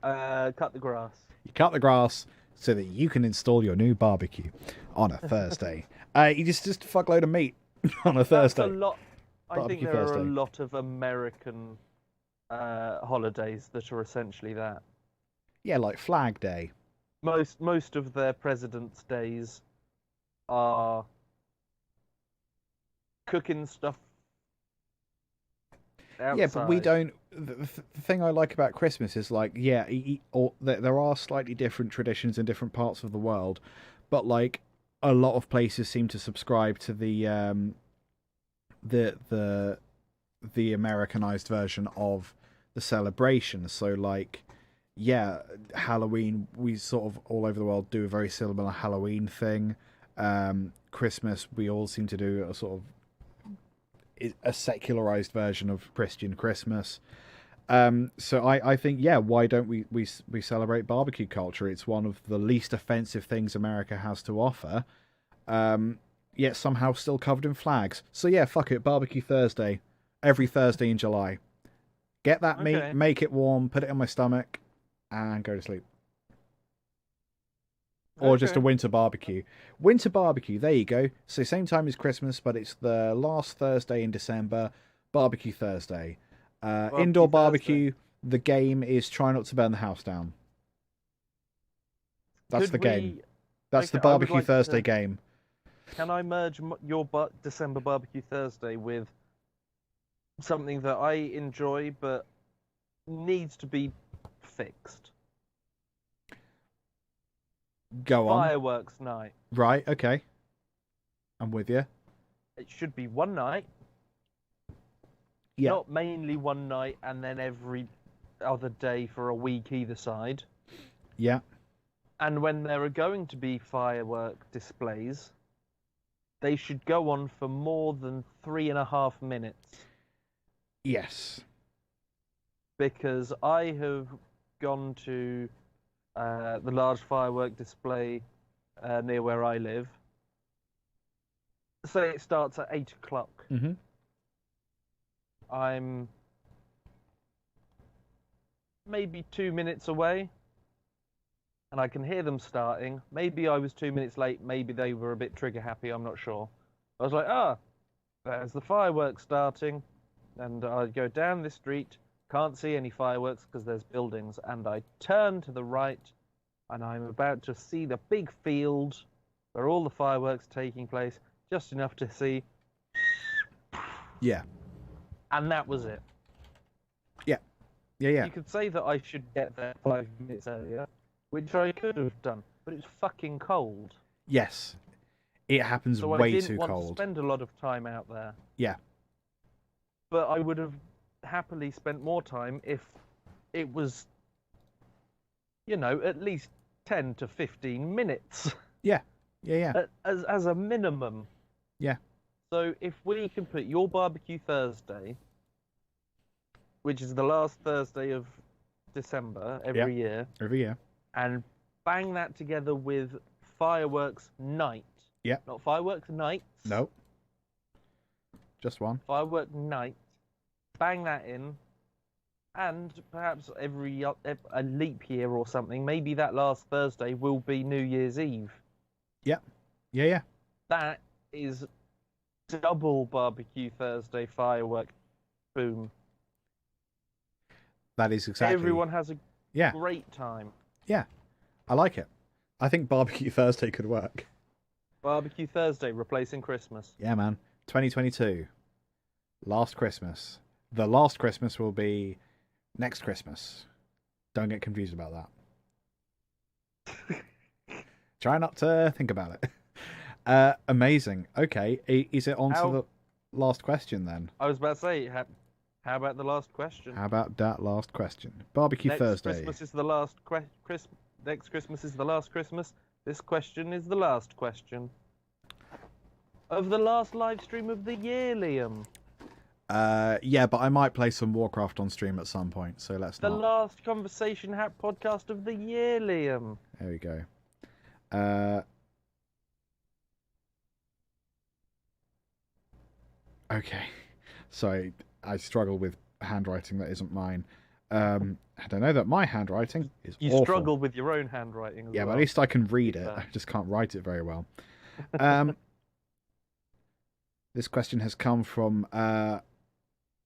S6: Cut the grass.
S2: You cut the grass so that you can install your new barbecue on a Thursday. You just a fuckload of meat on a Thursday.
S6: That's a lot. I think
S2: Barbecue
S6: there
S2: Thursday.
S6: are a lot of American holidays that are essentially that.
S2: Yeah, like Flag Day.
S6: Most of their presidents' days are cooking stuff outside.
S2: Yeah, but we don't. The thing I like about Christmas is like, yeah, there are slightly different traditions in different parts of the world, but like a lot of places seem to subscribe to the Americanized version of the celebration. So like, yeah, Halloween, we sort of all over the world do a very similar Halloween thing. Christmas, we all seem to do a sort of a secularized version of Christian Christmas. So I think, yeah, why don't we celebrate barbecue culture? It's one of the least offensive things America has to offer, yet somehow still covered in flags. So yeah, fuck it, Barbecue Thursday, every Thursday in July. Get that meat, make it warm, put it in my stomach, and go to sleep. Or just a winter barbecue. Winter barbecue, there you go. So same time as Christmas, but it's the last Thursday in December. Barbecue Thursday. Indoor barbecue, the game is try not to burn the house down. That's the game. That's the Barbecue Thursday game.
S6: Can I merge your December Barbecue Thursday with something that I enjoy but needs to be fixed?
S2: Go on.
S6: Fireworks night.
S2: Right, okay. I'm with you.
S6: it should be one night.
S2: Yeah.
S6: Not mainly one night and then every other day for a week either side.
S2: Yeah.
S6: And when there are going to be firework displays, they should go on for more than 3.5 minutes.
S2: Yes.
S6: Because I have gone to the large firework display near where I live. Say it starts at 8 o'clock.
S2: Mm-hmm.
S6: I'm maybe 2 minutes away, and I can hear them starting. Maybe I was 2 minutes late. Maybe they were a bit trigger happy. I'm not sure. I was like, there's the fireworks starting. And I go down this street, can't see any fireworks because there's buildings. And I turn to the right, and I'm about to see the big field where all the fireworks are taking place, just enough to see.
S2: Yeah.
S6: And that was it.
S2: Yeah. Yeah.
S6: You could say that I should get there 5 minutes earlier, which I could have done, but it's fucking cold.
S2: Yes. It happens
S6: so
S2: way
S6: I didn't
S2: too
S6: want
S2: cold.
S6: To spend a lot of time out there.
S2: Yeah.
S6: But I would have happily spent more time if it was, at least 10 to 15 minutes.
S2: Yeah. Yeah.
S6: As a minimum.
S2: Yeah.
S6: So if we can put your barbecue Thursday, which is the last Thursday of December every year.
S2: Every year.
S6: And bang that together with fireworks night.
S2: Yeah.
S6: Not fireworks nights.
S2: No. Just one.
S6: Firework night. Bang that in. And perhaps a leap year or something, maybe that last Thursday will be New Year's Eve.
S2: Yeah. Yeah.
S6: That is double barbecue Thursday firework. Boom.
S2: That is exactly.
S6: Everyone has a great time.
S2: Yeah. I like it. I think barbecue Thursday could work.
S6: Barbecue Thursday replacing Christmas.
S2: Yeah, man. 2022. Last Christmas. The last Christmas will be next Christmas. Don't get confused about that. Try not to think about it. Amazing. Okay. Is it on to the last question then?
S6: I was about to say, how about the last question?
S2: How about that last question? Barbecue Thursday.
S6: Christmas is the last Next Christmas is the last Christmas. This question is the last question. Of the last live stream of the year, Liam.
S2: Yeah, but I might play some Warcraft on stream at some point, so let's not.
S6: The last Conversation Hat podcast of the year, Liam.
S2: There we go. Okay. Sorry, I struggle with handwriting that isn't mine. And I know that my handwriting is awful.
S6: You struggle with your own handwriting as
S2: Yeah,
S6: well.
S2: but at least I can read it. I just can't write it very well. This question has come from...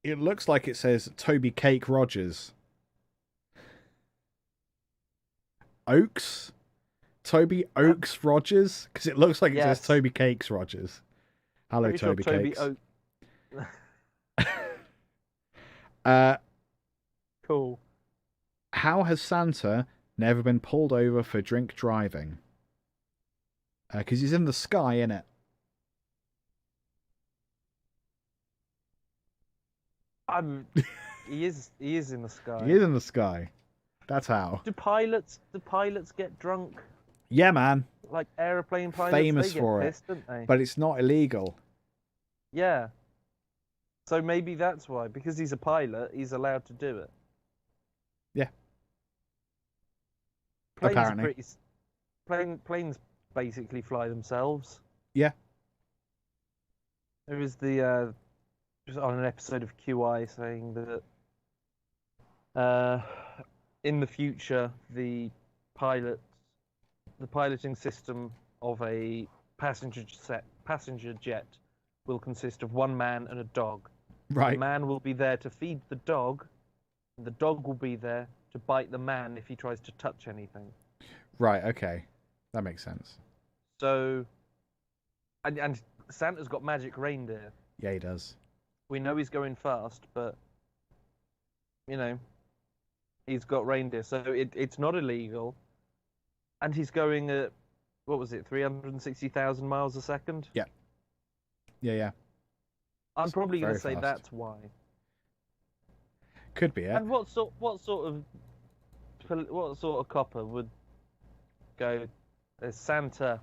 S2: it looks like it says Toby Cake Rogers. Oaks? Toby Oaks Rogers? Because it looks like it says Toby Cakes Rogers. Hello, Toby Cakes.
S6: Cool.
S2: How has Santa never been pulled over for drink driving? Because he's in the sky, innit?
S6: He is in the sky.
S2: He is in the sky. That's how.
S6: Do pilots get drunk?
S2: Yeah, man.
S6: Like aeroplane pilots,
S2: Famous
S6: they get
S2: for
S6: pissed,
S2: it.
S6: don't they?
S2: But it's not illegal.
S6: Yeah. So maybe that's why. Because he's a pilot, he's allowed to do it.
S2: Yeah.
S6: Apparently. Planes basically fly themselves.
S2: Yeah.
S6: There was just on an episode of QI saying that in the future the piloting system of a passenger jet will consist of one man and a dog.
S2: Right.
S6: The man will be there to feed the dog, and the dog will be there to bite the man if he tries to touch anything.
S2: Right, okay. That makes sense.
S6: So, and Santa's got magic reindeer.
S2: Yeah, he does.
S6: We know he's going fast, but, he's got reindeer, so it's not illegal. And he's going at, 360,000 miles a second?
S2: Yeah. Yeah.
S6: I'm probably going to
S2: Very
S6: say
S2: fast.
S6: that's why.
S2: Could be, yeah.
S6: And what sort of copper would go? Santa.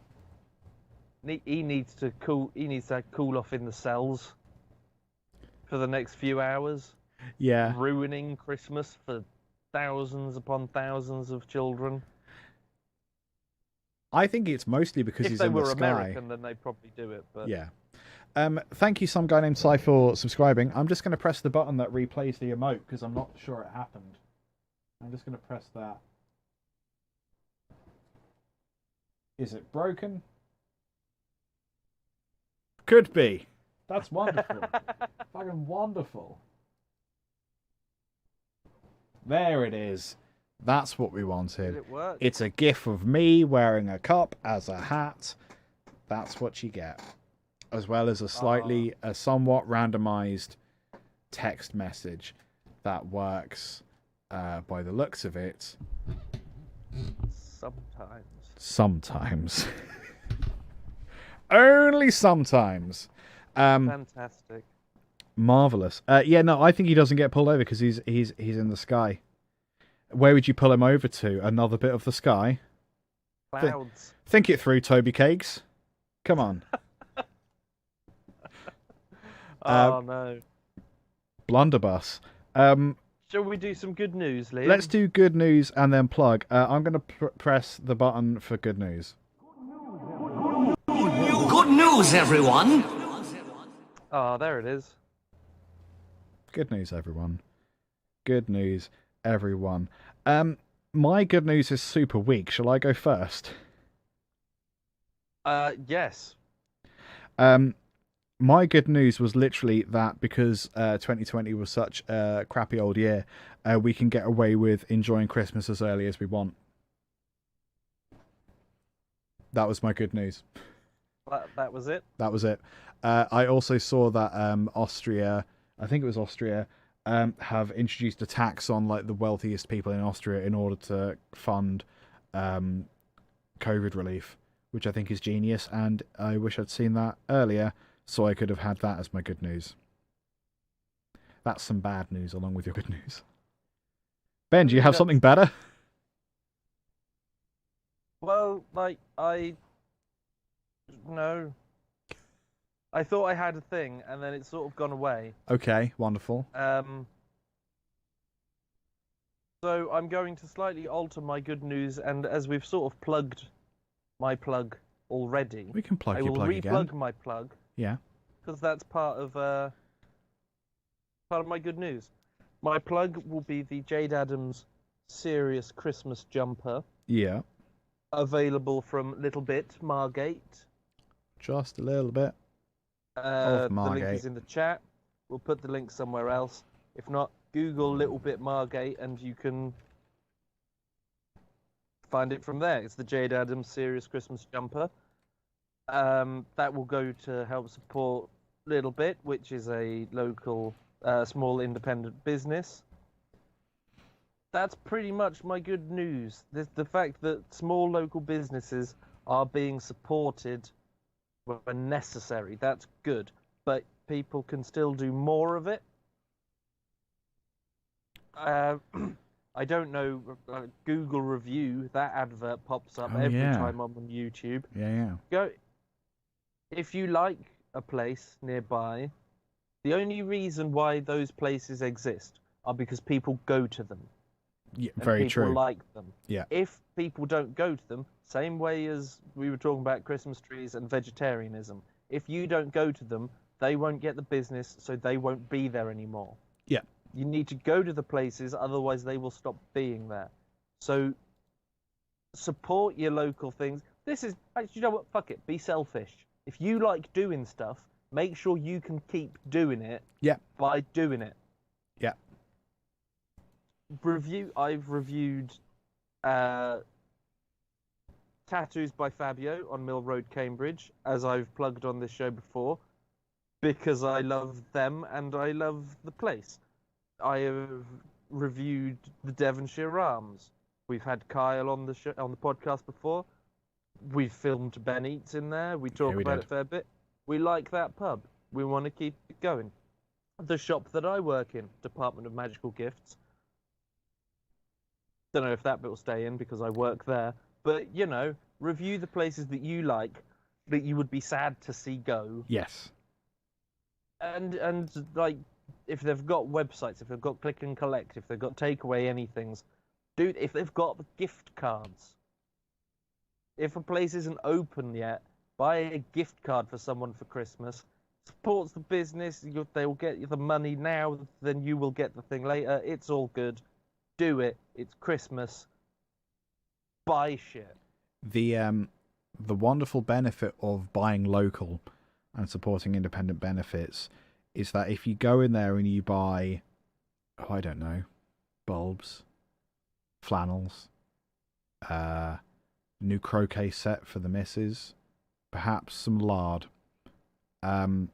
S6: He needs to cool off in the cells for the next few hours.
S2: Yeah.
S6: Ruining Christmas for thousands upon thousands of children.
S2: I think it's mostly because he's in the sky.
S6: If they were American, then they'd probably do it. But
S2: Yeah. Thank you, some guy named Cy, for subscribing. I'm just going to press the button that replays the emote because I'm not sure it happened. I'm just going to press that. Is it broken? Could be. That's wonderful. Fucking wonderful. There it is. That's what we wanted.
S6: Did it work?
S2: It's a gif of me wearing a cup as a hat. That's what you get. As well as a somewhat randomized text message that works, by the looks of it. Sometimes. Only sometimes.
S6: Fantastic.
S2: Marvelous. Yeah, no, I think he doesn't get pulled over because he's in the sky. Where would you pull him over to? Another bit of the sky?
S6: Clouds.
S2: Think it through, Toby Cakes. Come on.
S6: Oh no.
S2: Blunderbuss.
S6: Shall we do some good news, Liam?
S2: Let's do good news and then plug. I'm going to press the button for good news.
S10: Good news, everyone.
S6: Oh, there it is.
S2: Good news, everyone. Good news, everyone. My good news is super weak. Shall I go first?
S6: Yes.
S2: My good news was literally that because 2020 was such a crappy old year, we can get away with enjoying Christmas as early as we want. That was my good news.
S6: That was it?
S2: That was it. I also saw that Austria, I think it was Austria, have introduced a tax on like the wealthiest people in Austria in order to fund COVID relief, which I think is genius, and I wish I'd seen that earlier so I could have had that as my good news. That's some bad news along with your good news. Ben, do you have something better?
S6: Well, no. I thought I had a thing, and then it's sort of gone away.
S2: Okay, wonderful.
S6: So I'm going to slightly alter my good news, and as we've sort of plugged my plug already,
S2: We can plug
S6: I
S2: your
S6: will
S2: plug
S6: replug
S2: again.
S6: my plug
S2: Yeah.
S6: because that's part of my good news. My plug will be the Jade Adams Serious Christmas jumper,
S2: Yeah.
S6: available from Little Bit Margate.
S2: Just a little bit.
S6: The link
S2: Margate.
S6: is in the chat. We'll put the link somewhere else. If not, Google Little Bit Margate and you can find it from there. It's the Jade Adams Serious Christmas jumper. That will go to help support Little Bit, which is a local, small independent business. That's pretty much my good news. The fact that small local businesses are being supported when necessary, that's good. But people can still do more of it. I don't know, Google review, that advert pops up every time I'm on YouTube.
S2: Yeah.
S6: If you like a place nearby, the only reason why those places exist are because people go to them.
S2: Yeah,
S6: and
S2: very
S6: people
S2: true.
S6: like them.
S2: Yeah.
S6: If people don't go to them, same way as we were talking about Christmas trees and vegetarianism, if you don't go to them, they won't get the business, so they won't be there anymore.
S2: Yeah.
S6: You need to go to the places, otherwise they will stop being there. So support your local things. This is, actually, you know what? Fuck it. Be selfish. If you like doing stuff, make sure you can keep doing it.
S2: Yeah.
S6: By doing it.
S2: Yeah.
S6: I've reviewed Tattoos by Fabio on Mill Road, Cambridge, as I've plugged on this show before, because I love them and I love the place. I have reviewed the Devonshire Arms. We've had Kyle on the podcast before. We've filmed Ben Eats in there. We talk about it a fair bit. We like that pub. We want to keep it going. The shop that I work in, Department of Magical Gifts. Don't know if that bit will stay in because I work there. But, you know, review the places that you like, that you would be sad to see go.
S2: Yes.
S6: And like, if they've got websites, if they've got click and collect, if they've got takeaway anythings, dude, if they've got gift cards, if a place isn't open yet, buy a gift card for someone for Christmas. Supports the business. They will get you the money now, then you will get the thing later. It's all good. Do it. It's Christmas. Buy shit.
S2: The wonderful benefit of buying local and supporting independent benefits is that if you go in there and you buy, I don't know, bulbs, flannels, new croquet set for the missus, perhaps some lard, and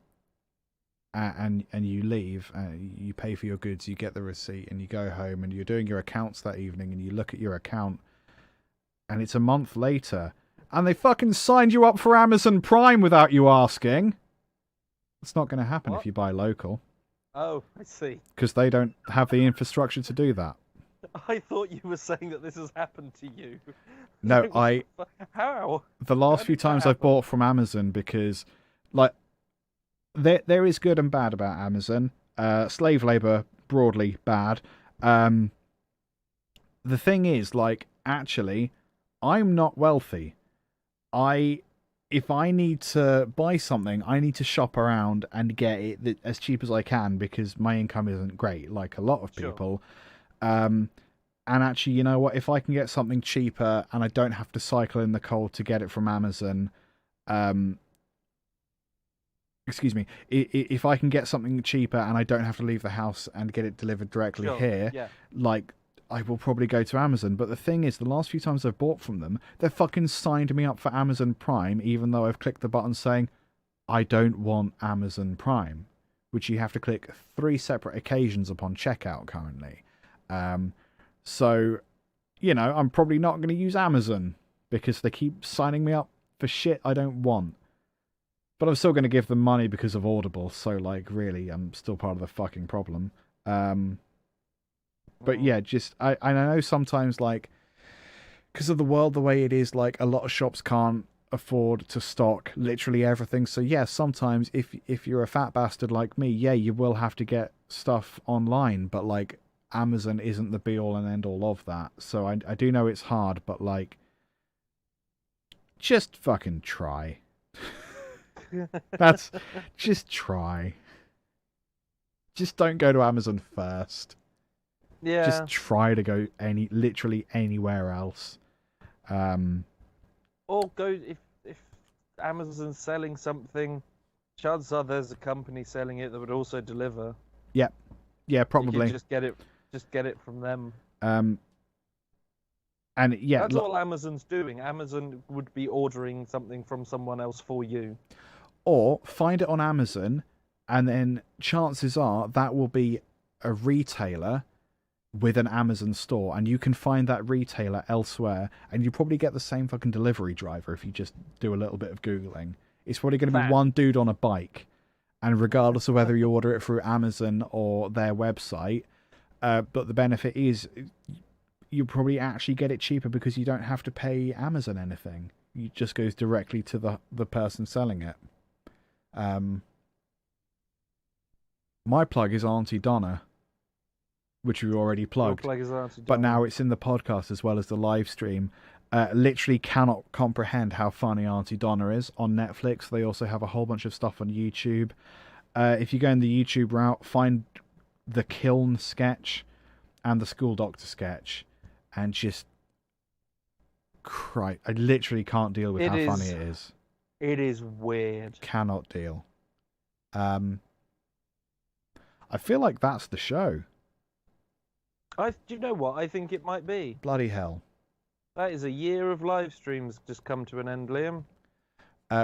S2: you leave, you pay for your goods, you get the receipt, and you go home, and you're doing your accounts that evening, and you look at your account, and it's a month later, and they fucking signed you up for Amazon Prime without you asking. It's not going to happen if you buy local.
S6: Oh, I see.
S2: Because they don't have the infrastructure to do that.
S6: I thought you were saying that this has happened to you.
S2: No,
S6: How?
S2: The last few times I've bought from Amazon, because, like, there is good and bad about Amazon. Slave labor, broadly bad. The thing is, like, actually, I'm not wealthy. If I need to buy something, I need to shop around and get it as cheap as I can, because my income isn't great, like a lot of people. Sure. And actually, you know what? If I can get something cheaper and I don't have to cycle in the cold to get it from Amazon, excuse me, if I can get something cheaper and I don't have to leave the house and get it delivered directly here, like, I will probably go to Amazon. But the thing is, the last few times I've bought from them, they've fucking signed me up for Amazon Prime, even though I've clicked the button saying, I don't want Amazon Prime, which you have to click 3 separate occasions upon checkout currently. So, you know, I'm probably not going to use Amazon because they keep signing me up for shit I don't want. But I'm still going to give them money because of Audible, so, like, really, I'm still part of the fucking problem. But yeah, just, I know sometimes, like, because of the world the way it is, like, a lot of shops can't afford to stock literally everything. So yeah, sometimes if you're a fat bastard like me, yeah, you will have to get stuff online, but, like, Amazon isn't the be all and end all of that. So I do know it's hard, but, like, just fucking try. Just try. Just don't go to Amazon first.
S6: Yeah.
S2: Just try to go literally anywhere else.
S6: Or go, if Amazon's selling something, chances are there's a company selling it that would also deliver.
S2: Yeah. Yeah, probably.
S6: You can just get it from them.
S2: And yeah,
S6: that's all Amazon's doing. Amazon would be ordering something from someone else for you.
S2: Or find it on Amazon, and then chances are that will be a retailer with an Amazon store, and you can find that retailer elsewhere, and you probably get the same fucking delivery driver if you just do a little bit of Googling. It's probably going to be one dude on a bike, and regardless of whether you order it through Amazon or their website, but the benefit is you probably actually get it cheaper because you don't have to pay Amazon anything. It just goes directly to the person selling it. My plug is Auntie Donna, which we already plugged, but now it's in the podcast as well as the live stream. Literally cannot comprehend how funny Auntie Donna is on Netflix. They also have a whole bunch of stuff on YouTube. If you go in the YouTube route, find the Kiln sketch and the School Doctor sketch, and just cry. I literally can't deal with how funny it is.
S6: It is weird.
S2: Cannot deal. I feel like that's the show.
S6: Do you know what? I think it might be.
S2: Bloody hell.
S6: That is a year of live streams just come to an end, Liam.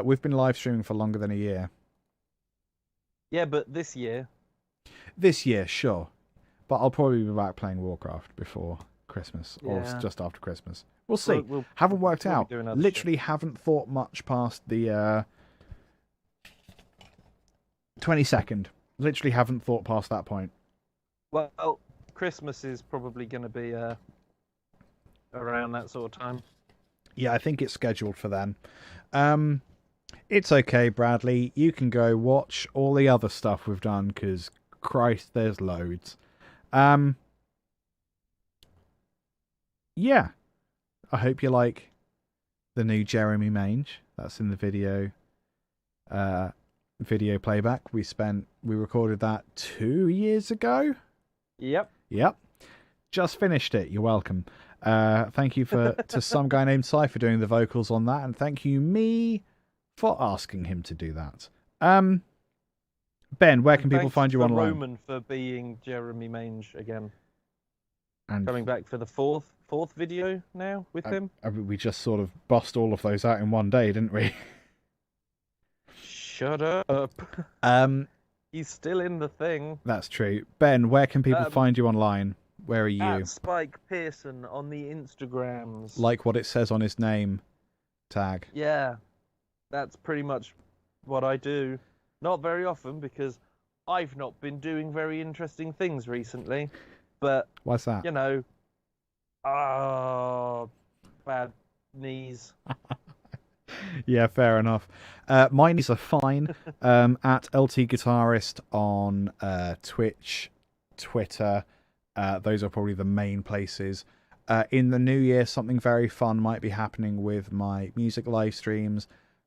S2: We've been live streaming for longer than a year.
S6: Yeah, but this year.
S2: This year, sure. But I'll probably be back playing Warcraft before Christmas, or just after Christmas. We'll see. Haven't worked out. Literally haven't thought much past the 22nd. Literally haven't thought past that point.
S6: Well, Christmas is probably going to be around that sort of time.
S2: Yeah, I think it's scheduled for then. It's okay, Bradley. You can go watch all the other stuff we've done, because, Christ, there's loads. Yeah. I hope you like the new Jeremy Mange. That's in the video playback. We recorded that 2 years ago.
S6: Yep.
S2: Just finished it. You're welcome. Thank you to some guy named Cy for doing the vocals on that, and thank you me for asking him to do that. Ben, where can people find you online?
S6: Roman for being Jeremy Mange again.
S2: And
S6: coming back for the fourth video now with him.
S2: We just sort of bust all of those out in one day, didn't we?
S6: Shut up. He's still in the thing.
S2: That's true. Ben, where can people find you online? Where are you?
S6: At Spike Pierson on the Instagrams.
S2: Like what it says on his name tag.
S6: Yeah, that's pretty much what I do. Not very often, because I've not been doing very interesting things recently. But
S2: what's that?
S6: You know, bad knees.
S2: Yeah, fair enough. My knees are fine. At LT Guitarist on Twitch, Twitter. Those are probably the main places. In the new year, something very fun might be happening with my music live streams.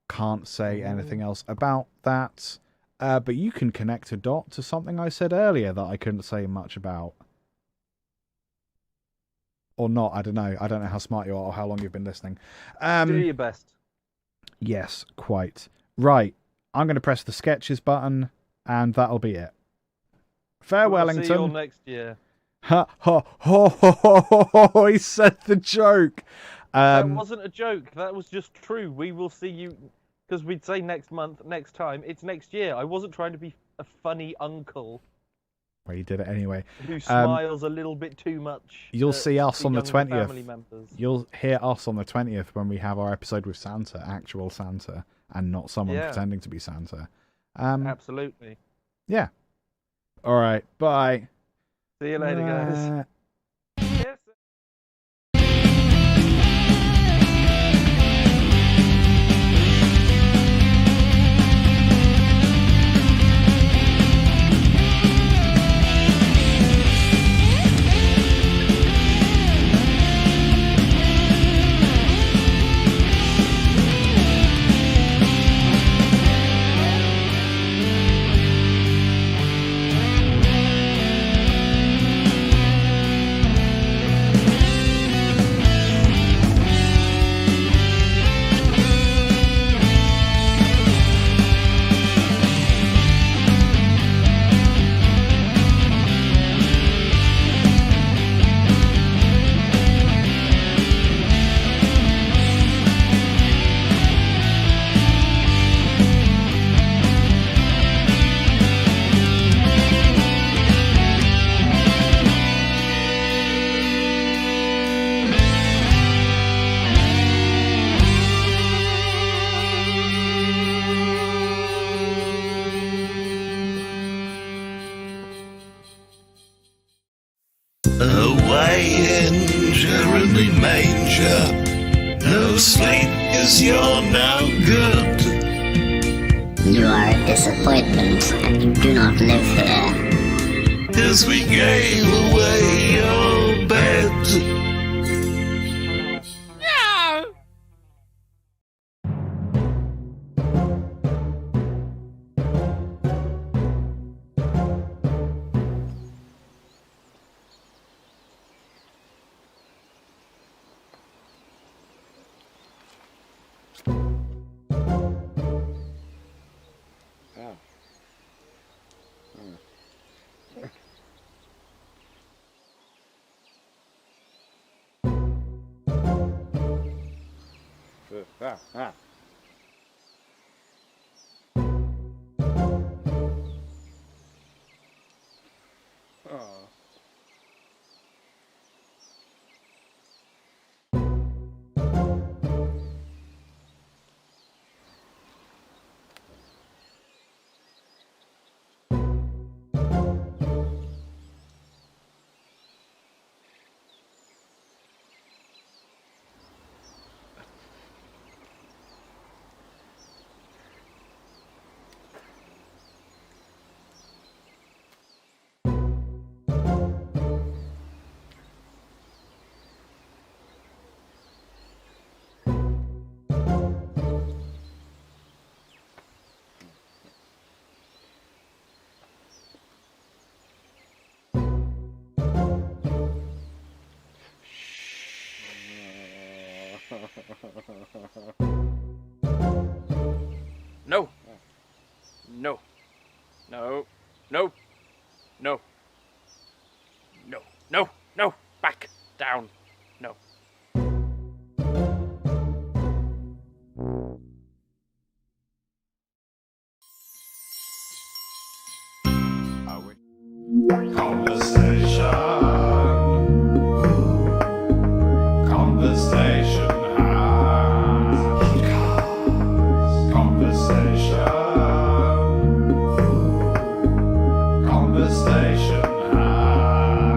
S2: Can't say anything else about that. But you can connect a dot to something I said earlier that I couldn't say much about. Or not, I don't know. I don't know how smart you are or how long you've been listening.
S6: Do your best.
S2: Yes, quite. Right. I'm going to press the sketches button, and that'll be it. Farewell, Wellington.
S6: See you all next year.
S2: Ha ha ha ha! He said the joke.
S6: That wasn't a joke. That was just true. We will see you, because we'd say next month, next time. It's next year. I wasn't trying to be a funny uncle.
S2: Well, you did it anyway.
S6: Who smiles a little bit too much.
S2: You'll see us on the 20th.
S6: Family members.
S2: You'll hear us on the 20th when we have our episode with Santa, actual Santa, and not someone pretending to be Santa.
S6: Absolutely.
S2: Yeah. All right. Bye.
S6: See you later, guys. Yes.
S4: Away in Jeremy Manger, no sleep 'cause you're no good.
S5: You are a disappointment, and you do not live here.
S4: 'Cause we gave away your bed.
S11: No. No. No. No. No. No. No. No. Back. Down. No.